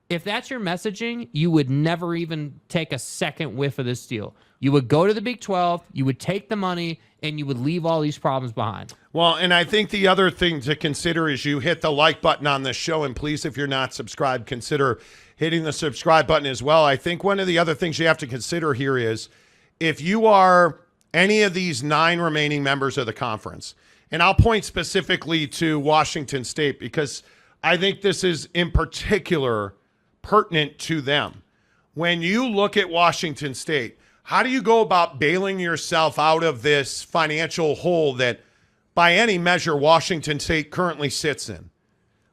If that's your messaging, you would never even take a second whiff of this deal. You would go to the Big 12, you would take the money, and you would leave all these problems behind. Well, and I think the other thing to consider is you hit the like button on this show, and please, if you're not subscribed, consider hitting the subscribe button as well. I think one of the other things you have to consider here is if you are any of these 9 remaining members of the conference, and I'll point specifically to Washington State because I think this is in particular pertinent to them. When you look at Washington State, how do you go about bailing yourself out of this financial hole that by any measure Washington State currently sits in?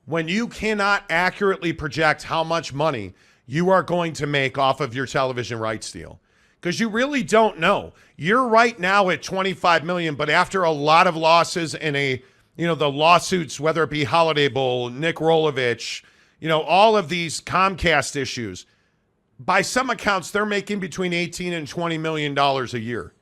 When you cannot accurately project how much money you are going to make off of your television rights deal, because you really don't know. You're right now at $25 million, but after a lot of losses and the lawsuits, whether it be Holiday Bowl, Nick Rolovich, all of these Comcast issues, by some accounts, they're making between $18 and $20 million a year.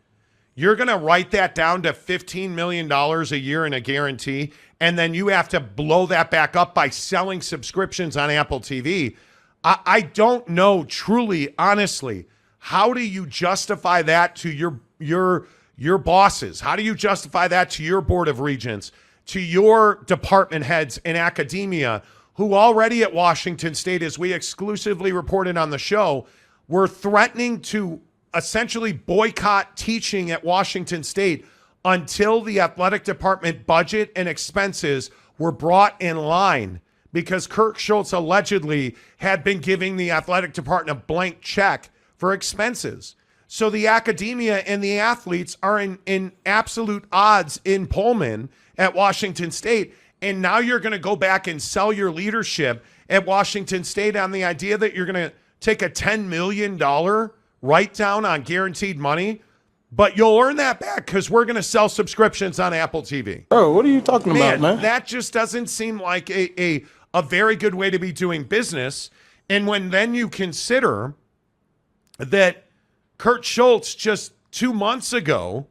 You're going to write that down to $15 million a year in a guarantee, and then you have to blow that back up by selling subscriptions on Apple TV. I don't know, truly, honestly, how do you justify that to your bosses? How do you justify that to your board of regents, to your department heads in academia, who already at Washington State, as we exclusively reported on the show, were threatening to essentially boycott teaching at Washington State until the athletic department budget and expenses were brought in line, because Kirk Schultz allegedly had been giving the athletic department a blank check for expenses. So the academia and the athletes are in absolute odds in Pullman at Washington State. And now you're going to go back and sell your leadership at Washington State on the idea that you're going to take a $10 million write down on guaranteed money, but you'll earn that back because we're going to sell subscriptions on Apple TV. Bro, what are you talking about, man? That just doesn't seem like a very good way to be doing business. And when then you consider that Kurt Schultz just 2 months ago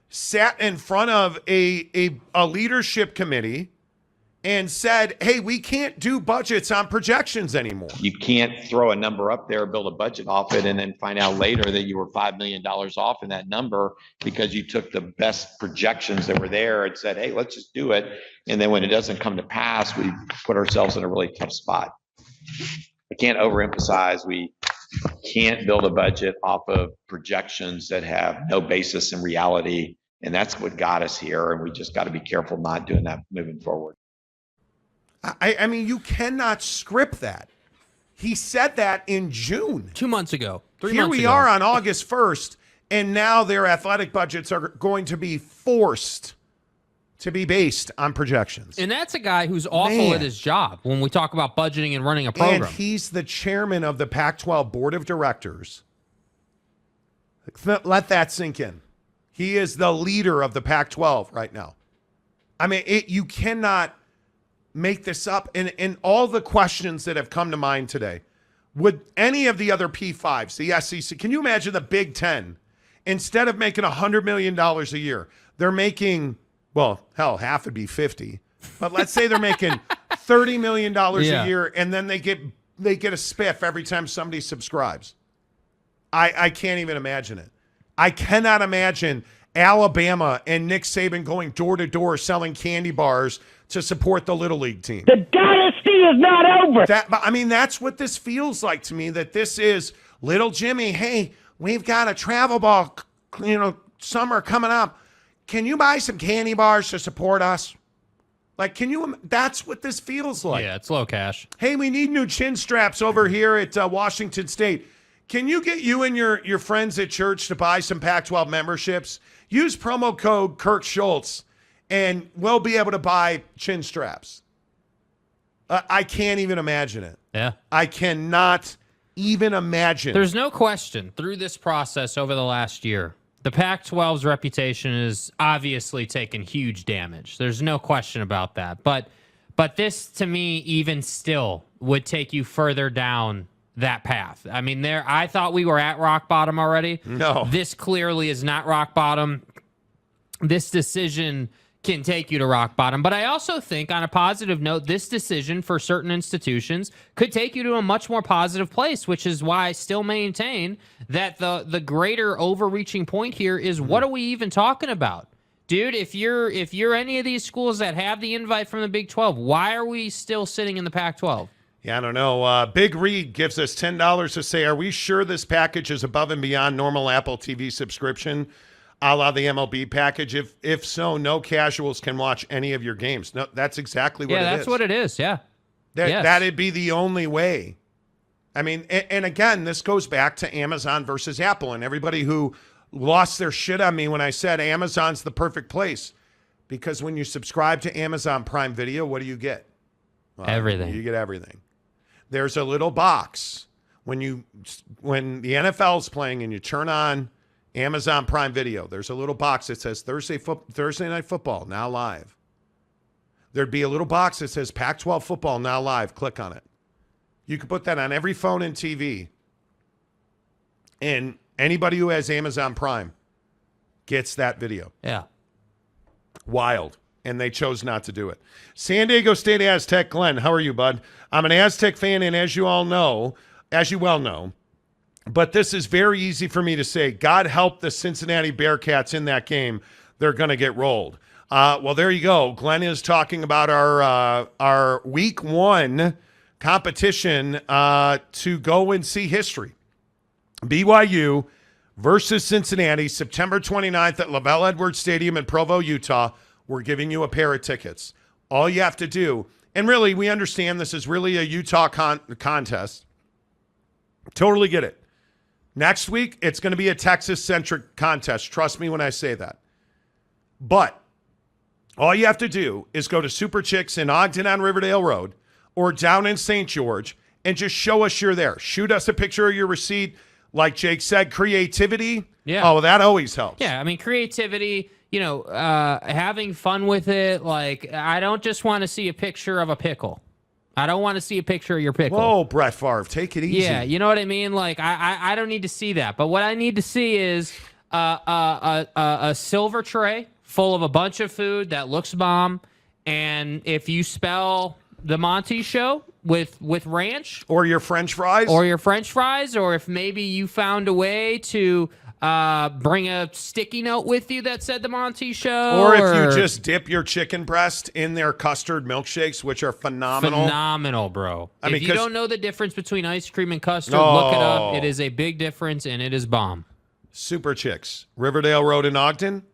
sat in front of a leadership committee and said, hey, we can't do budgets on projections anymore. You can't throw a number up there, build a budget off it, and then find out later that you were $5 million off in that number because you took the best projections that were there and said, hey, let's just do it. And then when it doesn't come to pass, we put ourselves in a really tough spot. I can't overemphasize, we can't build a budget off of projections that have no basis in reality. And that's what got us here. And we just got to be careful not doing that moving forward. I mean, you cannot script that. He said that in June. 2 months ago. 3 Here months we ago. are on August 1st, and now their athletic budgets are going to be forced to be based on projections. And that's a guy who's awful at his job when we talk about budgeting and running a program. And he's the chairman of the Pac-12 Board of Directors. Let that sink in. He is the leader of the Pac-12 right now. I mean, you cannot make this up. And all the questions that have come to mind today, would any of the other P5s, the SEC, can you imagine the Big Ten, instead of making $100 million a year, they're making, well, hell, half would be 50. But let's say they're making $30 million a year, and then they get a spiff every time somebody subscribes. I can't even imagine it. I cannot imagine Alabama and Nick Saban going door to door selling candy bars to support the Little League team. The dynasty is not over. I mean, that's what this feels like to me, that this is little Jimmy. Hey, we've got a travel ball, summer coming up. Can you buy some candy bars to support us? Like, that's what this feels like. Yeah, it's low cash. Hey, we need new chin straps over here at Washington State. Can you get you and your friends at church to buy some Pac-12 memberships? Use promo code Kirk Schultz, and we'll be able to buy chin straps. I can't even imagine it. Yeah. I cannot even imagine. There's no question through this process over the last year, the Pac-12's reputation is obviously taken huge damage. There's no question about that. But this, to me, even still would take you further down that path. I mean, I thought we were at rock bottom already. No. This clearly is not rock bottom. This decision can take you to rock bottom. But I also think, on a positive note, this decision for certain institutions could take you to a much more positive place, which is why I still maintain that the greater overreaching point here is, what are we even talking about? Dude, if you're any of these schools that have the invite from the Big 12, why are we still sitting in the Pac-12? Yeah, I don't know. Big Reed gives us $10 to say, are we sure this package is above and beyond normal Apple TV subscription, a la the MLB package? If so, no casuals can watch any of your games. No, that's exactly what it is. Yeah, that's what it is, yeah. That'd be the only way. I mean, and again, this goes back to Amazon versus Apple, and everybody who lost their shit on me when I said Amazon's the perfect place. Because when you subscribe to Amazon Prime Video, what do you get? Well, everything. You get everything. There's a little box when the NFL's playing and you turn on Amazon Prime Video. There's a little box that says Thursday Night Football now live. There'd be a little box that says Pac-12 football now live. Click on it. You could put that on every phone and TV. And anybody who has Amazon Prime gets that video. Yeah. Wild. And they chose not to do it. San Diego State Aztec. Glenn, how are you, bud? I'm an Aztec fan, and as you well know, but this is very easy for me to say, God help the Cincinnati Bearcats in that game. They're going to get rolled. Well, there you go. Glenn is talking about our week 1 competition to go and see history. BYU versus Cincinnati, September 29th at LaVell Edwards Stadium in Provo, Utah. We're giving you a pair of tickets. All you have to do, and really, we understand this is really a Utah contest. Totally get it. Next week, it's going to be a Texas-centric contest. Trust me when I say that. But All you have to do is go to Super Chicks in Ogden on Riverdale Road or down in St. George and just show us you're there. Shoot us a picture of your receipt. Like Jake said, creativity. Yeah. Oh, that always helps. Yeah, I mean, creativity, having fun with it. Like, I don't just want to see a picture of a pickle. I don't want to see a picture of your pickle. Whoa, Brett Favre, take it easy. Yeah, you know what I mean? Like, I don't need to see that. But what I need to see is a silver tray full of a bunch of food that looks bomb. And if you spell the Monty Show with ranch. Or your French fries. Or if maybe you found a way to bring a sticky note with you that said the Monty Show. Or if you just dip your chicken breast in their custard milkshakes, which are phenomenal. Phenomenal, bro. If you don't know the difference between ice cream and custard, look it up. It is a big difference, and it is bomb. Super Chicks, Riverdale Road in Ogden,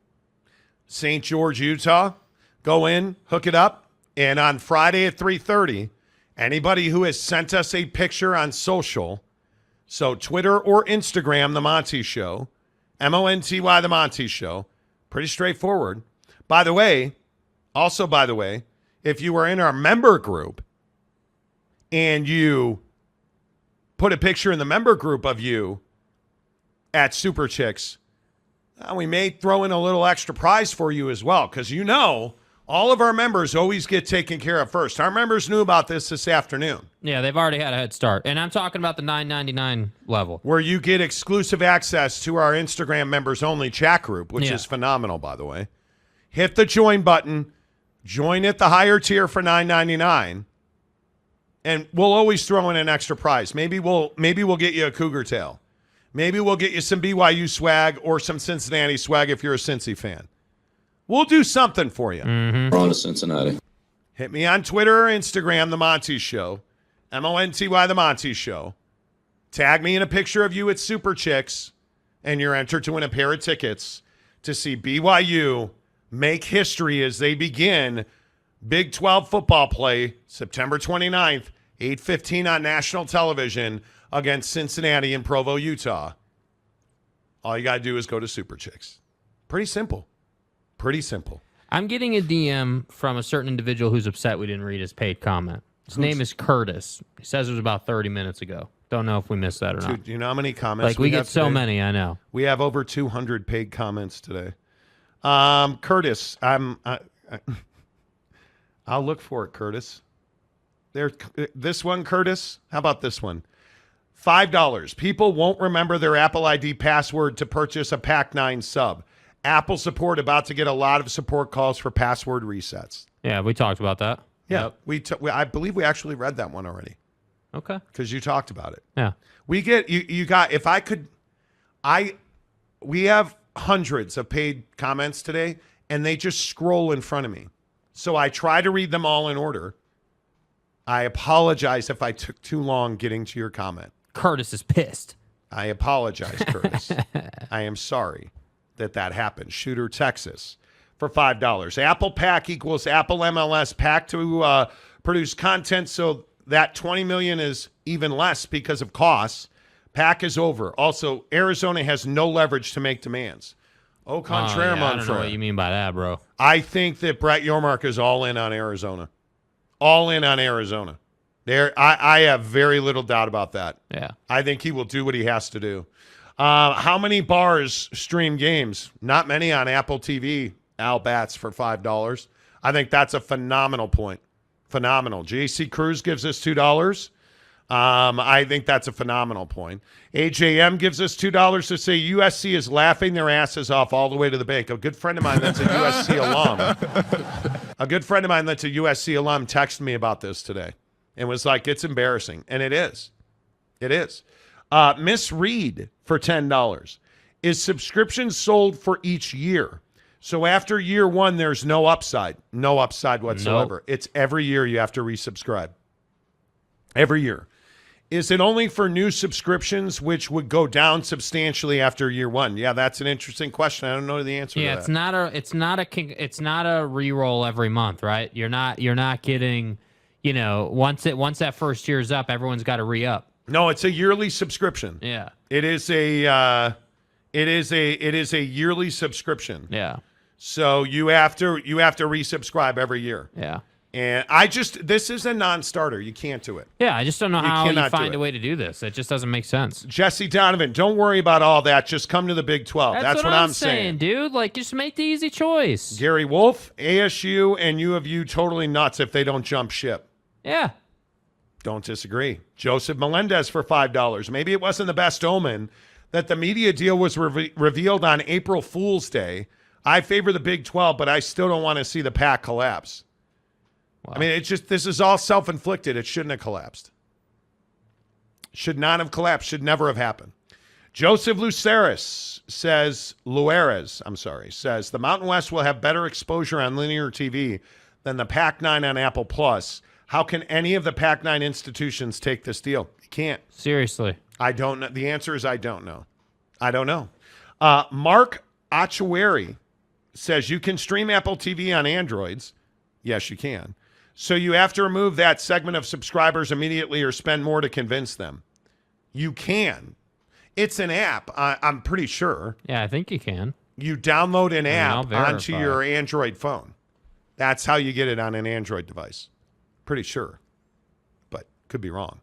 St. George, Utah. Go in, hook it up, and on Friday at 3:30, anybody who has sent us a picture on social, so Twitter or Instagram, The Monty Show, Monty, The Monty Show, pretty straightforward. By the way, if you are in our member group and you put a picture in the member group of you at Super Chicks, we may throw in a little extra prize for you as well, because all of our members always get taken care of first. Our members knew about this afternoon. Yeah, they've already had a head start. And I'm talking about the $9.99 level. Where you get exclusive access to our Instagram members only chat group, which is phenomenal, by the way. Hit the join button. Join at the higher tier for $9.99. And we'll always throw in an extra prize. Maybe we'll get you a Cougar tail. Maybe we'll get you some BYU swag or some Cincinnati swag if you're a Cincy fan. We'll do something for you. Mm-hmm. We're on to Cincinnati. Hit me on Twitter or Instagram, The Monty Show. Monty, The Monty Show. Tag me in a picture of you at Super Chicks, and you're entered to win a pair of tickets to see BYU make history as they begin Big 12 football play September 29th, 8:15 on national television against Cincinnati in Provo, Utah. All you got to do is go to Super Chicks. Pretty simple. Pretty simple. I'm getting a DM from a certain individual who's upset we didn't read his paid comment. His name is Curtis. He says it was about 30 minutes ago. Don't know if we missed that or not. Dude, do you know how many comments Like, we get so many, I know. We have over 200 paid comments today. Curtis, I'll look for it, Curtis. This one, Curtis. How about this one? $5. People won't remember their Apple ID password to purchase a Pac-9 sub. Apple support about to get a lot of support calls for password resets. Yeah, we talked about that. Yeah, I believe we actually read that one already. Okay. Because you talked about it. Yeah. We get you got we have hundreds of paid comments today, and they just scroll in front of me. So I try to read them all in order. I apologize if I took too long getting to your comment. Curtis is pissed. I apologize, Curtis. I am sorry that happened. Shooter, Texas, for $5. Apple Pack equals Apple MLS Pack to produce content, so that $20 million is even less because of costs. Pack is over. Also, Arizona has no leverage to make demands. Au contraire, I don't know what you mean by that, bro. I think that Brett Yormark is all in on Arizona. All in on Arizona. I have very little doubt about that. Yeah. I think he will do what he has to do. How many bars stream games? Not many on Apple TV. Al Bats for $5. I think that's a phenomenal point. Phenomenal. JC Cruz gives us $2. I think that's a phenomenal point. AJM gives us $2 to say USC is laughing their asses off all the way to the bank. A good friend of mine that's a USC alum. A good friend of mine that's a USC alum texted me about this today and was like, it's embarrassing. And it is. It is. Miss Reed for $10. Is subscriptions sold for each year? So after year one, there's no upside. No upside whatsoever. Nope. It's every year you have to resubscribe. Every year. Is it only for new subscriptions, which would go down substantially after year one? Yeah, that's an interesting question. I don't know the answer to that. Yeah, it's not a re-roll every month, right? You're not getting, once that first year's up, everyone's got to re-up. No, it's a yearly subscription. Yeah. It is a yearly subscription. Yeah. So you have to resubscribe every year. Yeah. And this is a non-starter. You can't do it. Yeah, I just don't know how you cannot do find it. a way to do this. It just doesn't make sense. Jesse Donovan, don't worry about all that. Just come to the Big 12. That's what I'm saying, dude. Like, just make the easy choice. Gary Wolf, ASU, and U of U totally nuts if they don't jump ship. Yeah. Don't disagree. Joseph Melendez for $5. Maybe it wasn't the best omen that the media deal was revealed on April Fool's Day. I favor the Big 12, but I still don't want to see the Pac collapse. Wow. I mean, this is all self-inflicted. It shouldn't have collapsed. Should not have collapsed. Should never have happened. Joseph Luceres says, the Mountain West will have better exposure on linear TV than the Pac-9 on Apple Plus. How can any of the Pac-9 institutions take this deal? You can't. Seriously. I don't know. The answer is I don't know. I don't know. Mark Achueri says you can stream Apple TV on Androids. Yes, you can. So you have to remove that segment of subscribers immediately or spend more to convince them. You can. It's an app, I'm pretty sure. Yeah, I think you can. You download an app onto verify. your Android phone. That's how you get it on an Android device. Pretty sure. But could be wrong.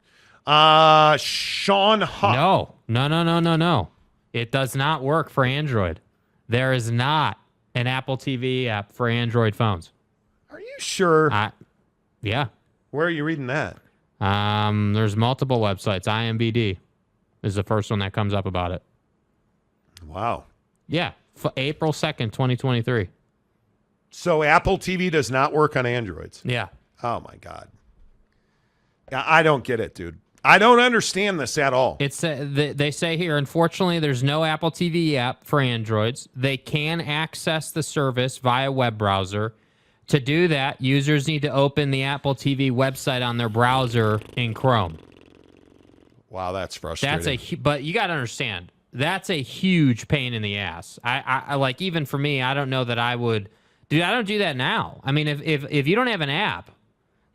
Sean Huck. No. It does not work for Android. There is not an Apple TV app for Android phones. Are you sure? Yeah. Where are you reading that? There's multiple websites. IMBD is the first one that comes up about it. Wow. Yeah. April 2nd, 2023. So Apple TV does not work on Androids? Yeah. Oh, my God. I don't get it, dude. I don't understand this at all. They say here, unfortunately, there's no Apple TV app for Androids. They can access the service via web browser. To do that, users need to open the Apple TV website on their browser in Chrome. Wow, that's frustrating. But you got to understand, that's a huge pain in the ass. I like, even for me, I don't know that I would. Dude, I don't do that now. I mean, if you don't have an app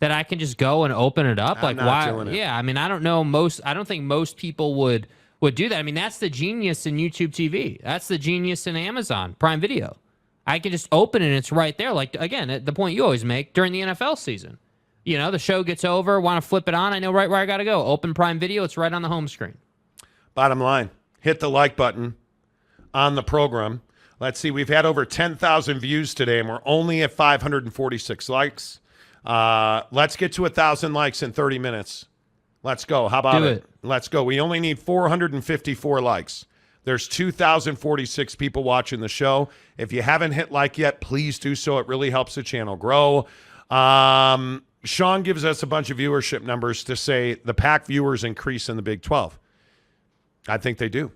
that I can just go and open it up, I'm not doing it. Yeah, I mean, I don't think most people would do that. I mean, that's the genius in YouTube TV. That's the genius in Amazon Prime Video. I can just open it and it's right there. Like, again, the point you always make during the NFL season. You know, the show gets over, want to flip it on, I know right where I got to go. Open Prime Video, it's right on the home screen. Bottom line, hit the like button on the program. Let's see, we've had over 10,000 views today, and we're only at 546 likes. Let's get to 1,000 likes in 30 minutes. Let's go. How about it? Let's go. We only need 454 likes. There's 2,046 people watching the show. If you haven't hit like yet, please do so. It really helps the channel grow. Sean gives us a bunch of viewership numbers to say the Pac viewers increase in the Big 12. I think they do.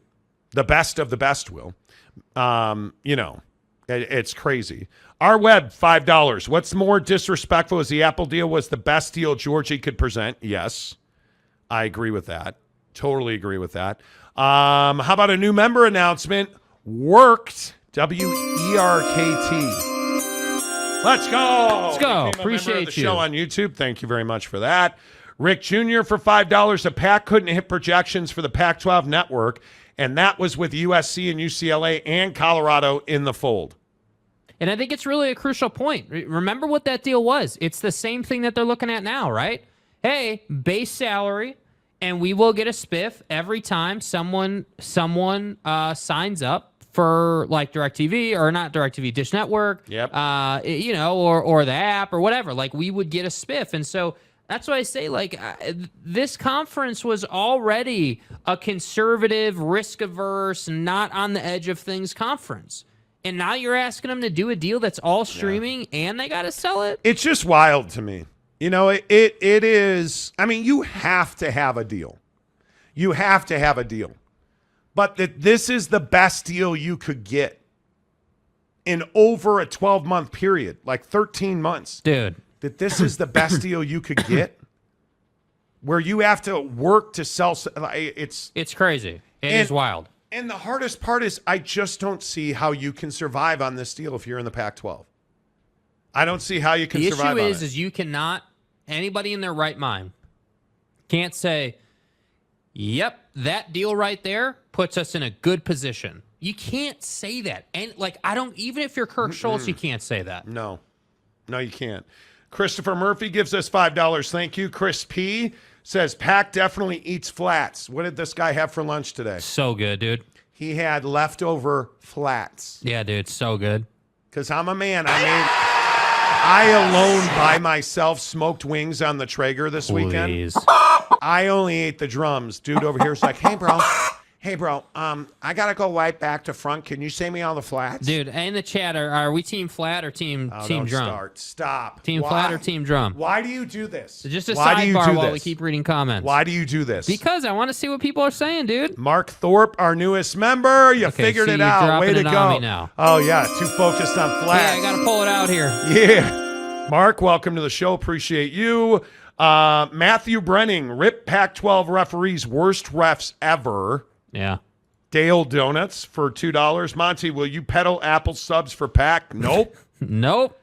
The best of the best will. It's crazy. Our web, $5. What's more disrespectful is the Apple deal was the best deal Georgie could present. Yes, I agree with that. Totally agree with that. How about a new member announcement? Worked. WERKT. Let's go. Let's go. Appreciate the show on YouTube. Thank you very much for that. Rick Jr. for $5. The Pac couldn't hit projections for the Pac-12 network, and that was with USC and UCLA and Colorado in the fold. And I think it's really a crucial point. Remember what that deal was. It's the same thing that they're looking at now, right? Hey, base salary, and we will get a spiff every time someone signs up for like DirecTV or not DirecTV, Dish Network, or the app or whatever. Like, we would get a spiff. And so that's why I say, like, this conference was already a conservative, risk-averse, not on the edge of things conference. And now you're asking them to do a deal that's all streaming and they got to sell it? It's just wild to me. It is. I mean, you have to have a deal. You have to have a deal. But this is the best deal you could get in over a 12-month period, like 13 months. Dude. That this is the best deal you could get, where you have to work to sell. It's crazy. It is wild. And the hardest part is I just don't see how you can survive on this deal if you're in the Pac-12. I don't see how you can survive on it. The issue is you cannot, anybody in their right mind can't say, yep, that deal right there puts us in a good position. You can't say that. And like, I don't, even if you're Kirk Schultz, you can't say that. No, you can't. Christopher Murphy gives us $5. Thank you. Chris P says Pac definitely eats flats. What did this guy have for lunch today? So good, dude. He had leftover flats. Yeah, dude. So good. Because I'm a man. I alone by myself smoked wings on the Traeger this weekend. I only ate the drums. Dude over here is like, hey, bro, I got to go right back to front. Can you save me all the flats? Dude, in the chat, are we team flat or team drum? Stop. Team flat or team drum? Why do you do this? So just a sidebar while we keep reading comments. Why do you do this? Because I want to see what people are saying, dude. Mark Thorpe, our newest member. You figured it out. Way to go. Me now. Oh, yeah. Too focused on flats. Yeah, I got to pull it out here. Yeah. Mark, welcome to the show. Appreciate you. Matthew Brenning, RIP Pac-12 referees, worst refs ever. Yeah. Dale Donuts for $2. Monty, will you peddle Apple subs for Pac? Nope. Nope.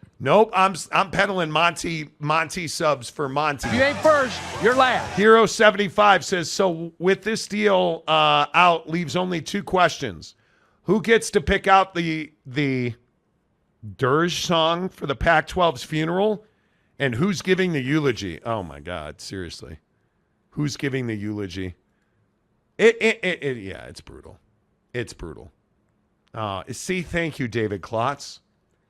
I'm peddling Monty subs for Monty. If you ain't first, you're last. Hero 75 says, so with this deal out, leaves only 2 questions. Who gets to pick out the dirge song for the Pac-12's funeral? And who's giving the eulogy? Oh my God, seriously. Who's giving the eulogy? Yeah, it's brutal. It's brutal. See, thank you, David Klotz.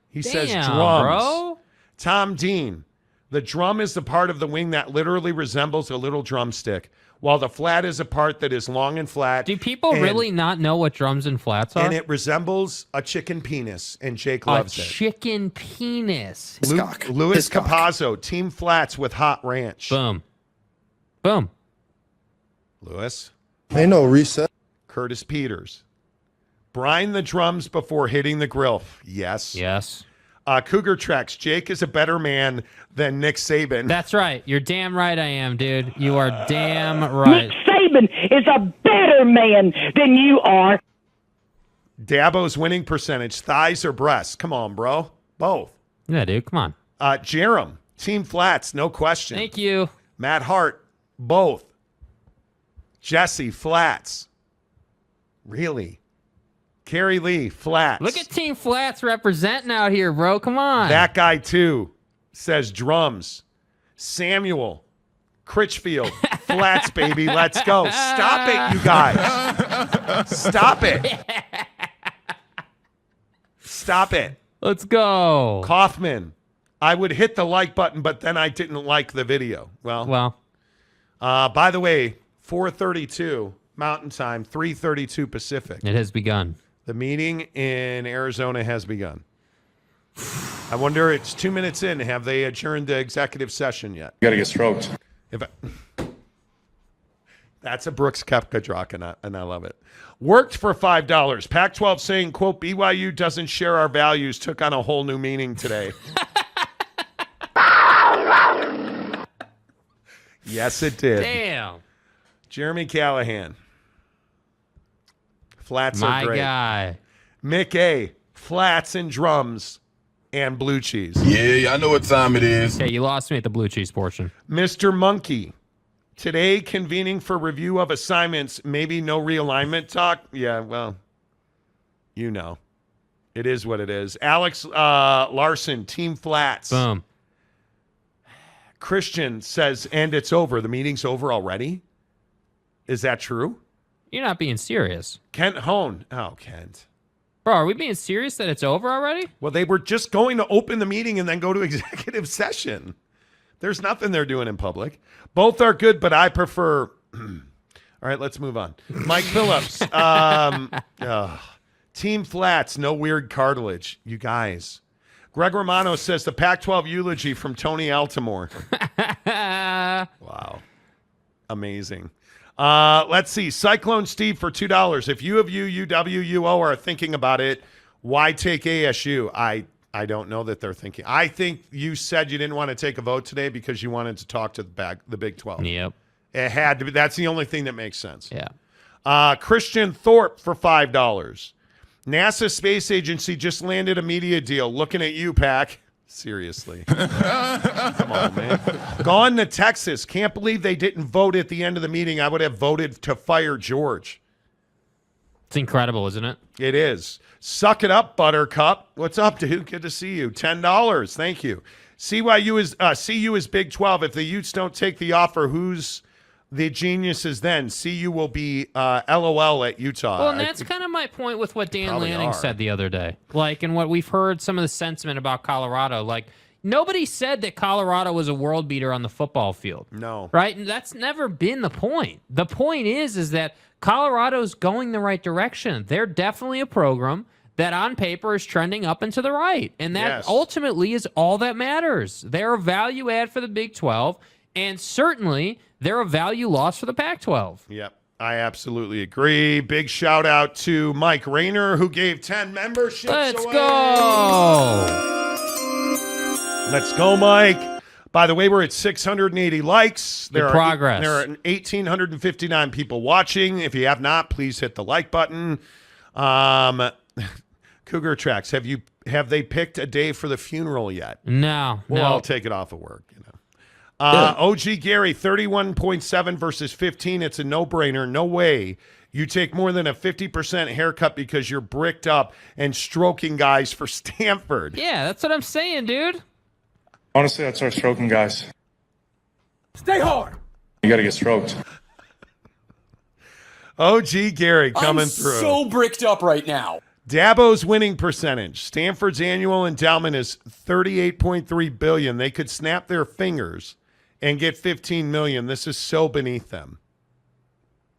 He says drums. Bro. Tom Dean, the drum is the part of the wing that literally resembles a little drumstick, while the flat is a part that is long and flat. Do people really not know what drums and flats are? And it resembles a chicken penis, and Jake loves it. A chicken penis. Louis Capazzo, team flats with hot ranch. Boom. Boom. Louis. Ain't no reset. Curtis Peters. Brine the drums before hitting the grill. Yes. Yes. Cougar Treks. Jake is a better man than Nick Saban. That's right. You're damn right I am, dude. You are damn right. Nick Saban is a better man than you are. Dabo's winning percentage. Thighs or breasts? Come on, bro. Both. Yeah, dude. Come on. Jerem. Team flats. No question. Thank you. Matt Hart. Both. Jesse. Flats. Really? Carrie Lee, flats. Look at Team Flats representing out here, bro. Come on. That guy, too, says drums. Samuel, Critchfield, flats, baby. Let's go. Stop it, you guys. Stop it. Stop it. Let's go. Kaufman, I would hit the like button, but then I didn't like the video. Well. By the way, 4:32 Mountain Time, 3:32 Pacific. It has begun. The meeting in Arizona has begun. I wonder, it's 2 minutes in. Have they adjourned the executive session yet? You got to get stroked. That's a Brooks Koepka joke, and I love it. Worked for $5. Pac-12 saying, quote, BYU doesn't share our values took on a whole new meaning today. Yes, it did. Damn. Jeremy Callahan. Flats are great. My guy. Mick A. Flats and drums and blue cheese. Yeah, I know what time it is. Okay, you lost me at the blue cheese portion. Mr. Monkey. Today, convening for review of assignments, maybe no realignment talk. Yeah, well, you know. It is what it is. Alex Larson, Team Flats. Boom. Christian says, and it's over. The meeting's over already? Is that true? You're not being serious. Kent Hone. Oh, Kent. Bro, are we being serious that it's over already? Well, they were just going to open the meeting and then go to executive session. There's nothing they're doing in public. Both are good, but I prefer... All right, let's move on. Mike Phillips. Team Flats, no weird cartilage. You guys. Greg Romano says the Pac-12 eulogy from Tony Altimore. Wow. Amazing. Let's see. Cyclone Steve for $2. If U of U, UW, UO are thinking about it, why take ASU? I don't know that they're thinking. I think you said you didn't want to take a vote today because you wanted to talk to the Big 12. Yep. It had to be. That's the only thing that makes sense. Yeah. Christian Thorpe for $5. NASA Space Agency just landed a media deal. Looking at you, Pac. Seriously. Come on, man. Gone to Texas. Can't believe they didn't vote at the end of the meeting. I would have voted to fire George. It's incredible, isn't it? It is. Suck it up, Buttercup. What's up, dude? Good to see you. $10. Thank you. CU is Big 12. If the Utes don't take the offer, who's the geniuses then? CU will be LOL at Utah. Well, and that's kind of my point with what Dan Probably Lanning are. said the other day. Like, and what we've heard some of the sentiment about Colorado. Like, nobody said that Colorado was a world beater on the football field. No. Right? And that's never been the point. The point is that Colorado's going the right direction. They're definitely a program that on paper is trending up and to the right. And that ultimately is all that matters. They're a value add for the Big 12, and certainly they're a value loss for the Pac-12. Yep, I absolutely agree. Big shout out to Mike Rayner, who gave 10 memberships Let's away. go! Let's go, Mike. By the way, we're at 680 likes. Good progress. There are 1,859 people watching. If you have not, please hit the like button. Cougar Tracks, have they picked a day for the funeral yet? No. Well, no. I'll take it off of work. OG Gary, 31.7 versus 15. It's a no-brainer. No way you take more than a 50% haircut because you're bricked up and stroking guys for Stanford. Yeah, that's what I'm saying, dude. Honestly, I'd start stroking guys. Stay hard. You got to get stroked. OG Gary coming through. So bricked up right now. Dabo's winning percentage. Stanford's annual endowment is $38.3 billion. They could snap their fingers and get $15 million. This is so beneath them.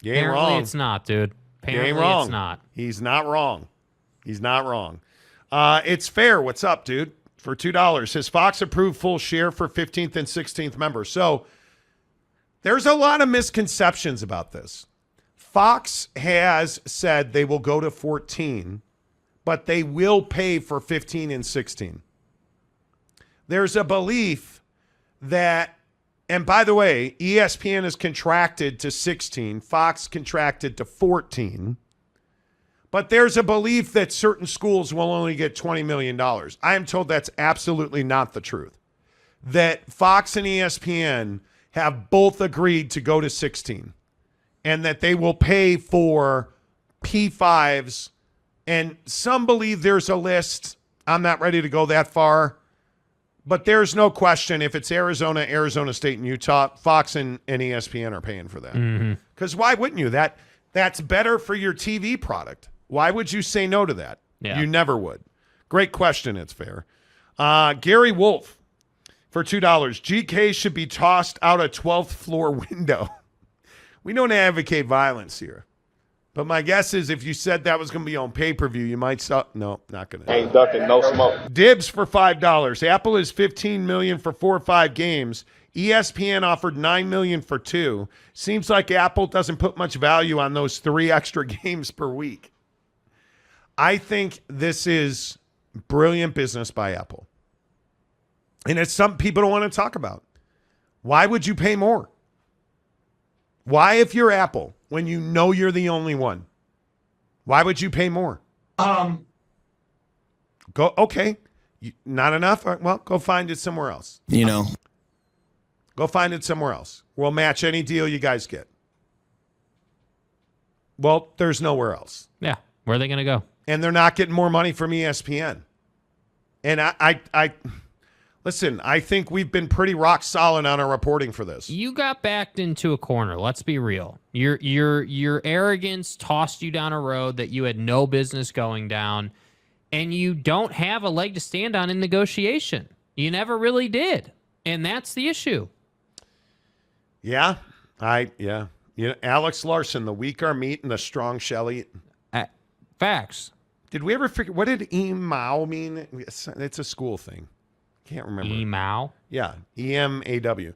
You ain't Apparently wrong. it's not, dude. You ain't Apparently wrong. it's not. He's not wrong. He's not wrong. It's fair. What's up, dude? For $2. Has Fox approved full share for 15th and 16th members? So there's a lot of misconceptions about this. Fox has said they will go to 14, but they will pay for 15 and 16. There's a belief that, and by the way, ESPN is contracted to 16, Fox contracted to 14, but there's a belief that certain schools will only get $20 million. I am told that's absolutely not the truth. That Fox and ESPN have both agreed to go to 16 and that they will pay for P5s. And some believe there's a list. I'm not ready to go that far. But there's no question if it's Arizona, Arizona State, and Utah, Fox and ESPN are paying for that. Because why wouldn't you? That's better for your TV product. Why would you say no to that? Yeah. You never would. Great question. It's fair. Gary Wolf for $2. GK should be tossed out a 12th floor window. We don't advocate violence here. But my guess is if you said that was going to be on pay-per-view, you might stop. No, not going to. Ain't ducking, no smoke. Dibs for $5. Apple is $15 million for 4 or 5 games. ESPN offered $9 million for 2. Seems like Apple doesn't put much value on those 3 extra games per week. I think this is brilliant business by Apple. And it's something people don't want to talk about. Why would you pay more? Why, if you're Apple, when you know you're the only one, why would you pay more? Go, okay. Not enough? Well, go find it somewhere else. You know. Go find it somewhere else. We'll match any deal you guys get. Well, there's nowhere else. Yeah. Where are they going to go? And they're not getting more money from ESPN. And I listen, I think we've been pretty rock solid on our reporting for this. You got backed into a corner. Let's be real. Your arrogance tossed you down a road that you had no business going down, and you don't have a leg to stand on in negotiation. You never really did. And that's the issue. Yeah. You know, Alex Larson, the weak are meat and the strong shall eat. Facts. Did we ever figure, what did EMAW mean? It's a school thing. Can't remember. EMAW? Yeah, EMAW.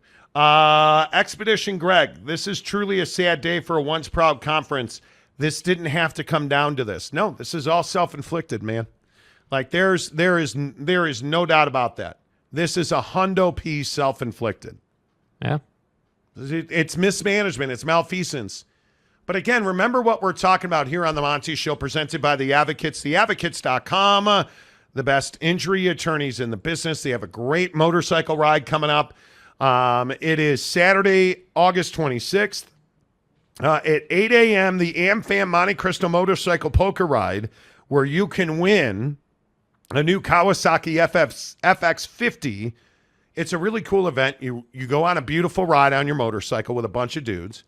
Expedition Greg, this is truly a sad day for a once proud conference. This didn't have to come down to this. No, this is all self-inflicted, man. Like there is no doubt about that. This is a hundo piece self-inflicted. Yeah. It's mismanagement. It's malfeasance. But again, remember what we're talking about here on the Monty Show, presented by The Advocates, theadvocates.com, the best injury attorneys in the business. They have a great motorcycle ride coming up. It is Saturday, August 26th. at 8 a.m., the AmFam Monte Cristo motorcycle poker ride, where you can win a new Kawasaki FX50. It's a really cool event. You go on a beautiful ride on your motorcycle with a bunch of dudes,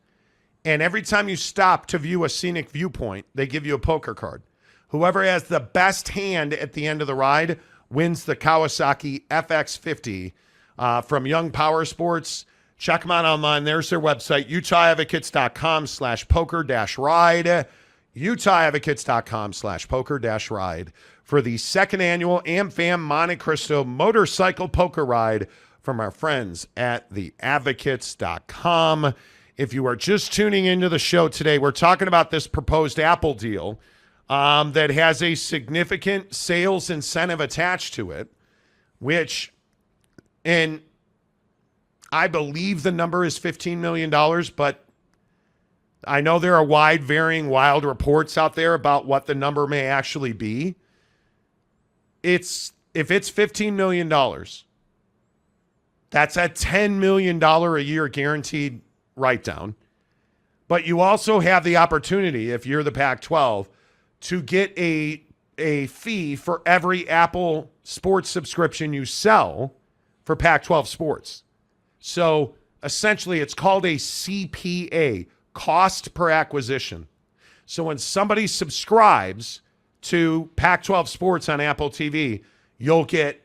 and every time you stop to view a scenic viewpoint, they give you a poker card. Whoever has the best hand at the end of the ride wins the Kawasaki FX50 from Young Power Sports. Check them out online. There's their website, UtahAdvocates.com/poker-ride. UtahAdvocates.com/poker-ride for the second annual AmFam Monte Cristo motorcycle poker ride from our friends at theadvocates.com. If you are just tuning into the show today, we're talking about this proposed Apple deal that has a significant sales incentive attached to it, which, and I believe the number is $15 million, but I know there are wide varying wild reports out there about what the number may actually be. If it's $15 million, that's a $10 million a year guaranteed write-down. But you also have the opportunity, if you're the Pac-12, to get a fee for every Apple Sports subscription you sell for Pac-12 sports. So essentially, it's called a CPA, cost per acquisition. So when somebody subscribes to Pac-12 sports on Apple TV, you'll get,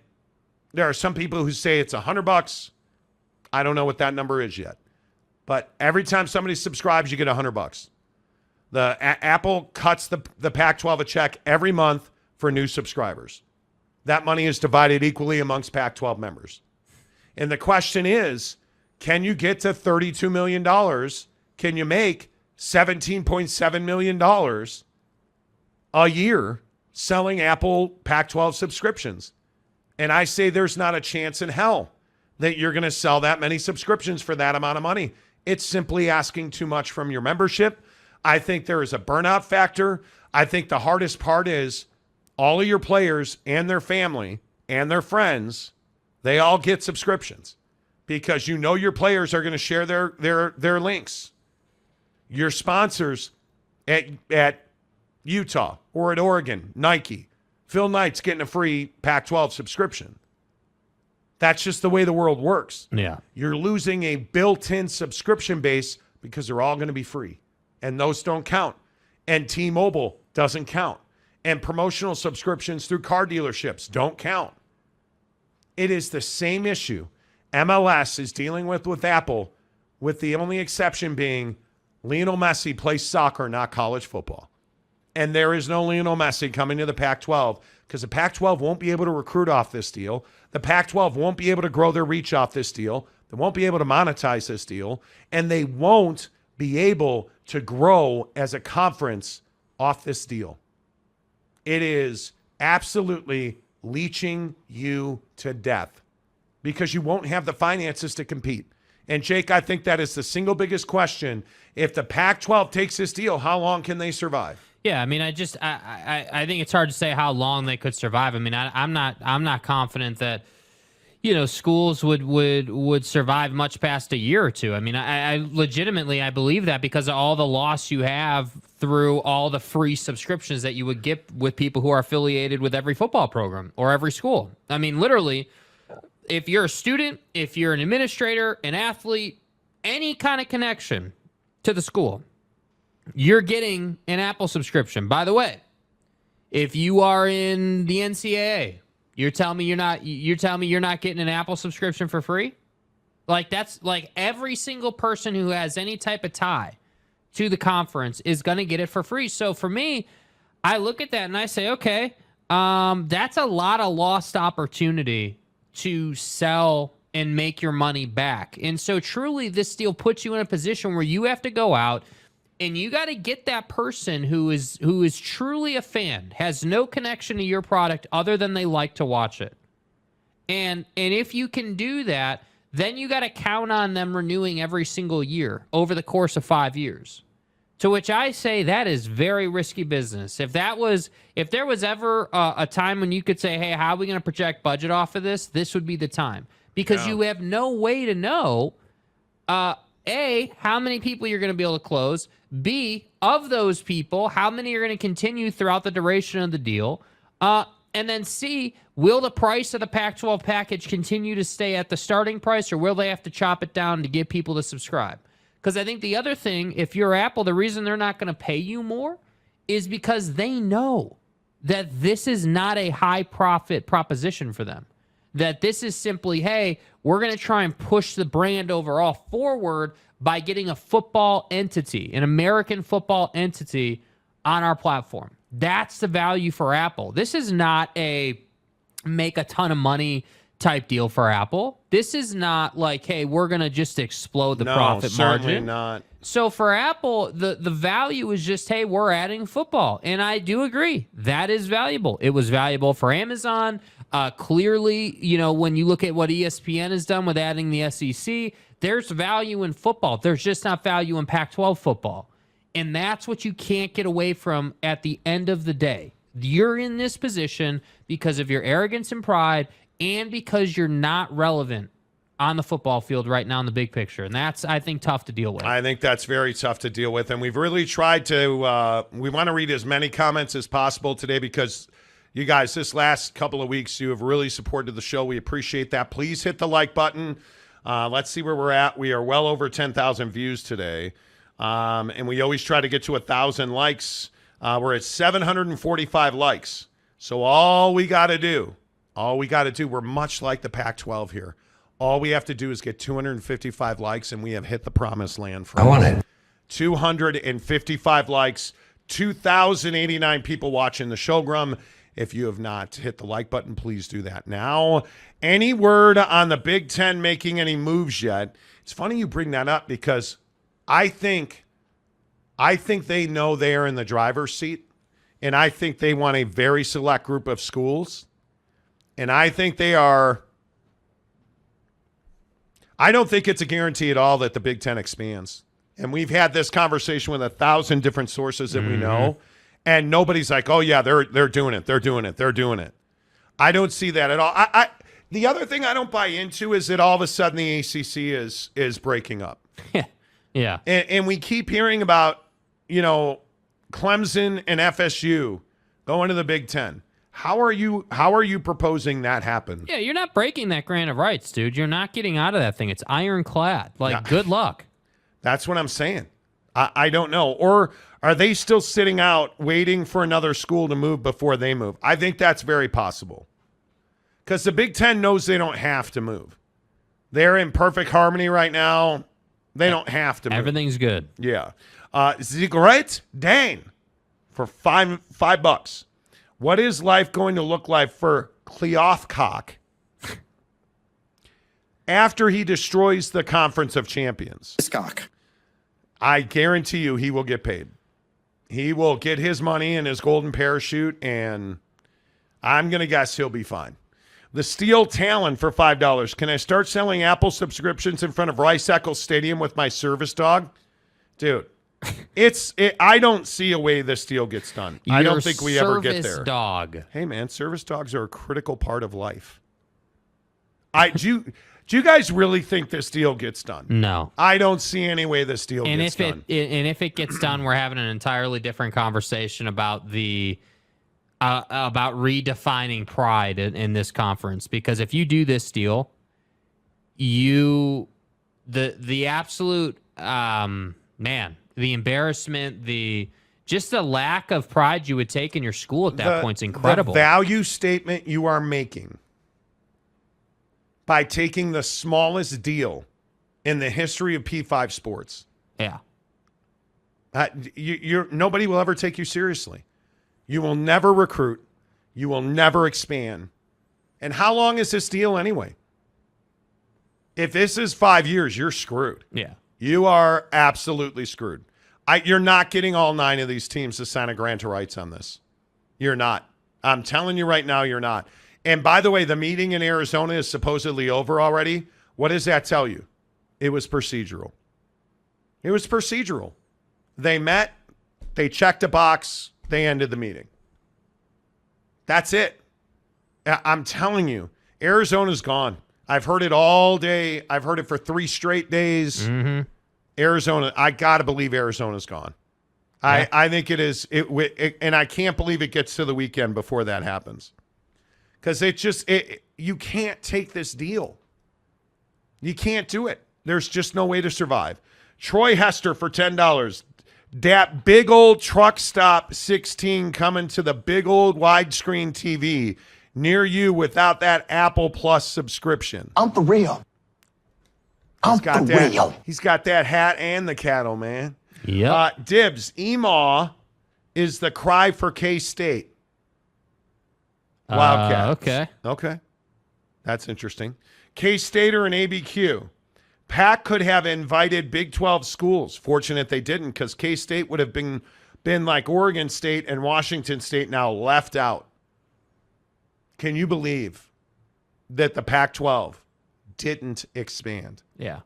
there are some people who say it's $100. I don't know what that number is yet. But every time somebody subscribes, you get $100. Apple cuts the Pac-12 a check every month for new subscribers. That money is divided equally amongst Pac-12 members. And the question is, can you get to $32 million? Can you make $17.7 million a year selling Apple Pac-12 subscriptions? And I say there's not a chance in hell that you're going to sell that many subscriptions for that amount of money. It's simply asking too much from your membership. I think there is a burnout factor. I think the hardest part is all of your players and their family and their friends, they all get subscriptions because you know your players are going to share their links. Your sponsors at Utah or at Oregon, Nike, Phil Knight's getting a free Pac-12 subscription. That's just the way the world works. Yeah. You're losing a built-in subscription base because they're all going to be free. And those don't count. And T-Mobile doesn't count. And promotional subscriptions through car dealerships don't count. It is the same issue MLS is dealing with Apple, with the only exception being Lionel Messi plays soccer, not college football. And there is no Lionel Messi coming to the Pac-12 because the Pac-12 won't be able to recruit off this deal. The Pac-12 won't be able to grow their reach off this deal. They won't be able to monetize this deal. And they won't be able to grow as a conference off this deal. It is absolutely leeching you to death because you won't have the finances to compete. And Jake, I think that is the single biggest question. If the Pac-12 takes this deal, how long can they survive? Yeah, I mean, I think it's hard to say how long they could survive. I mean, I'm not confident that, you know, schools would survive much past a year or two. I mean, I legitimately believe that because of all the loss you have through all the free subscriptions that you would get with people who are affiliated with every football program or every school. I mean, literally, if you're a student, if you're an administrator, an athlete, any kind of connection to the school, you're getting an Apple subscription. By the way, if you are in the NCAA, you're telling me you're not getting an Apple subscription for free? Like, that's like every single person who has any type of tie to the conference is going to get it for free. So for me, I look at that and I say, okay, that's a lot of lost opportunity to sell and make your money back. And so truly this deal puts you in a position where you have to go out and you got to get that person who is truly a fan, has no connection to your product other than they like to watch it. And if you can do that, then you got to count on them renewing every single year over the course of 5 years. To which I say that is very risky business. If there was ever a time when you could say, hey, how are we going to project budget off of this? This would be the time. Because you have no way to know A, how many people you're going to be able to close. B, of those people, how many are going to continue throughout the duration of the deal. And then C, will the price of the Pac-12 package continue to stay at the starting price, or will they have to chop it down to get people to subscribe? Because I think the other thing, if you're Apple, the reason they're not going to pay you more is because they know that this is not a high profit proposition for them. That this is simply, hey, we're going to try and push the brand overall forward by getting a football entity, an American football entity on our platform. That's the value for Apple. This is not a make a ton of money type deal for Apple. This is not like, hey, we're going to just explode the profit margin. Not. So for Apple, the value is just, hey, we're adding football. And I do agree. That is valuable. It was valuable for Amazon. Clearly, when you look at what ESPN has done with adding the SEC, there's value in football. There's just not value in Pac-12 football. And that's what you can't get away from at the end of the day. You're in this position because of your arrogance and pride and because you're not relevant on the football field right now in the big picture. And that's, I think, tough to deal with. I think that's very tough to deal with. And we've really tried to we want to read as many comments as possible today because you guys, this last couple of weeks, you have really supported the show. We appreciate that. Please hit the like button. Let's see where we're at. We are well over 10,000 views today. And we always try to get to 1,000 likes. We're at 745 likes. So all we got to do, we're much like the Pac-12 here. All we have to do is get 255 likes, and we have hit the promised land. I want it. 255 likes, 2,089 people watching the showgram. If you have not hit the like button, please do that now. Any word on the Big Ten making any moves yet? It's funny you bring that up because I think they know they are in the driver's seat, and I think they want a very select group of schools, and I think they are. I don't think it's a guarantee at all that the Big Ten expands, and we've had this conversation with 1,000 different sources that we know, and nobody's like, "Oh yeah, they're doing it, they're doing it, they're doing it." I don't see that at all. The other thing I don't buy into is that all of a sudden the ACC is breaking up. Yeah. And we keep hearing about, Clemson and FSU going to the Big Ten. How are you proposing that happen? Yeah, you're not breaking that grant of rights, dude. You're not getting out of that thing. It's ironclad. Good luck. That's what I'm saying. I don't know. Or are they still sitting out waiting for another school to move before they move? I think that's very possible. Because the Big Ten knows they don't have to move. They're in perfect harmony right now. They don't have to move. Everything's good. Yeah. Ziegler Dane for $5. What is life going to look like for Cleothcock after he destroys the Conference of Champions? I guarantee you he will get paid. He will get his money and his golden parachute, and I'm going to guess he'll be fine. The Steel Talon for $5. Can I start selling Apple subscriptions in front of Rice Eccles Stadium with my service dog? Dude, I don't see a way this deal gets done. I don't think we ever get there. Service dog. Hey, man, service dogs are a critical part of life. Do you guys really think this deal gets done? No. I don't see any way this deal gets done. And if it gets done, we're having an entirely different conversation about about redefining pride in this conference. Because if you do this deal, the absolute the embarrassment, just the lack of pride you would take in your school at that point is incredible. The value statement you are making by taking the smallest deal in the history of P5 sports. Yeah. Nobody will ever take you seriously. You will never recruit. You will never expand. And how long is this deal anyway? If this is 5 years, you're screwed. Yeah. You are absolutely screwed. You're not getting all 9 of these teams to sign a grant of rights on this. You're not. I'm telling you right now, you're not. And by the way, the meeting in Arizona is supposedly over already. What does that tell you? It was procedural. It was procedural. They met, they checked a box, they ended the meeting. That's it. I'm telling you, Arizona's gone. I've heard it all day. I've heard it for 3 straight days. Arizona, I got to believe Arizona's gone. Yeah. I think it is, and I can't believe it gets to the weekend before that happens. Because you can't take this deal. You can't do it. There's just no way to survive. Troy Hester for $10. That big old truck stop 16 coming to the big old widescreen TV near you without that Apple Plus subscription. I'm for real. He's got that hat and the cattle, man. Yep. Dibs, Emaw is the cry for K-State. Wildcats. Okay. That's interesting. K-Stater and ABQ. Pac could have invited Big 12 schools. Fortunate they didn't, because K-State would have been like Oregon State and Washington State now left out. Can you believe that the Pac-12 didn't expand? Yeah.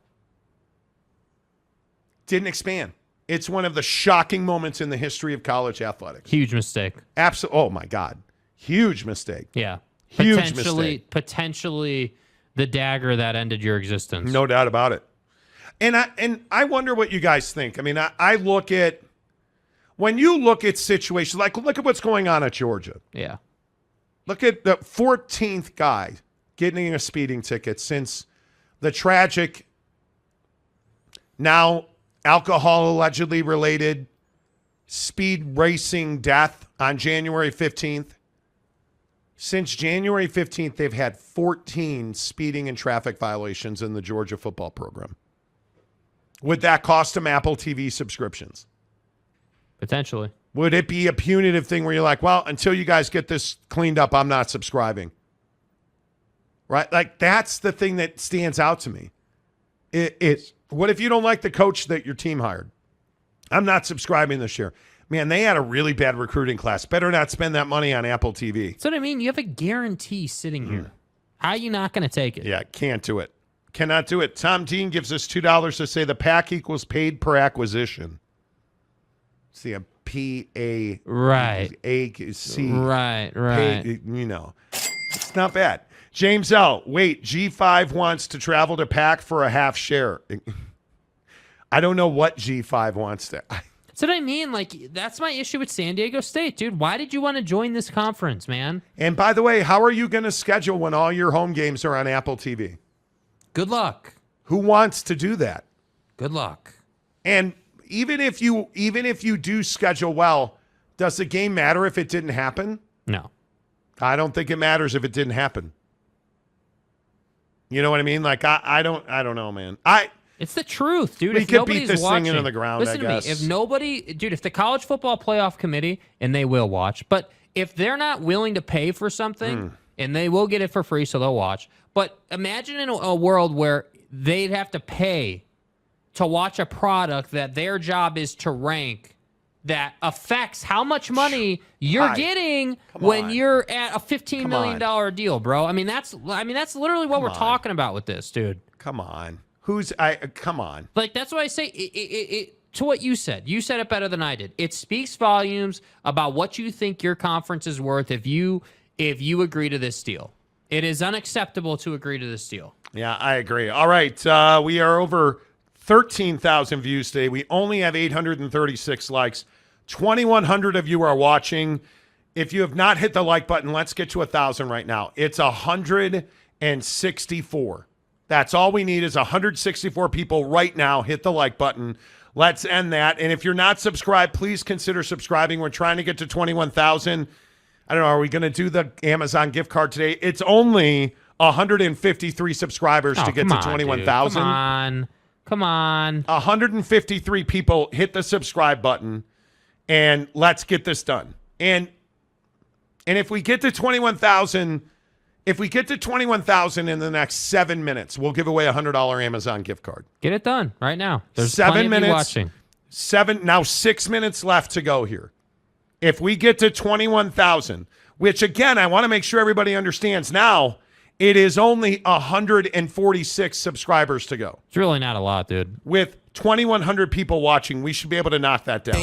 Didn't expand. It's one of the shocking moments in the history of college athletics. Huge mistake. Absolutely. Oh, my God. Huge mistake. Yeah. Huge mistake. Potentially the dagger that ended your existence. No doubt about it. And I wonder what you guys think. I mean, I look at, when you look at situations, like look at what's going on at Georgia. Yeah. Look at the 14th guy getting a speeding ticket since the tragic, now alcohol allegedly related speed racing death on January 15th. Since January 15th, they've had 14 speeding and traffic violations in the Georgia football program. Would that cost them Apple TV subscriptions? Potentially. Would it be a punitive thing where you're like, well, until you guys get this cleaned up, I'm not subscribing? Right? Like, that's the thing that stands out to me. What if you don't like the coach that your team hired? I'm not subscribing this year. Man, they had a really bad recruiting class. Better not spend that money on Apple TV. That's what I mean. You have a guarantee sitting here. How are you not going to take it? Yeah, can't do it. Cannot do it. Tom Dean gives us $2 to say the PAC equals paid per acquisition. See, a P-A. Right. A-C. Right. Paid, you know. It's not bad. James L. Wait, G5 wants to travel to PAC for a half share. I don't know what G5 wants to. That's what I mean. Like, that's my issue with San Diego State, dude. Why did you want to join this conference, man? And by the way, how are you going to schedule when all your home games are on Apple TV? Good luck. Who wants to do that? Good luck. And even if you do schedule well, does the game matter if it didn't happen? No. I don't think it matters if it didn't happen. You know what I mean? Like, I don't know, man. It's the truth, dude. We If could beat nobody's this watching, thing into the ground, listen to me. If the College Football Playoff Committee, and they will watch, but if they're not willing to pay for something, and they will get it for free, so they'll watch. But imagine in a world where they'd have to pay to watch a product that their job is to rank that affects how much money you're getting when you're at a $15 million deal, bro. I mean, that's literally what we're talking about with this, dude. Come on. Come on. Like, that's why I say to what you said. You said it better than I did. It speaks volumes about what you think your conference is worth if you agree to this deal. It is unacceptable to agree to this deal. Yeah, I agree. All right. We are over 13,000 views today. We only have 836 likes. 2,100 of you are watching. If you have not hit the like button, let's get to 1,000 right now. It's 164. That's all we need is 164 people right now. Hit the like button. Let's end that. And if you're not subscribed, please consider subscribing. We're trying to get to 21,000. I don't know. Are we going to do the Amazon gift card today? It's only 153 subscribers to get to 21,000. Come on. 153 people hit the subscribe button, and let's get this done. And if we get to 21,000, in the next 7 minutes, we'll give away a $100 Amazon gift card. Get it done right now. There's 7 minutes watching. 6 minutes left to go here. If we get to 21,000, which again, I want to make sure everybody understands now, it is only 146 subscribers to go. It's really not a lot, dude. With 2,100 people watching, we should be able to knock that down.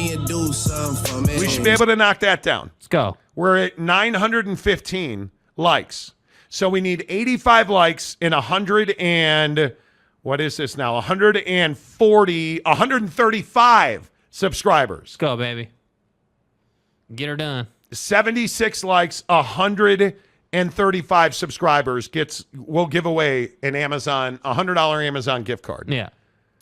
We should be able to knock that down. Let's go. We're at 915 likes. So we need 85 likes and 100 and What is this now? 135 subscribers. Let's go, baby. Get her done. 76 likes, 135 subscribers we'll give away an $100 Amazon gift card. Yeah.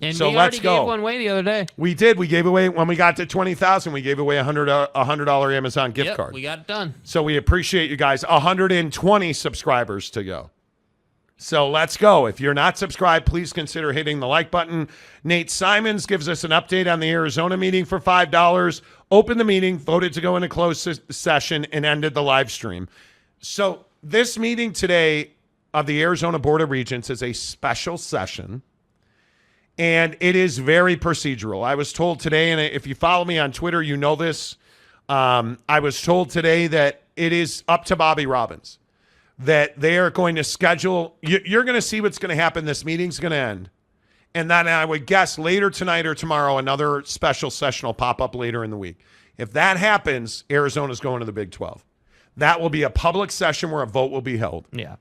And so we let's already go. gave one away the other day. We did. We gave away, when we got to 20,000, we gave away a $100 Amazon gift card. We got it done. So we appreciate you guys. 120 subscribers to go. So let's go. If you're not subscribed, please consider hitting the like button. Nate Simons gives us an update on the Arizona meeting for $5. Opened the meeting, voted to go into closed session, and ended the live stream. So this meeting today of the Arizona Board of Regents is a special session, and it is very procedural. I was told today, and if you follow me on Twitter, you know this. I was told today that it is up to Bobby Robbins, that they are going to schedule. You're going to see what's going to happen. This meeting's going to end. And then I would guess later tonight or tomorrow, another special session will pop up later in the week. If that happens, Arizona's going to the Big 12. That will be a public session where a vote will be held. Yeah.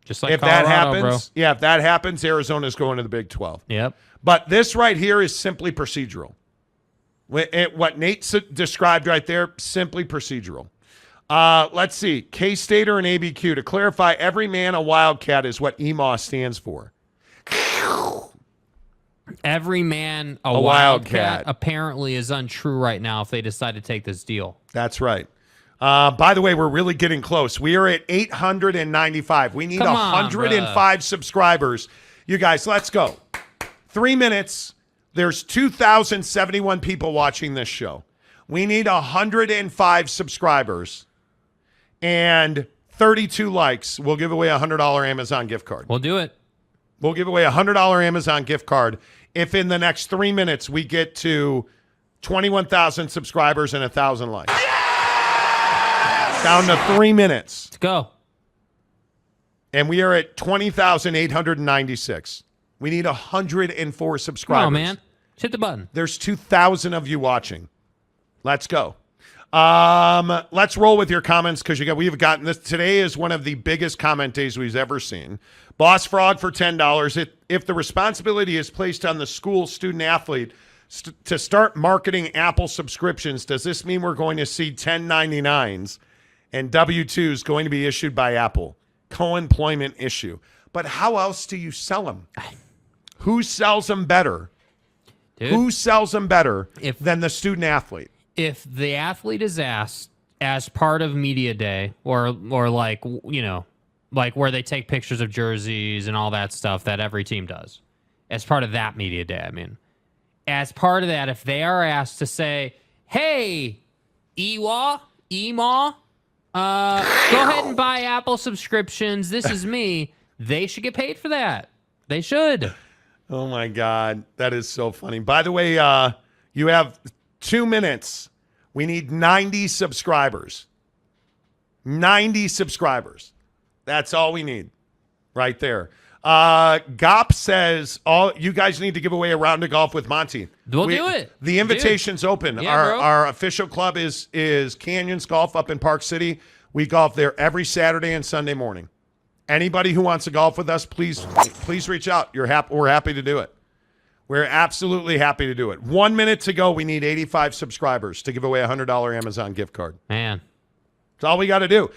Just like if Colorado, that happens, bro. Yeah, if that happens, Arizona's going to the Big 12. Yep. But this right here is simply procedural. What Nate described right there, simply procedural. Let's see. K-Stater and ABQ. To clarify, every man a Wildcat is what EMAW stands for. Every man a Wildcat. apparently is untrue right now if they decide to take this deal. That's right. By the way, we're really getting close. We are at 895. We need 105 subscribers. You guys, let's go. 3 minutes. There's 2,071 people watching this show. We need 105 subscribers and 32 likes. We'll give away a $100 Amazon gift card. We'll do it. We'll give away a $100 Amazon gift card if in the next 3 minutes we get to 21,000 subscribers and 1,000 likes. Yes! Down to 3 minutes. Let's go. And we are at 20,896. We need 104 subscribers. Come on, man. Hit the button. There's 2,000 of you watching. Let's go. Let's roll with your comments because we've gotten this. Today is one of the biggest comment days we've ever seen. Boss Frog for $10. If the responsibility is placed on the school student athlete to start marketing Apple subscriptions, does this mean we're going to see 1099s and W-2s going to be issued by Apple? Co-employment issue. But how else do you sell them? Who sells them better? Dude, who sells them better than the student athlete? If the athlete is asked as part of media day or like, you know, like where they take pictures of jerseys and all that stuff that every team does, as part of that media day, I mean, as part of that, if they are asked to say, hey, EMAW, go ahead and buy Apple subscriptions. This is me. They should get paid for that. They should. Oh, my God. That is so funny. By the way, you have 2 minutes. We need 90 subscribers. 90 subscribers. That's all we need right there. Gop says, you guys need to give away a round of golf with Monty. We'll do it. The invitation's open. Yeah, our official club is Canyons Golf up in Park City. We golf there every Saturday and Sunday morning. Anybody who wants to golf with us, please reach out. We're happy to do it. We're absolutely happy to do it. 1 minute to go. We need 85 subscribers to give away a $100 Amazon gift card. Man. That's all we got to do.